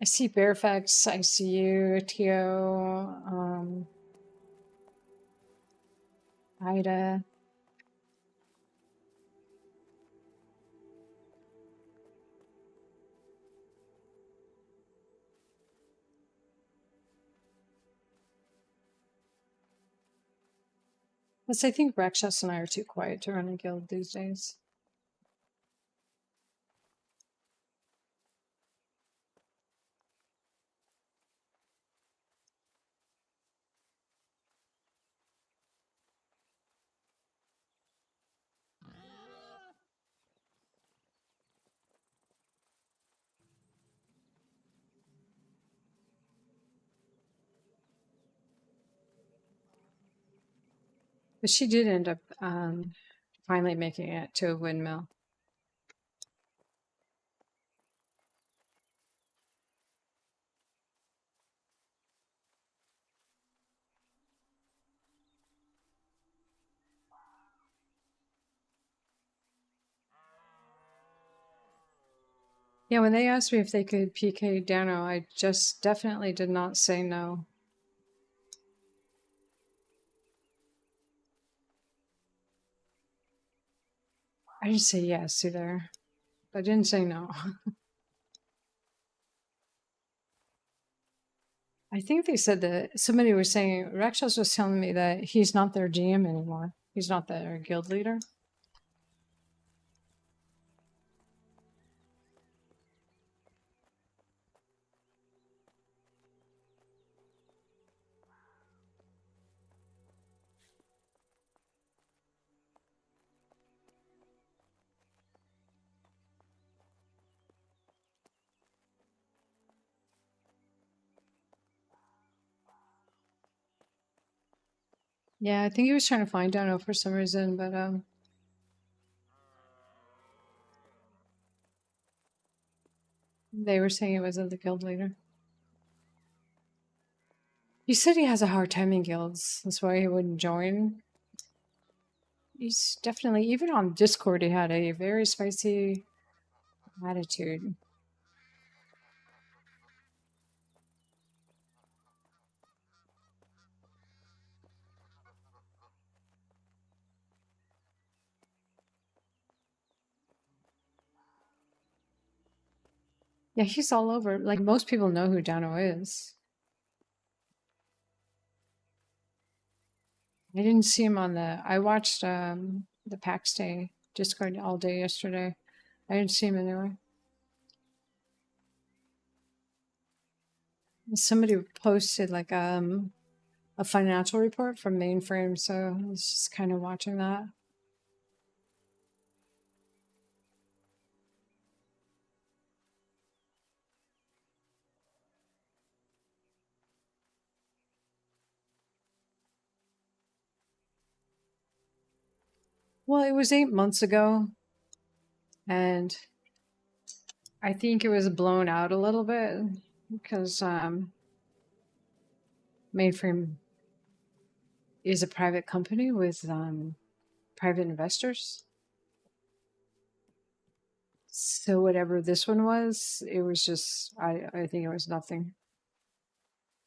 I see Bearfax, I see you, Tio, Ida. Plus, I think Rakshas and I are too quiet to run a guild these days. But she did end up finally making it to a windmill. Yeah, when they asked me if they could PK Dano, I just definitely did not say no. I didn't say yes either. I didn't say no. I think they said that somebody was saying, Rakshas was telling me that he's not their GM anymore. He's not their guild leader. Yeah, I think he was trying to find Dano for some reason, but they were saying it wasn't the guild leader. He said he has a hard time in guilds. That's why he wouldn't join. He's definitely, even on Discord, he had a very spicy attitude. Yeah, he's all over. Like, most people know who Dano is. I didn't see him on I watched the Pax Day Discord all day yesterday. I didn't see him anywhere. Somebody posted like a financial report from Mainframe, so I was just kind of watching that. Well, it was 8 months ago, and I think it was blown out a little bit because Mainframe is a private company with private investors. So whatever this one was, it was just, I think it was nothing.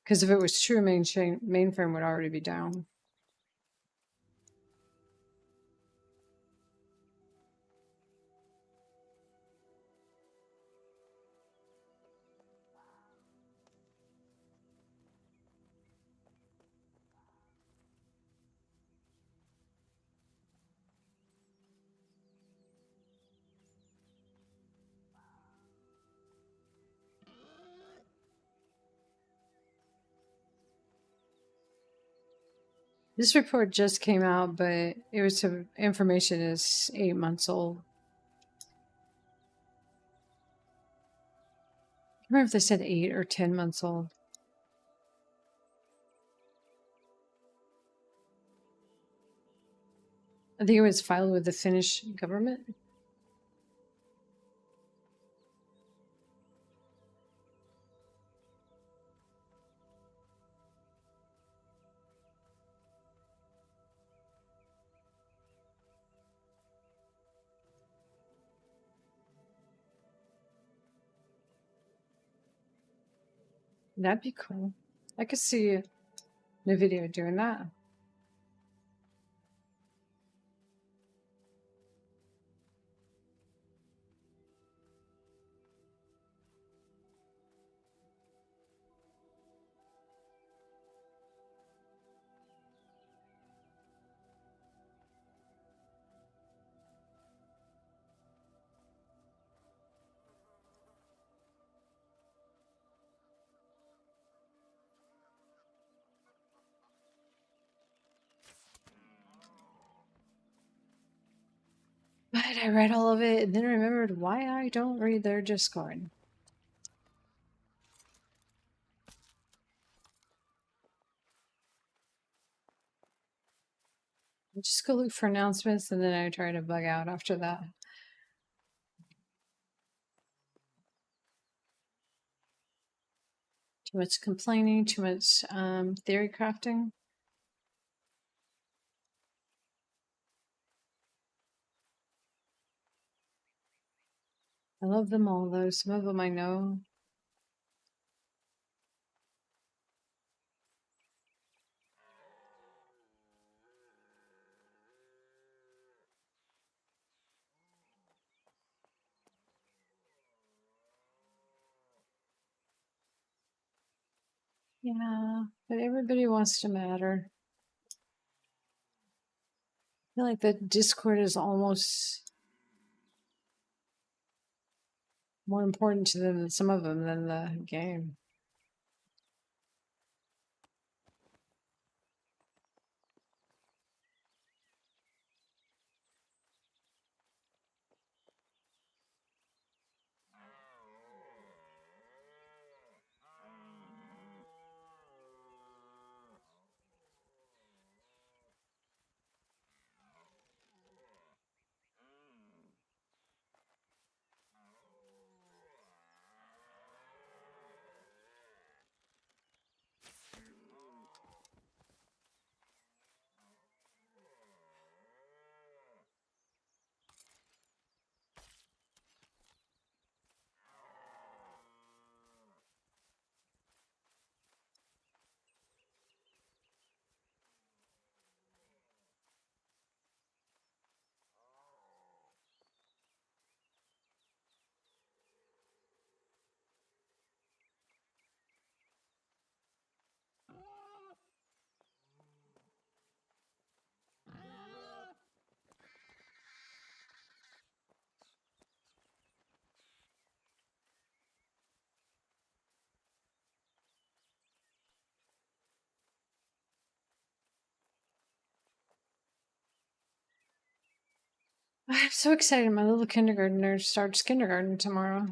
Because if it was true, Mainframe would already be down. This report just came out, but it was some information is 8 months old. I remember if they said 8 or 10 months old. I think it was filed with the Finnish government. That'd be cool. I could see the video doing that. But I read all of it and then remembered why I don't read their Discord. I just go look for announcements and then I try to bug out after that. Too much complaining, too much theory crafting. I love them all though. Some of them I know. Yeah, but everybody wants to matter. I feel like the Discord is almost more important to them than some of them than the game. I'm so excited. My little kindergartner starts kindergarten tomorrow.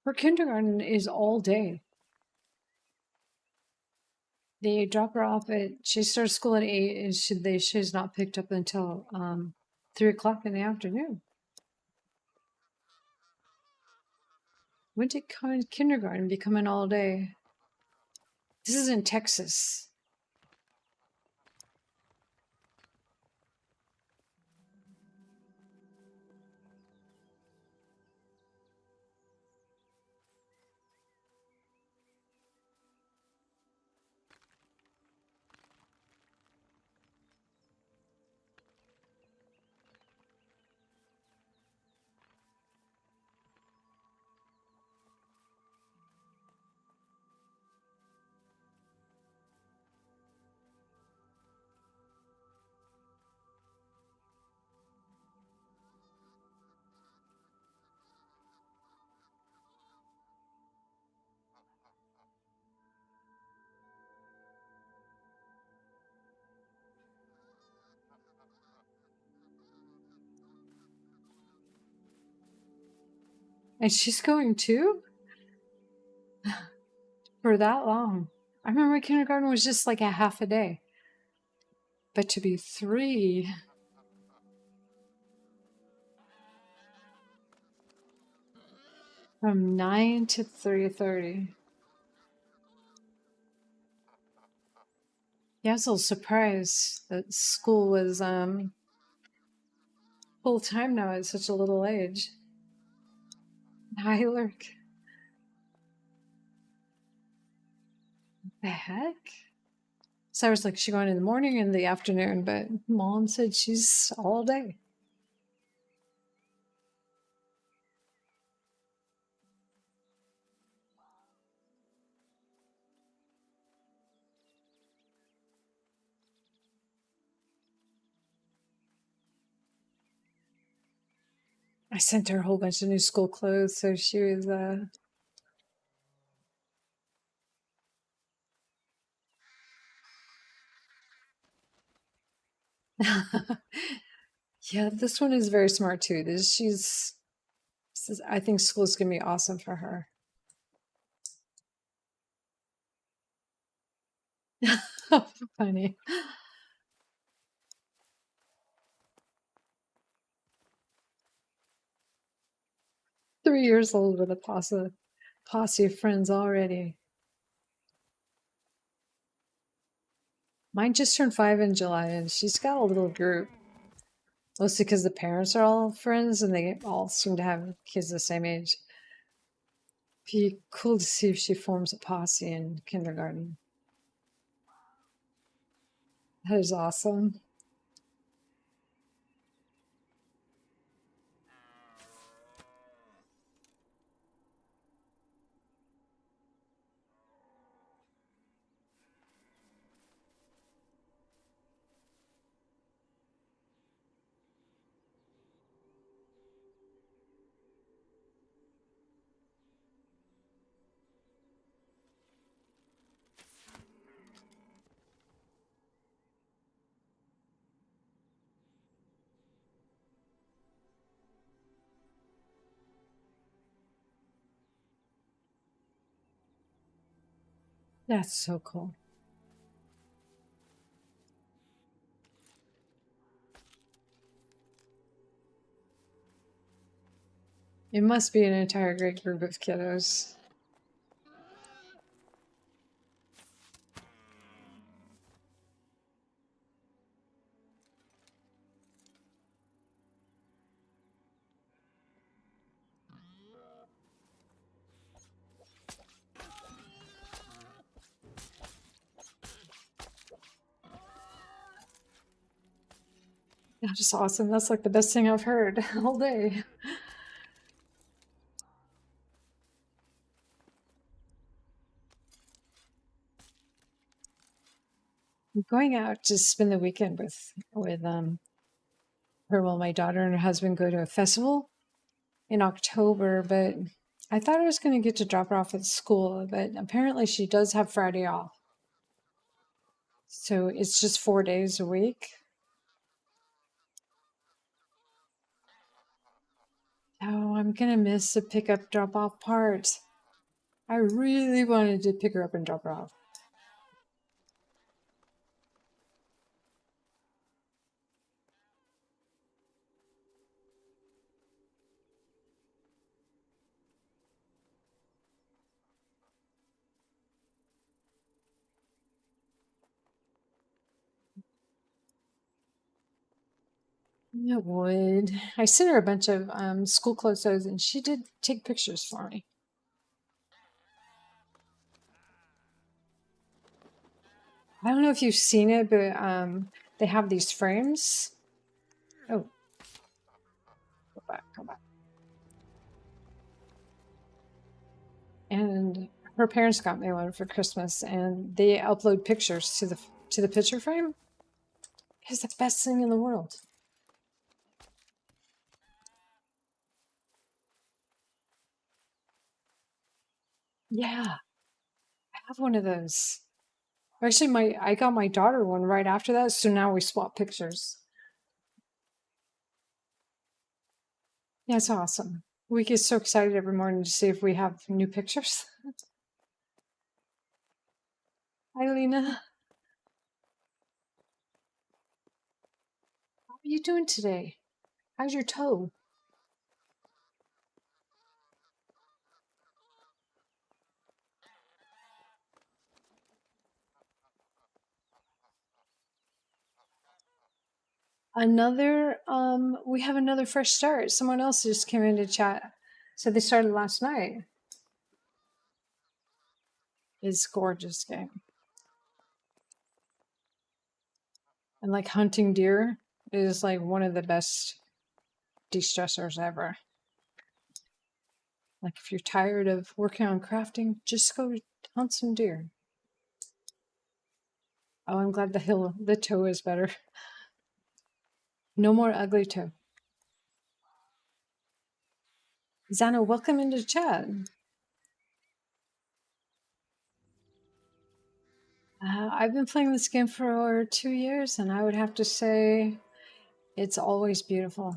Her kindergarten is all day. They drop her off at, she starts school at 8 and she's not picked up until 3 o'clock in the afternoon. When did kindergarten become an all day? This is in Texas. And she's going too? For that long. I remember kindergarten was just like a half a day. But to be 3, from 9 to 3:30. Yeah, I was a little surprised that school was full time now at such a little age. Hi, Lurk. The heck? So I was like, she going in the morning and the afternoon, but mom said she's all day. I sent her a whole bunch of new school clothes, so she was yeah, this one is very smart too. I think school's gonna be awesome for her. Funny. 3 years old with a posse of friends already. Mine just turned 5 in July, and she's got a little group. Mostly because the parents are all friends, and they all seem to have kids the same age. Be cool to see if she forms a posse in kindergarten. That is awesome. That's so cool. It must be an entire great group of kiddos. That's just awesome. That's like the best thing I've heard all day. I'm going out to spend the weekend with her. Well, my daughter and her husband go to a festival in October, but I thought I was going to get to drop her off at school, but apparently she does have Friday off. So it's just 4 days a week. Oh, I'm going to miss the pickup drop off part. I really wanted to pick her up and drop her off. I would. I sent her a bunch of school clothes and she did take pictures for me. I don't know if you've seen it, but they have these frames. Oh, go back, go back. And her parents got me one for Christmas, and they upload pictures to the picture frame. It's the best thing in the world. Yeah, I have one of those. Actually, I got my daughter one right after that, so now we swap pictures. Yeah, it's awesome. We get so excited every morning to see if we have new pictures. Hi, Lena. How are you doing today? How's your toe? We have another fresh start. Someone else just came in to chat. So they started last night. It's a gorgeous game. And like hunting deer is like one of the best de-stressors ever. Like if you're tired of working on crafting, just go hunt some deer. Oh, I'm glad the toe is better. No more ugly toe. Zana, welcome into chat. I've been playing this game for 2 years, and I would have to say it's always beautiful.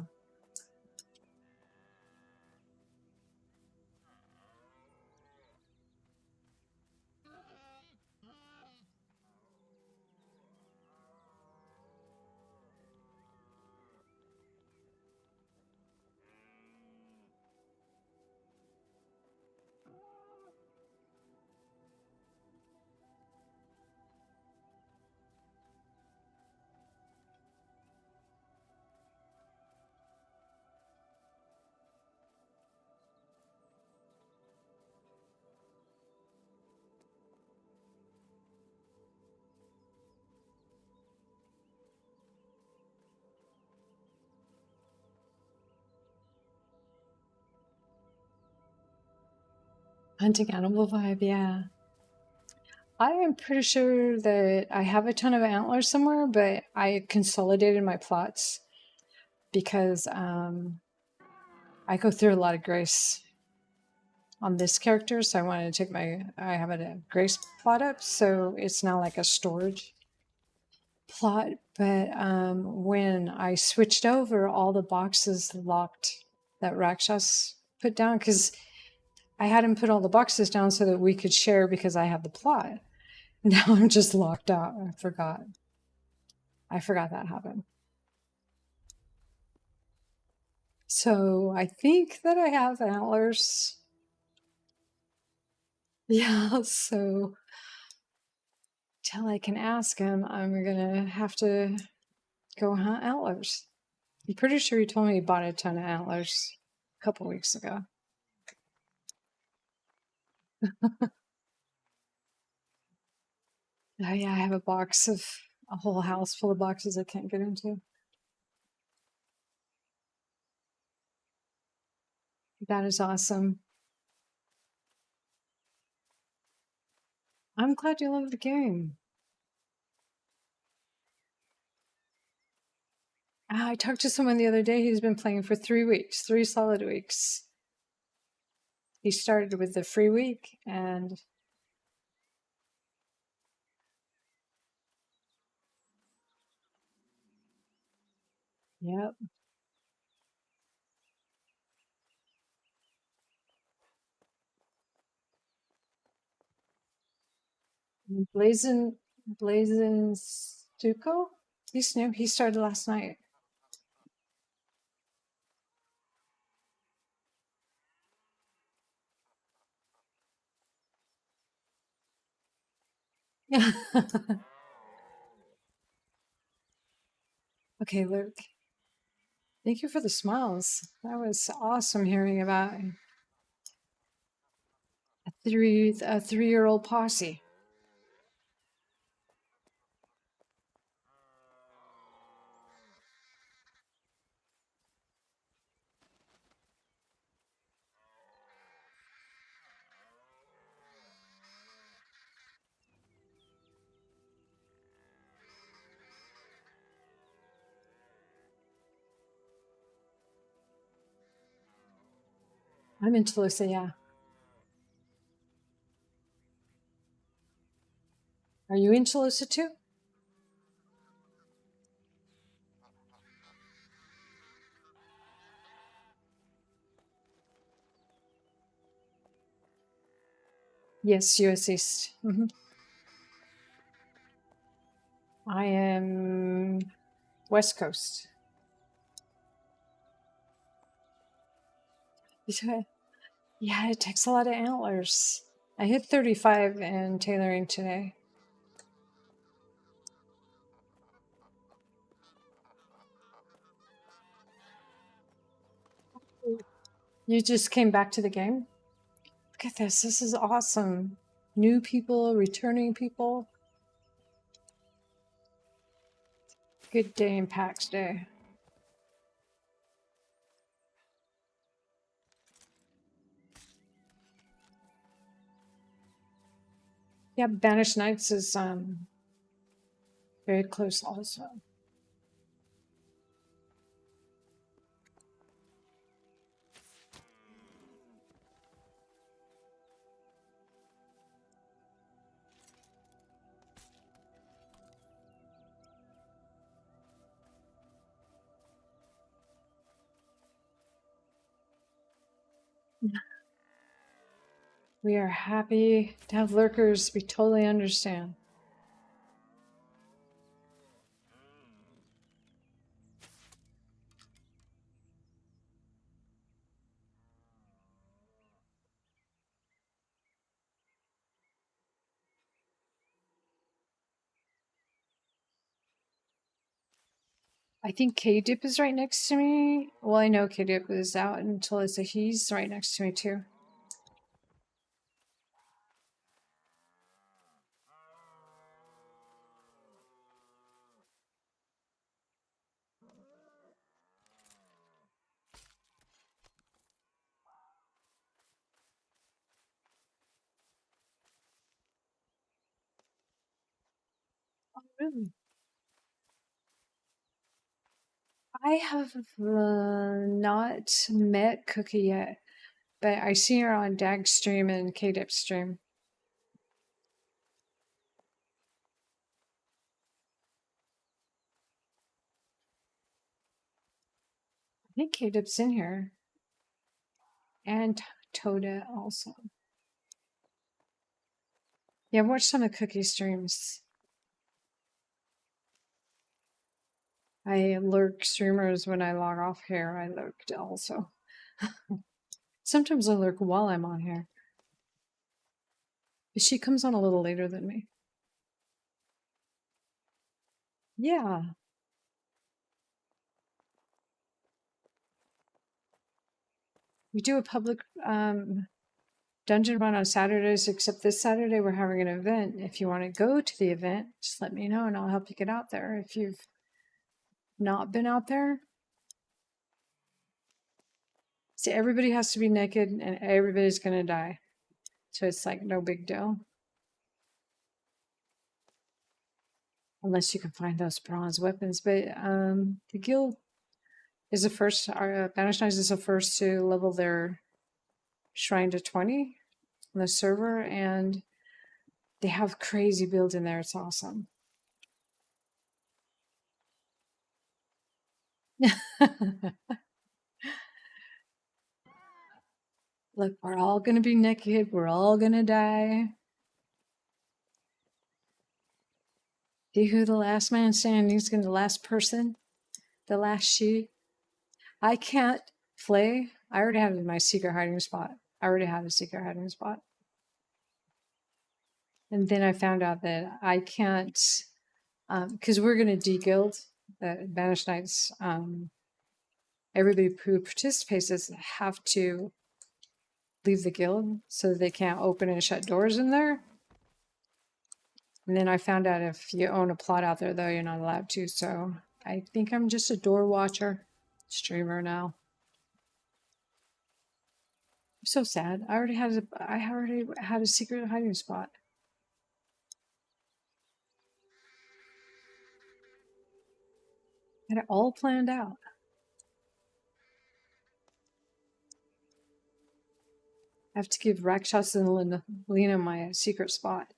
Hunting animal vibe, yeah. I am pretty sure that I have a ton of antlers somewhere, but I consolidated my plots because I go through a lot of grace on this character, so I wanted to take I have a grace plot up, so it's now like a storage plot. But when I switched over, all the boxes locked that Rakshas put down, because I had him put all the boxes down so that we could share because I have the plot. Now I'm just locked out. I forgot that happened. So I think that I have antlers. Yeah, so till I can ask him, I'm gonna have to go hunt antlers. I'm pretty sure he told me he bought a ton of antlers a couple weeks ago. Oh yeah, I have a whole house full of boxes I can't get into. That is awesome. I'm glad you love the game. I talked to someone the other day who's been playing for 3 weeks, 3 solid weeks. He started with the free week and yep. Blazin Stuco? He's new. He started last night. Yeah. Okay, Luke. Thank you for the smiles. That was awesome hearing about a 3-year-old posse. I'm in Toulouse, yeah. Are you in Toulouse too? Yes, US East. I am West Coast. Yeah, it takes a lot of antlers. I hit 35 in tailoring today. You just came back to the game? Look at this. This is awesome. New people, returning people. Good day in Pax Day. Yeah, Banished Knights is very close also. We are happy to have lurkers. We totally understand. I think K-Dip is right next to me. Well, I know K-Dip is out until it's a he's right next to me too. Oh, really? I have not met Cookie yet, but I see her on Dag's stream and K-Dip's stream. I think K-Dip's in here. And Toda also. Yeah, watch some of Cookie's streams. I lurk streamers when I log off here. I lurked also. Sometimes I lurk while I'm on here. But she comes on a little later than me. Yeah. We do a public dungeon run on Saturdays, except this Saturday we're having an event. If you want to go to the event, just let me know and I'll help you get out there. If you've not been out there, see, everybody has to be naked and everybody's going to die. So it's like no big deal. Unless you can find those bronze weapons. But the guild is the first, Banished Knights is the first to level their shrine to 20 on the server, and they have crazy builds in there. It's awesome. Look, we're all gonna be naked. We're all gonna die. See who the last man standing is, gonna the last person, the last sheep. I can't play. I already have my secret hiding spot. I already have a secret hiding spot. And then I found out that I can't, because we're gonna de-guild the Banished Knights. Everybody who participates have to leave the guild so that they can't open and shut doors in there. And then I found out if you own a plot out there, though, you're not allowed to. So I think I'm just a door watcher streamer now. I'm so sad. I already had a secret hiding spot. I had it all planned out. I have to give Rakshas and Lena my secret spot.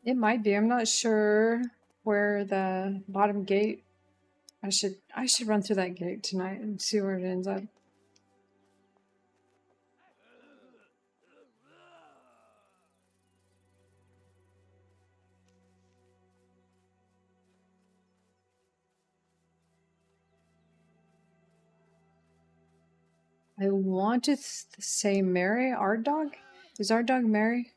It might be. I'm not sure where the bottom gate. I should run through that gate tonight and see where it ends up. I want to say Mary, our dog. Is our dog Mary?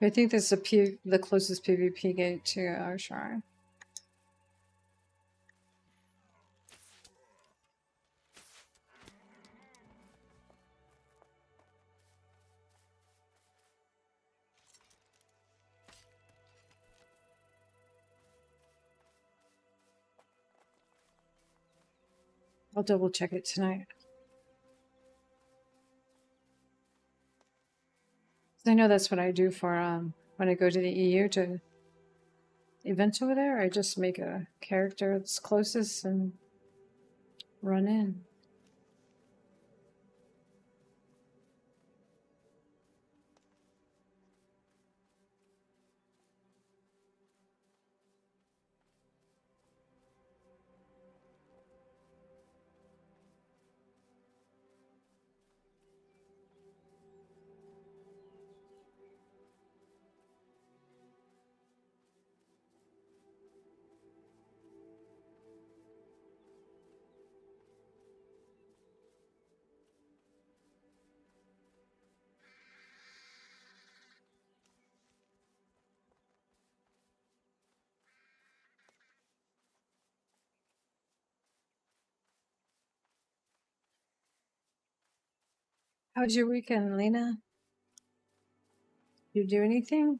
I think that's the closest PvP gate to our shrine. I'll double check it tonight. I know that's what I do for when I go to the EU to events over there. I just make a character that's closest and run in. How was your weekend, Lena? You do anything?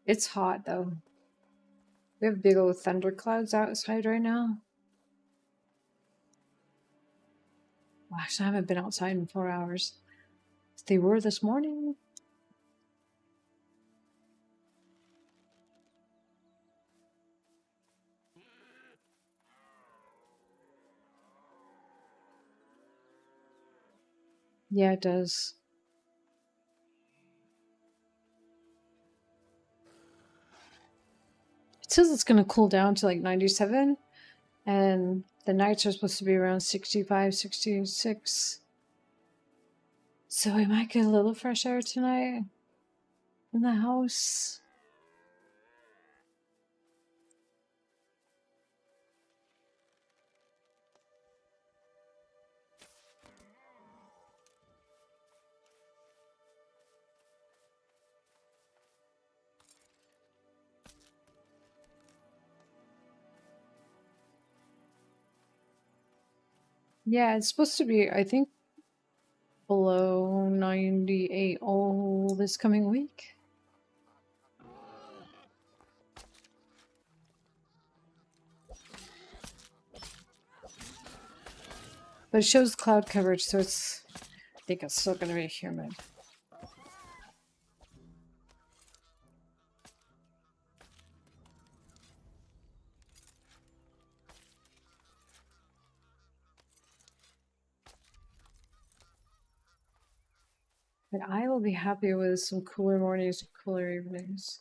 It's hot though. We have big old thunderclouds outside right now. Gosh, I haven't been outside in 4 hours. They were this morning. Yeah, it does. It says it's going to cool down to like 97, and the nights are supposed to be around 65, 66. So we might get a little fresh air tonight in the house. Yeah, it's supposed to be, I think, below 98 all this coming week. But it shows cloud coverage, so it's, I think it's still going to be humid. But I will be happy with some cooler mornings and cooler evenings.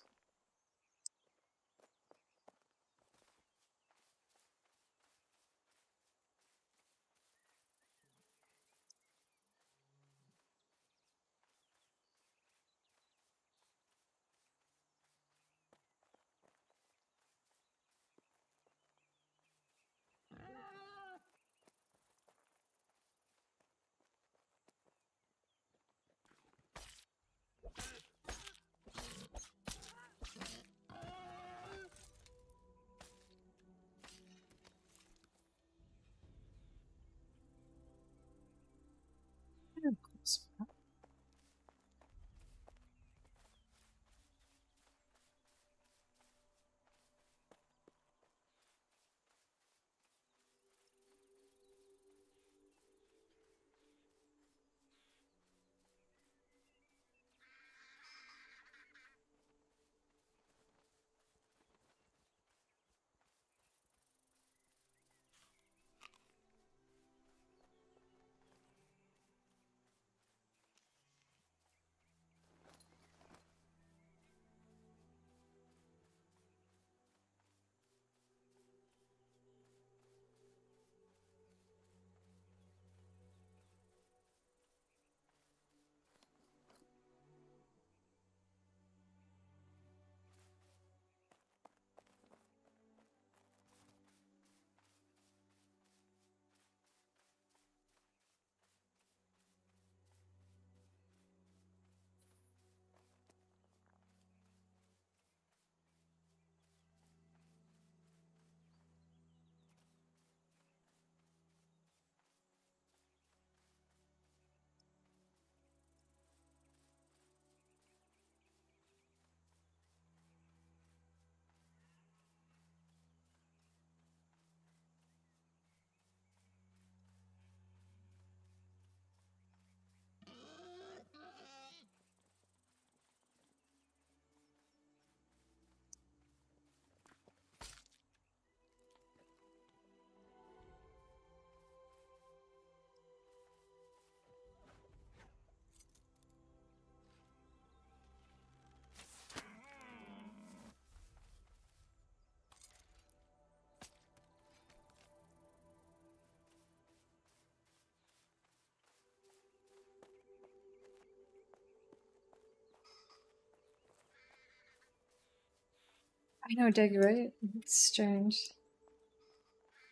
I know, Dig, right? It's strange.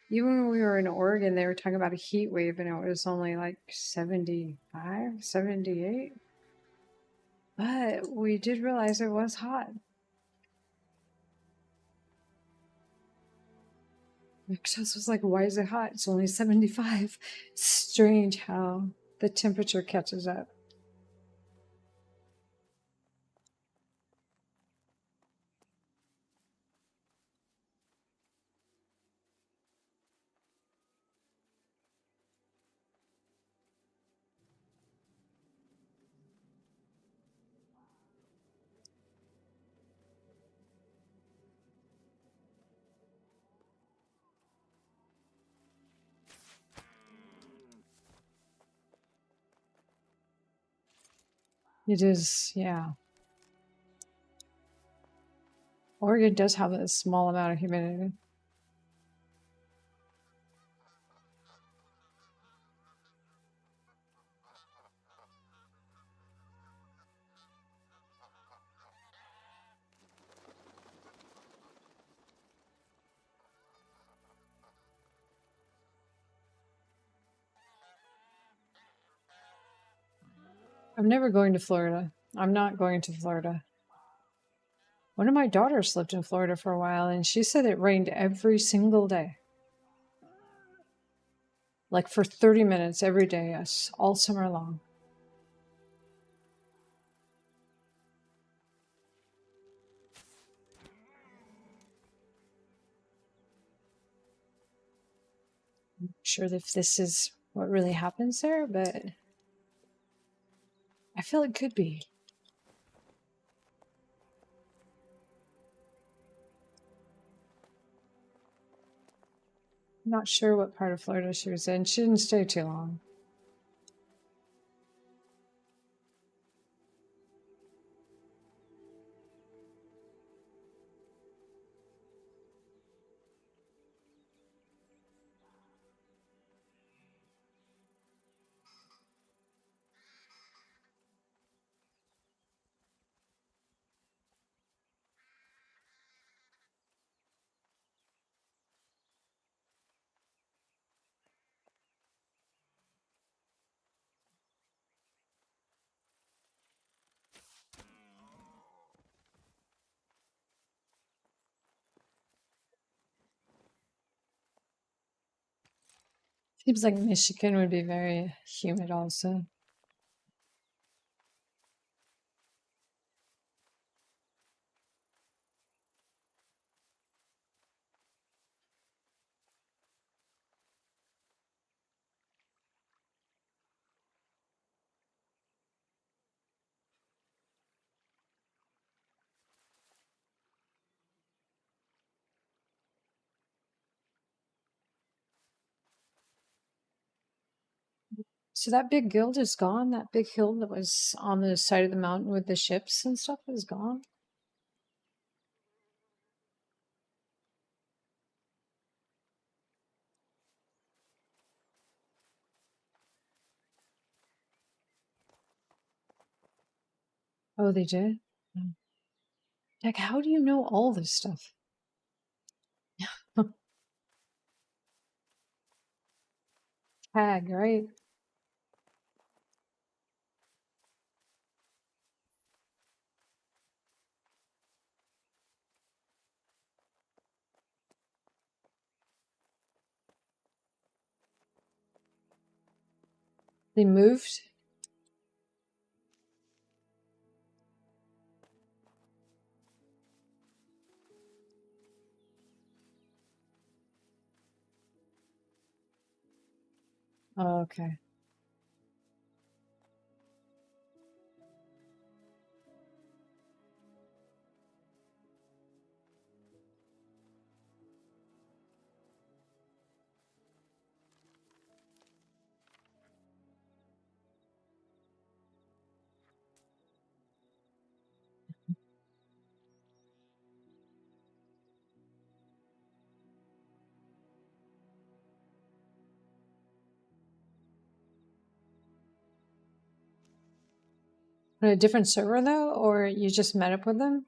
Even when we were in Oregon, they were talking about a heat wave and it was only like 75, 78. But we did realize it was hot. Because was like, why is it hot? It's only 75. It's strange how the temperature catches up. It is, yeah. Oregon does have a small amount of humidity. I'm never going to Florida. I'm not going to Florida. One of my daughters lived in Florida for a while and she said it rained every single day. Like for 30 minutes every day, yes, all summer long. I'm not sure if this is what really happens there, but I feel it could be. I'm not sure what part of Florida she was in. She didn't stay too long. Seems like Michigan would be very humid also. So that big guild is gone? That big hill that was on the side of the mountain with the ships and stuff is gone? Oh, they did? Oh. Like, how do you know all this stuff? Tag, right? They moved? Oh, okay. On a different server though, or you just met up with them?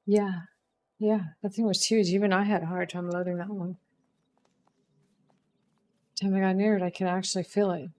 Yeah. Yeah. That thing was huge. Even I had a hard time loading that one. Time I got near it, I could actually feel it.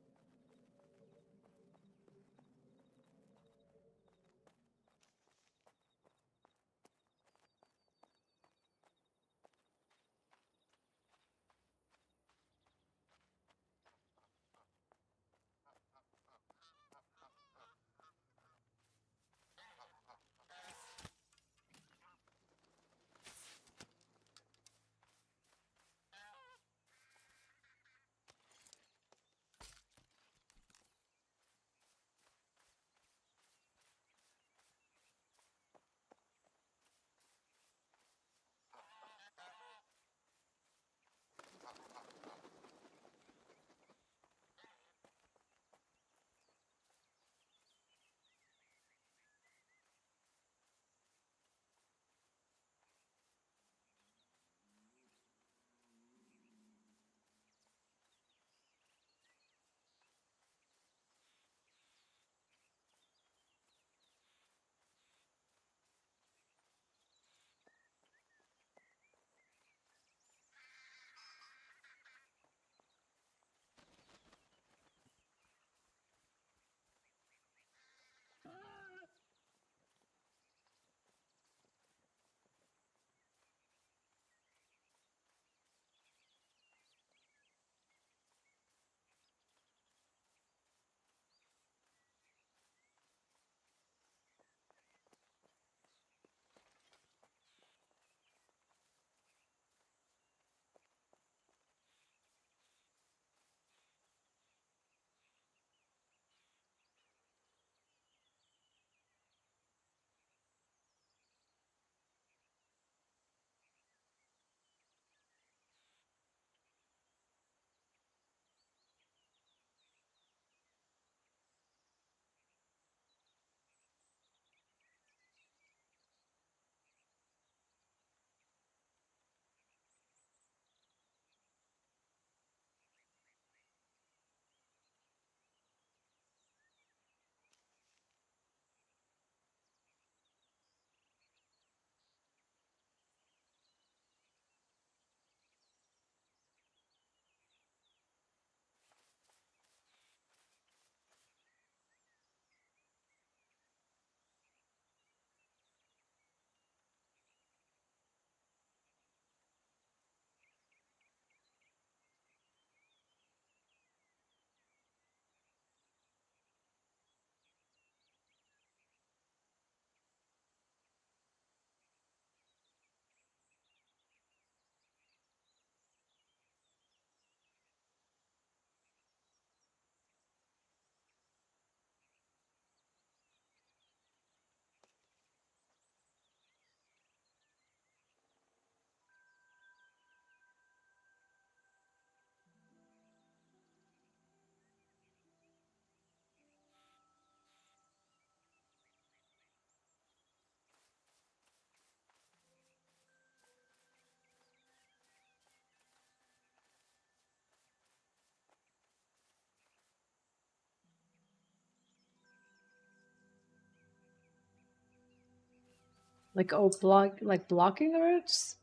Like blocking the roads?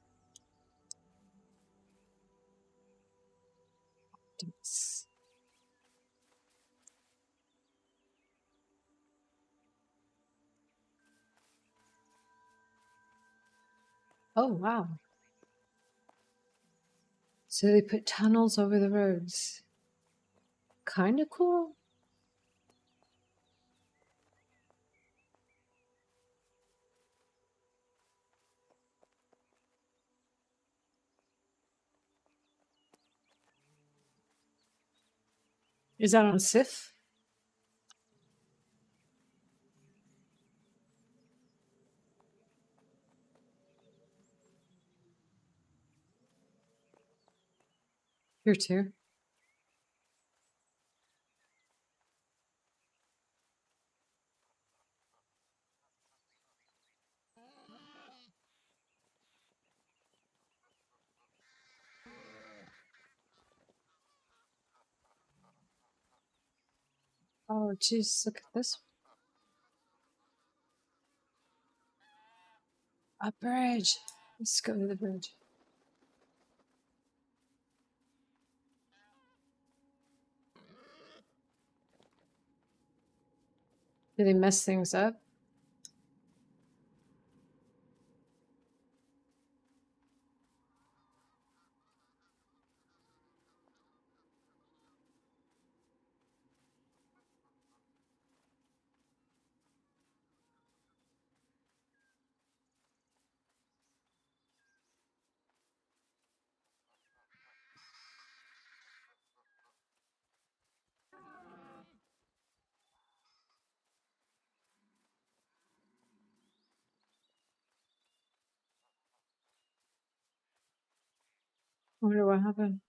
Oh wow. So they put tunnels over the roads. Kinda cool. Is that on Sif? Here too. Oh jeez, look at this. A bridge. Let's go to the bridge. Did they mess things up? I wonder what happened.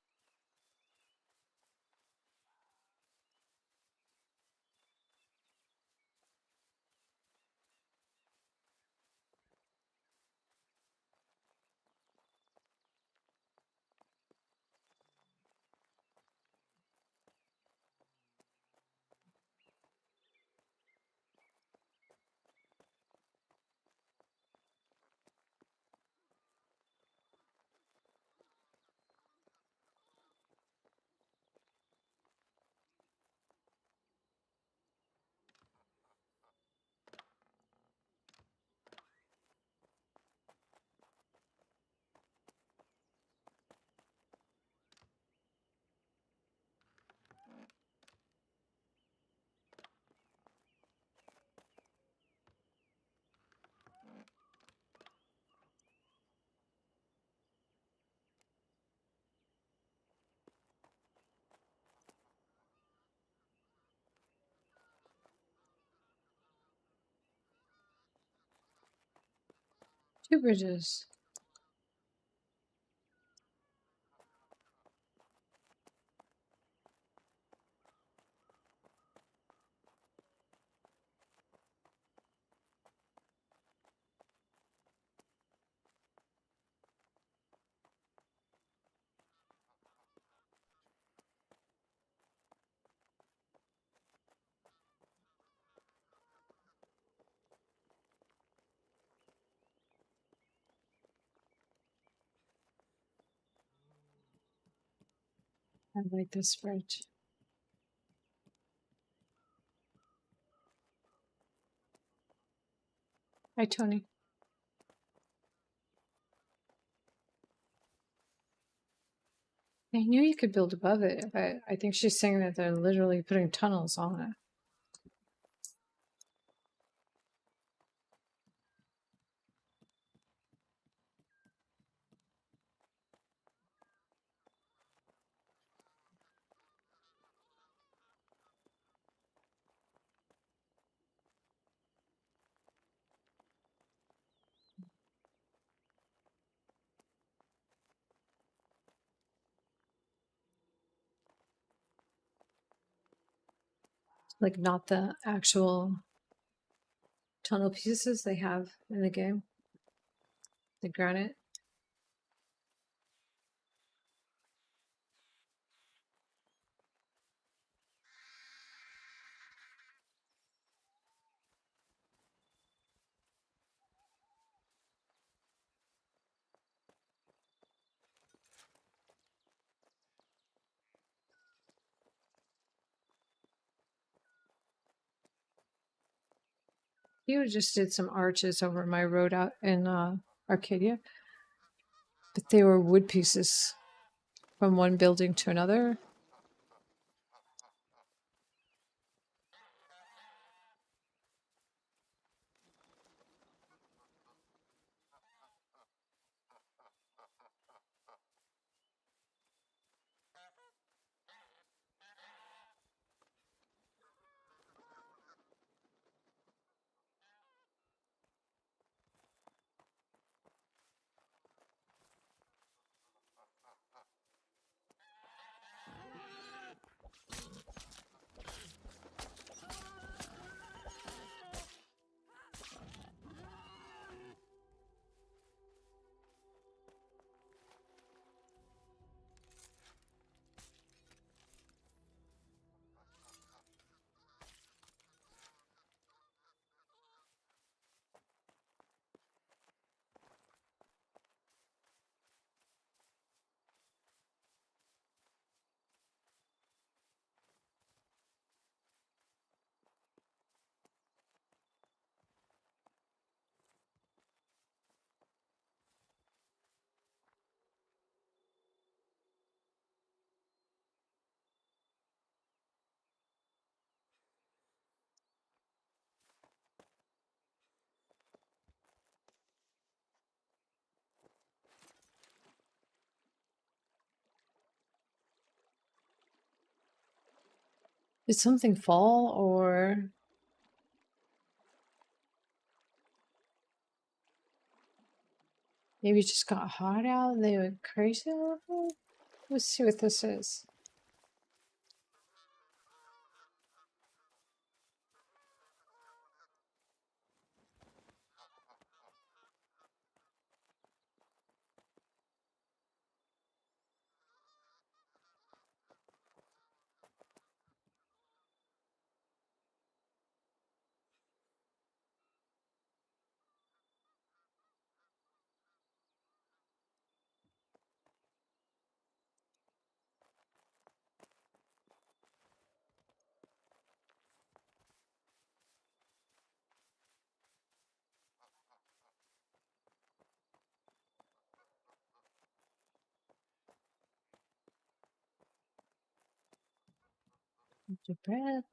Two bridges. I like this bridge. Hi, Tony. I knew you could build above it, but I think she's saying that they're literally putting tunnels on it. Like not the actual tunnel pieces they have in the game. The granite. You just did some arches over my road out in Arcadia, but they were wood pieces from one building to another. Did something fall or maybe it just got hot out and they went crazy a little? Let's see what this is. Hold your breath.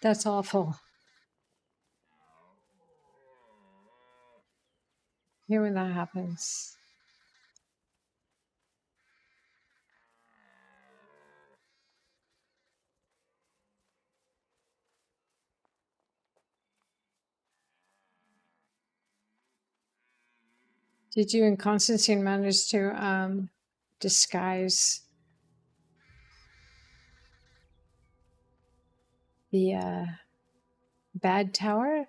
That's awful. Here when that happens. Did you and Constantine manage to disguise the bad tower?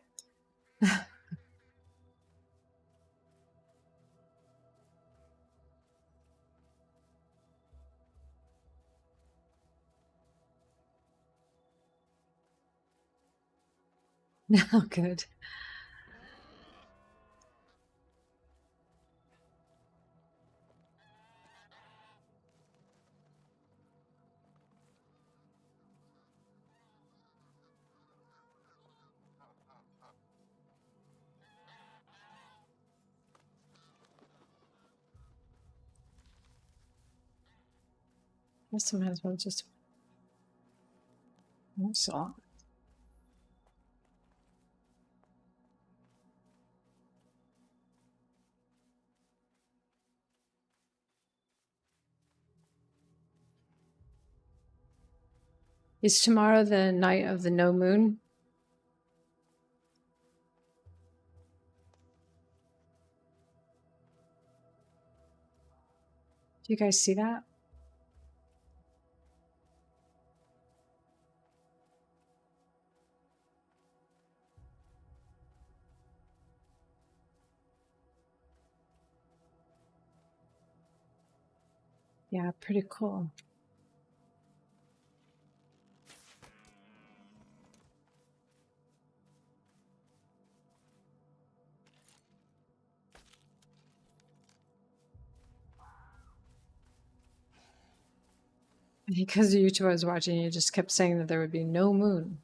No, good. Guess I might as well just. So, is tomorrow the night of the no moon? Do you guys see that? Yeah, pretty cool. Because the YouTuber I was watching, you just kept saying that there would be no moon.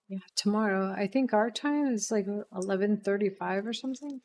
Yeah, tomorrow. I think our time is like 11:35 or something.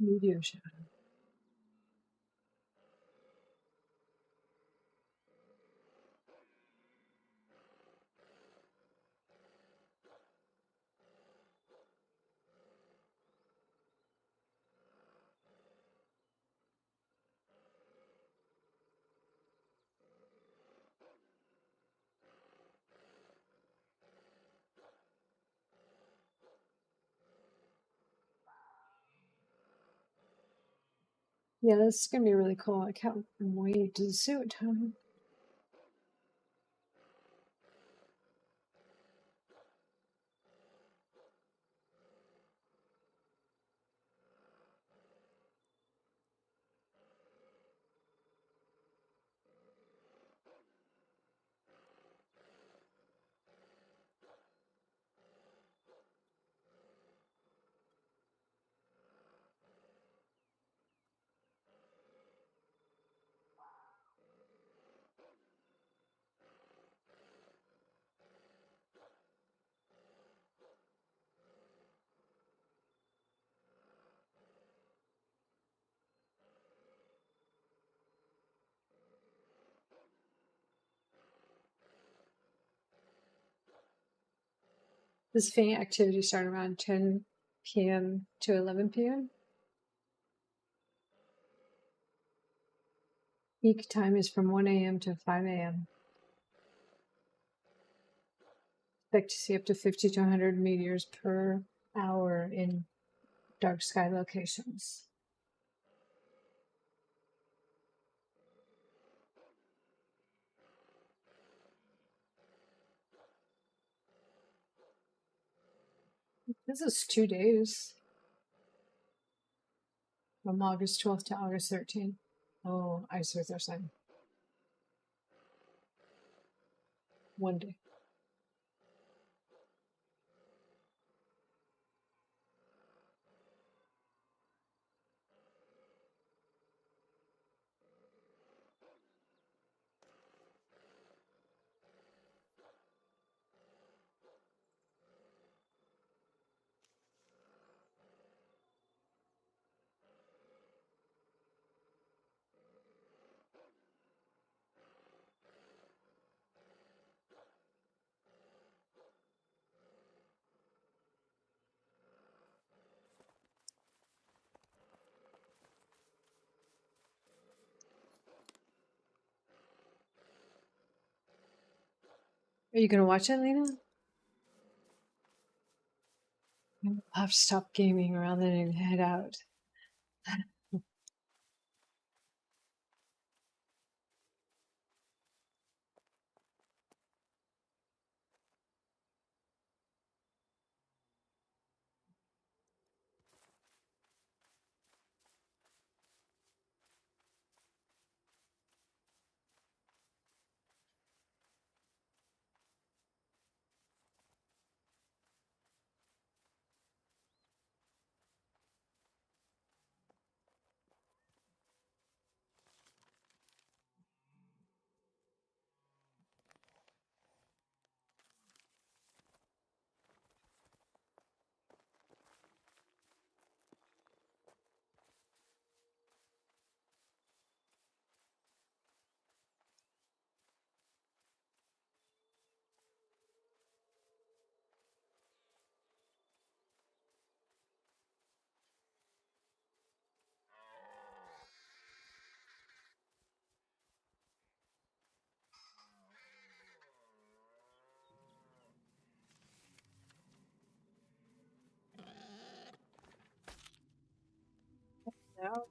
Meteor shower. Yeah, this is gonna be really cool. I can't wait to see it. This faint activity started around 10 p.m. to 11 p.m. Peak time is from 1 a.m. to 5 a.m. Expect to see up to 50 to 100 meteors per hour in dark sky locations. This is 2 days from August 12th to August 13th. Oh, ice with our sign. 1 day. Are you going to watch it, Lena? I'll have to stop gaming around then and head out. No.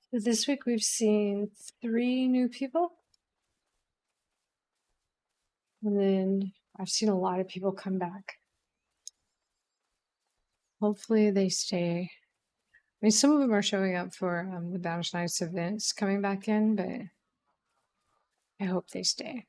So this week we've seen 3 new people, and then I've seen a lot of people come back. Hopefully they stay. I mean, some of them are showing up for the Banished Knights events coming back in, but I hope they stay.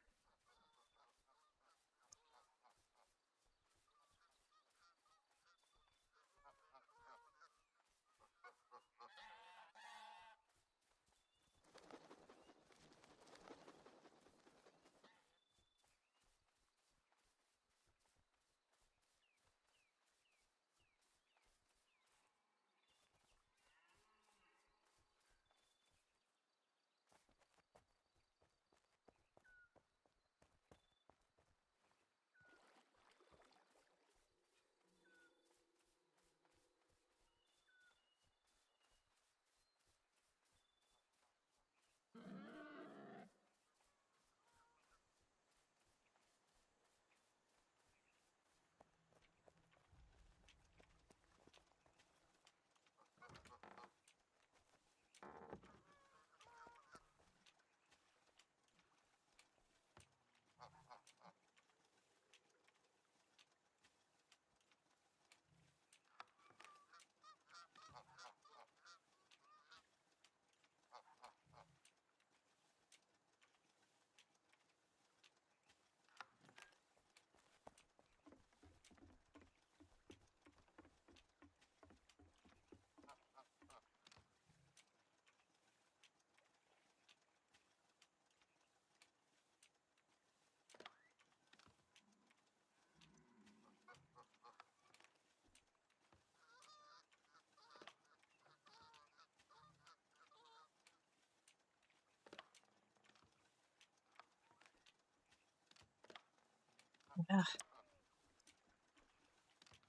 Ugh.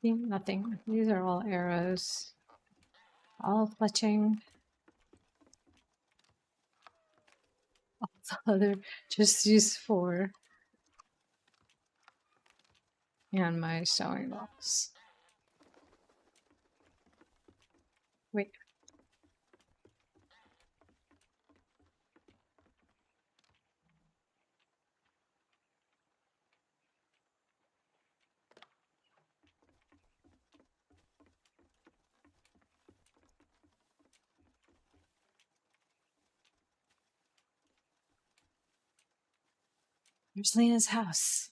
See, nothing. These are all arrows. All fletching. All other just used for. And my sewing box. Wait. Here's Lena's house.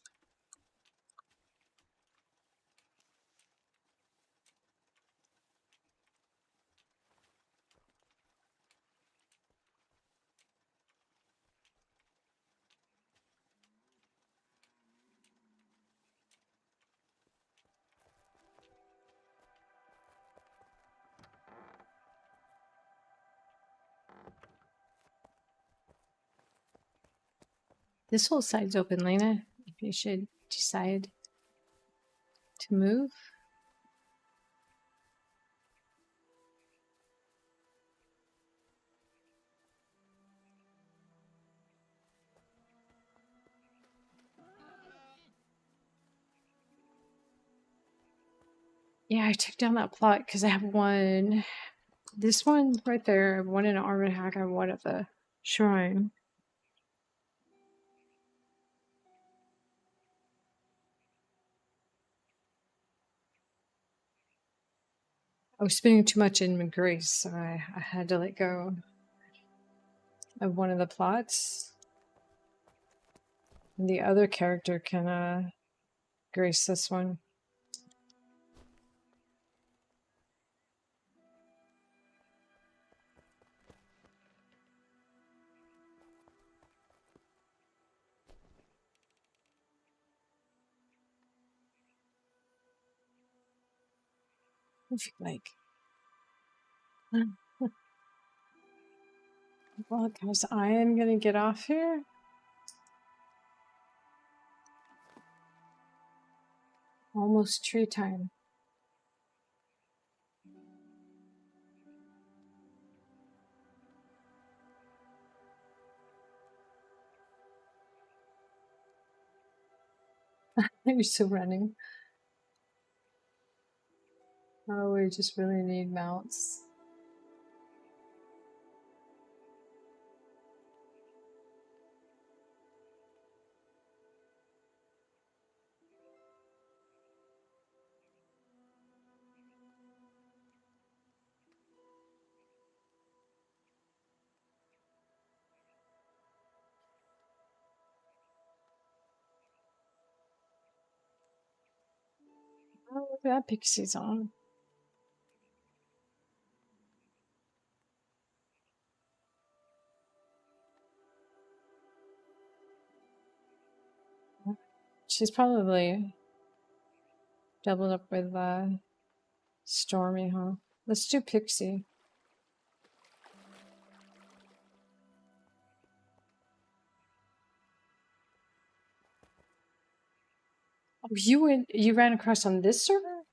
This whole side's open, Lena. If you should decide to move. Yeah, I took down that plot because I have one. This one right there, I have one in Armor Hack, I have one at the shrine. I was spending too much in Grace, so I had to let go of one of the plots. And the other character can grace this one. If you like. Well, guys, I am gonna get off here. Almost tree time. You're still running. Oh, we just really need mounts. Oh, look at that pixie's on. She's probably doubled up with Stormy, huh? Let's do Pixie. Oh, you ran across on this server?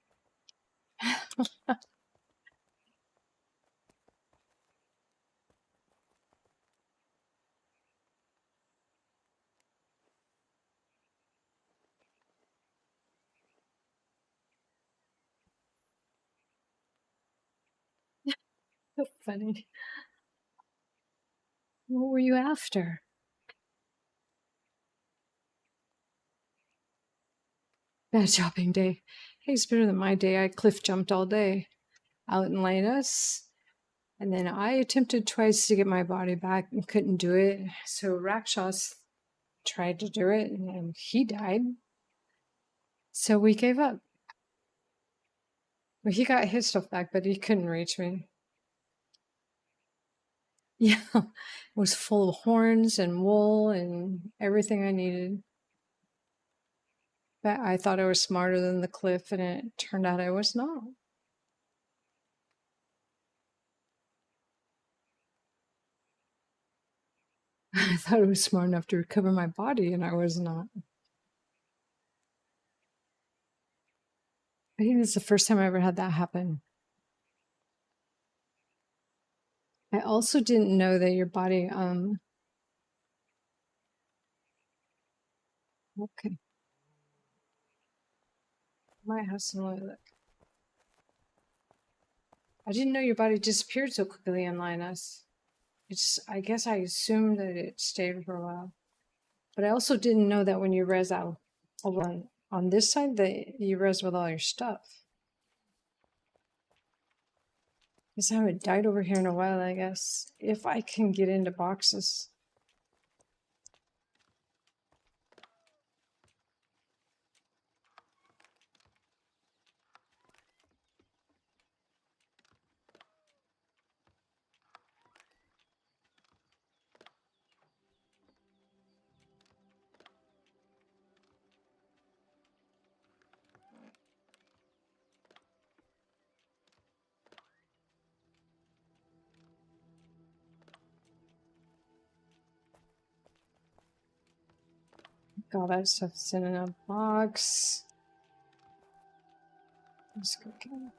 So funny. What were you after? Bad shopping day. Hey, it's better than my day. I cliff jumped all day out in Lanus. And then I attempted twice to get my body back and couldn't do it. So Rakshas tried to do it and he died. So we gave up. Well, he got his stuff back, but he couldn't reach me. Yeah, it was full of horns and wool and everything I needed. But I thought I was smarter than the cliff, and it turned out I was not. I thought I was smart enough to recover my body, and I was not. I think this is the first time I ever had that happen. I also didn't know that your body, okay, might have some look. I didn't know your body disappeared so quickly in Linus. I guess I assumed that it stayed for a while. But I also didn't know that when you res out over on this side, that you res with all your stuff. Guess I haven't died over here in a while, I guess. If I can get into boxes. All that stuff's in a box. Let's go get it.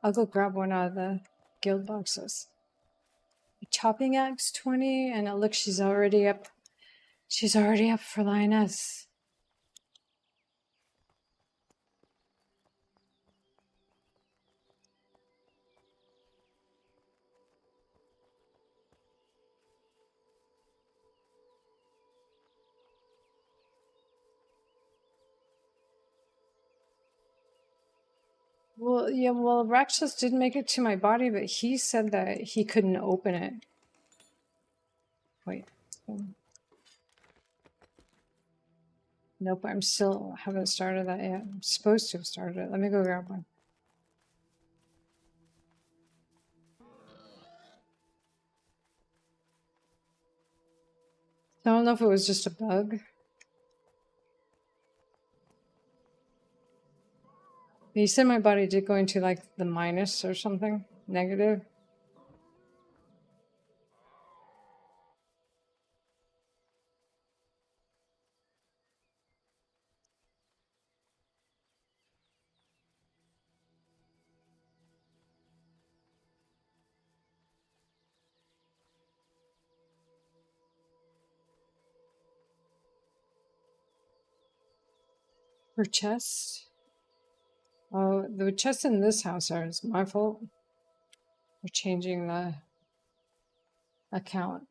I'll go grab one out of the guild boxes. A chopping axe 20, and look, she's already up. She's already up for Lioness. Well, yeah, well, Rakshas did make it to my body, but he said that he couldn't open it. Wait. Nope, I'm still haven't started that yet. I'm supposed to have started it. Let me go grab one. I don't know if it was just a bug. He said my body did go into like the minus or something, negative. Her chest. Oh, the chests in this house are it's my fault. We're changing the account.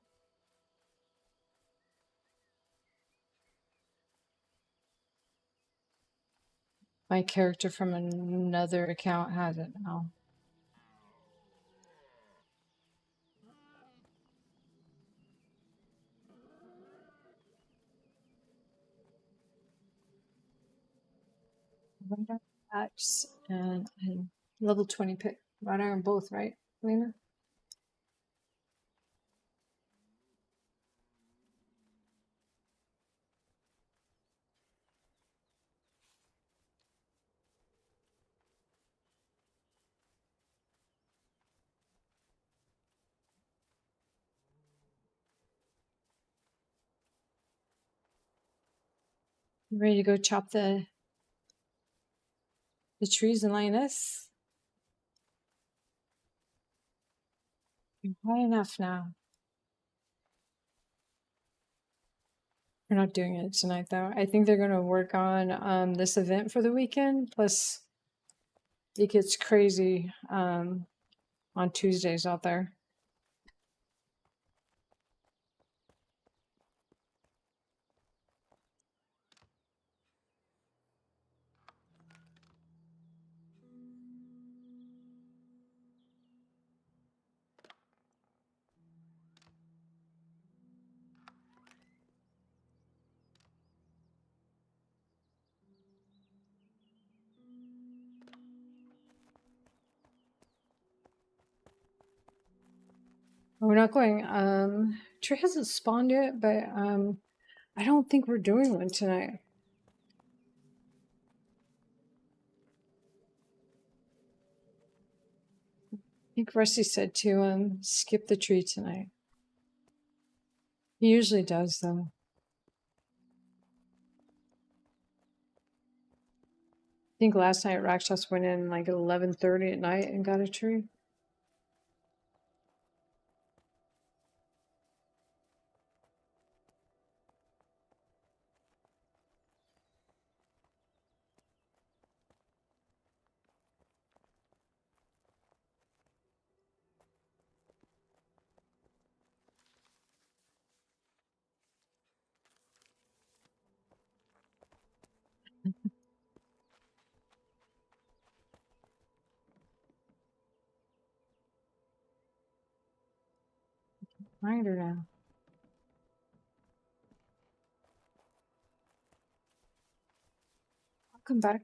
My character from another account has it now. Right on Pax and level 20 pick. Right iron both, right, Lena? You ready to go chop the trees in Lioness? You're high enough now. We're not doing it tonight, though. I think they're going to work on this event for the weekend. Plus, it gets crazy on Tuesdays out there. We're not going. Tree hasn't spawned yet, but I don't think we're doing one tonight. I think Rusty said to skip the tree tonight. He usually does, though. I think last night Rakshas went in like at 11:30 at night and got a tree. Find her now. I'll come back.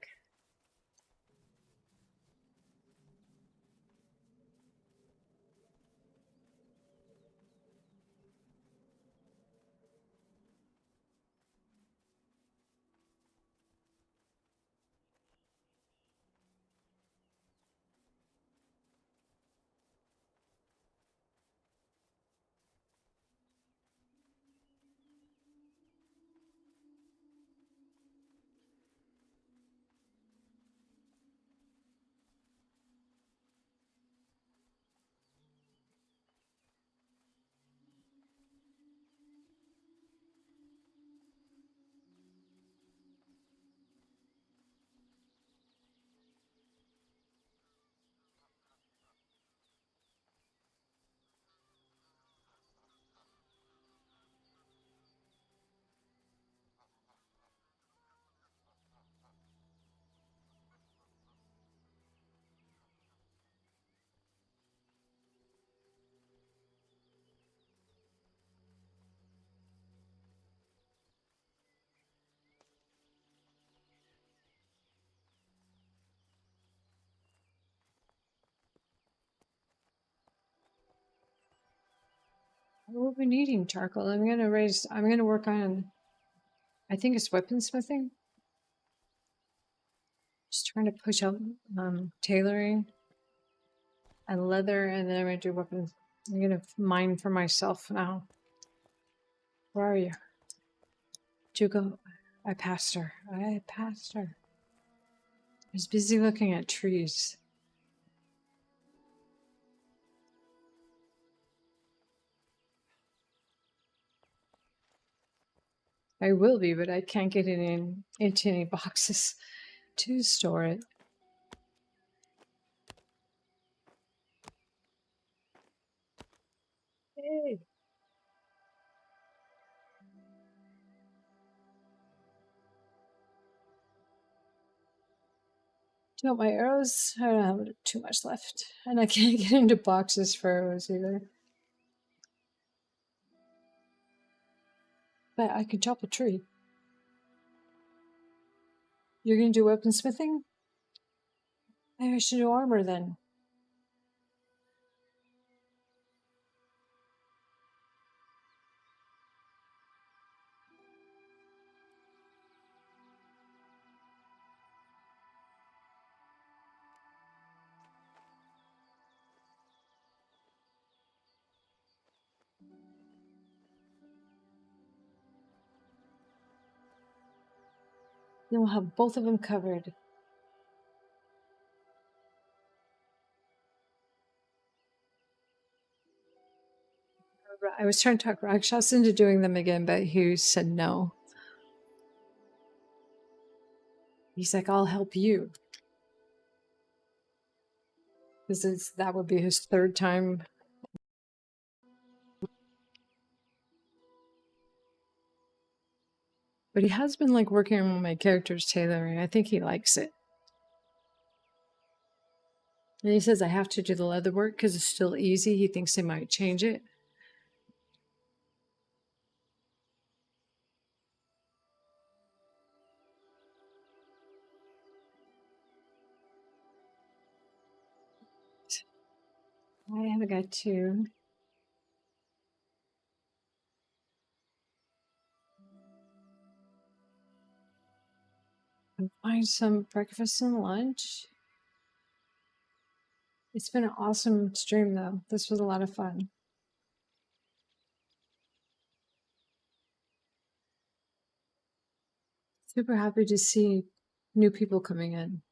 What are we needing charcoal? I'm gonna work on, I think it's weaponsmithing. Just trying to push up tailoring and leather, and then I'm gonna do weapons. I'm gonna mine for myself now. Where are you? Jugo, I passed her. I passed her. I was busy looking at trees. I will be, but I can't get it into any boxes to store it. Hey. No, my arrows, I don't have too much left. And I can't get into boxes for arrows either. But I can chop a tree. You're going to do weaponsmithing? Maybe I should do armor then. Then we'll have both of them covered. I was trying to talk Rakshas into doing them again, but he said no. He's like, I'll help you. Because that would be his third time. But he has been like working on my characters tailoring. I think he likes it. And he says I have to do the leather work because it's still easy. He thinks they might change it. I have got to find some breakfast and lunch. It's been an awesome stream, though. This was a lot of fun. Super happy to see new people coming in.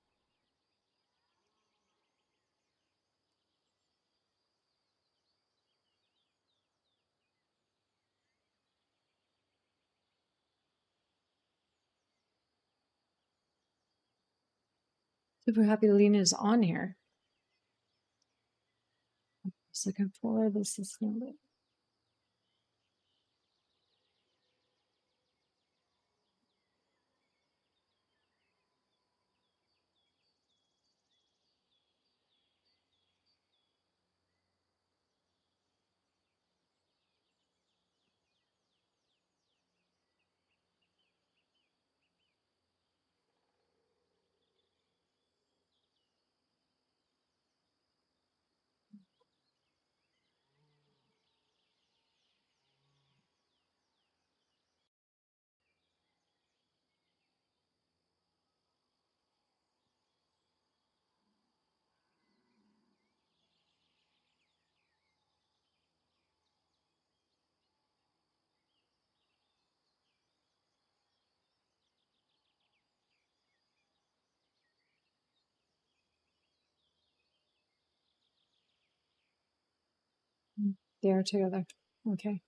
Super happy Lena is on here. Just looking for this is number. They are together. Okay.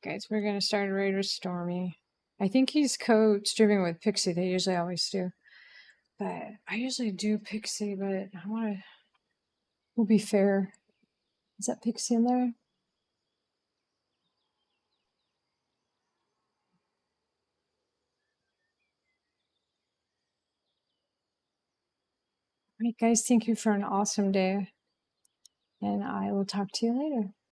Guys, we're going to start a raid with Stormy. I think he's co-streaming with Pixie. They usually always do. But I usually do Pixie, but I want to... We'll be fair. Is that Pixie in there? All right, guys, thank you for an awesome day. And I will talk to you later.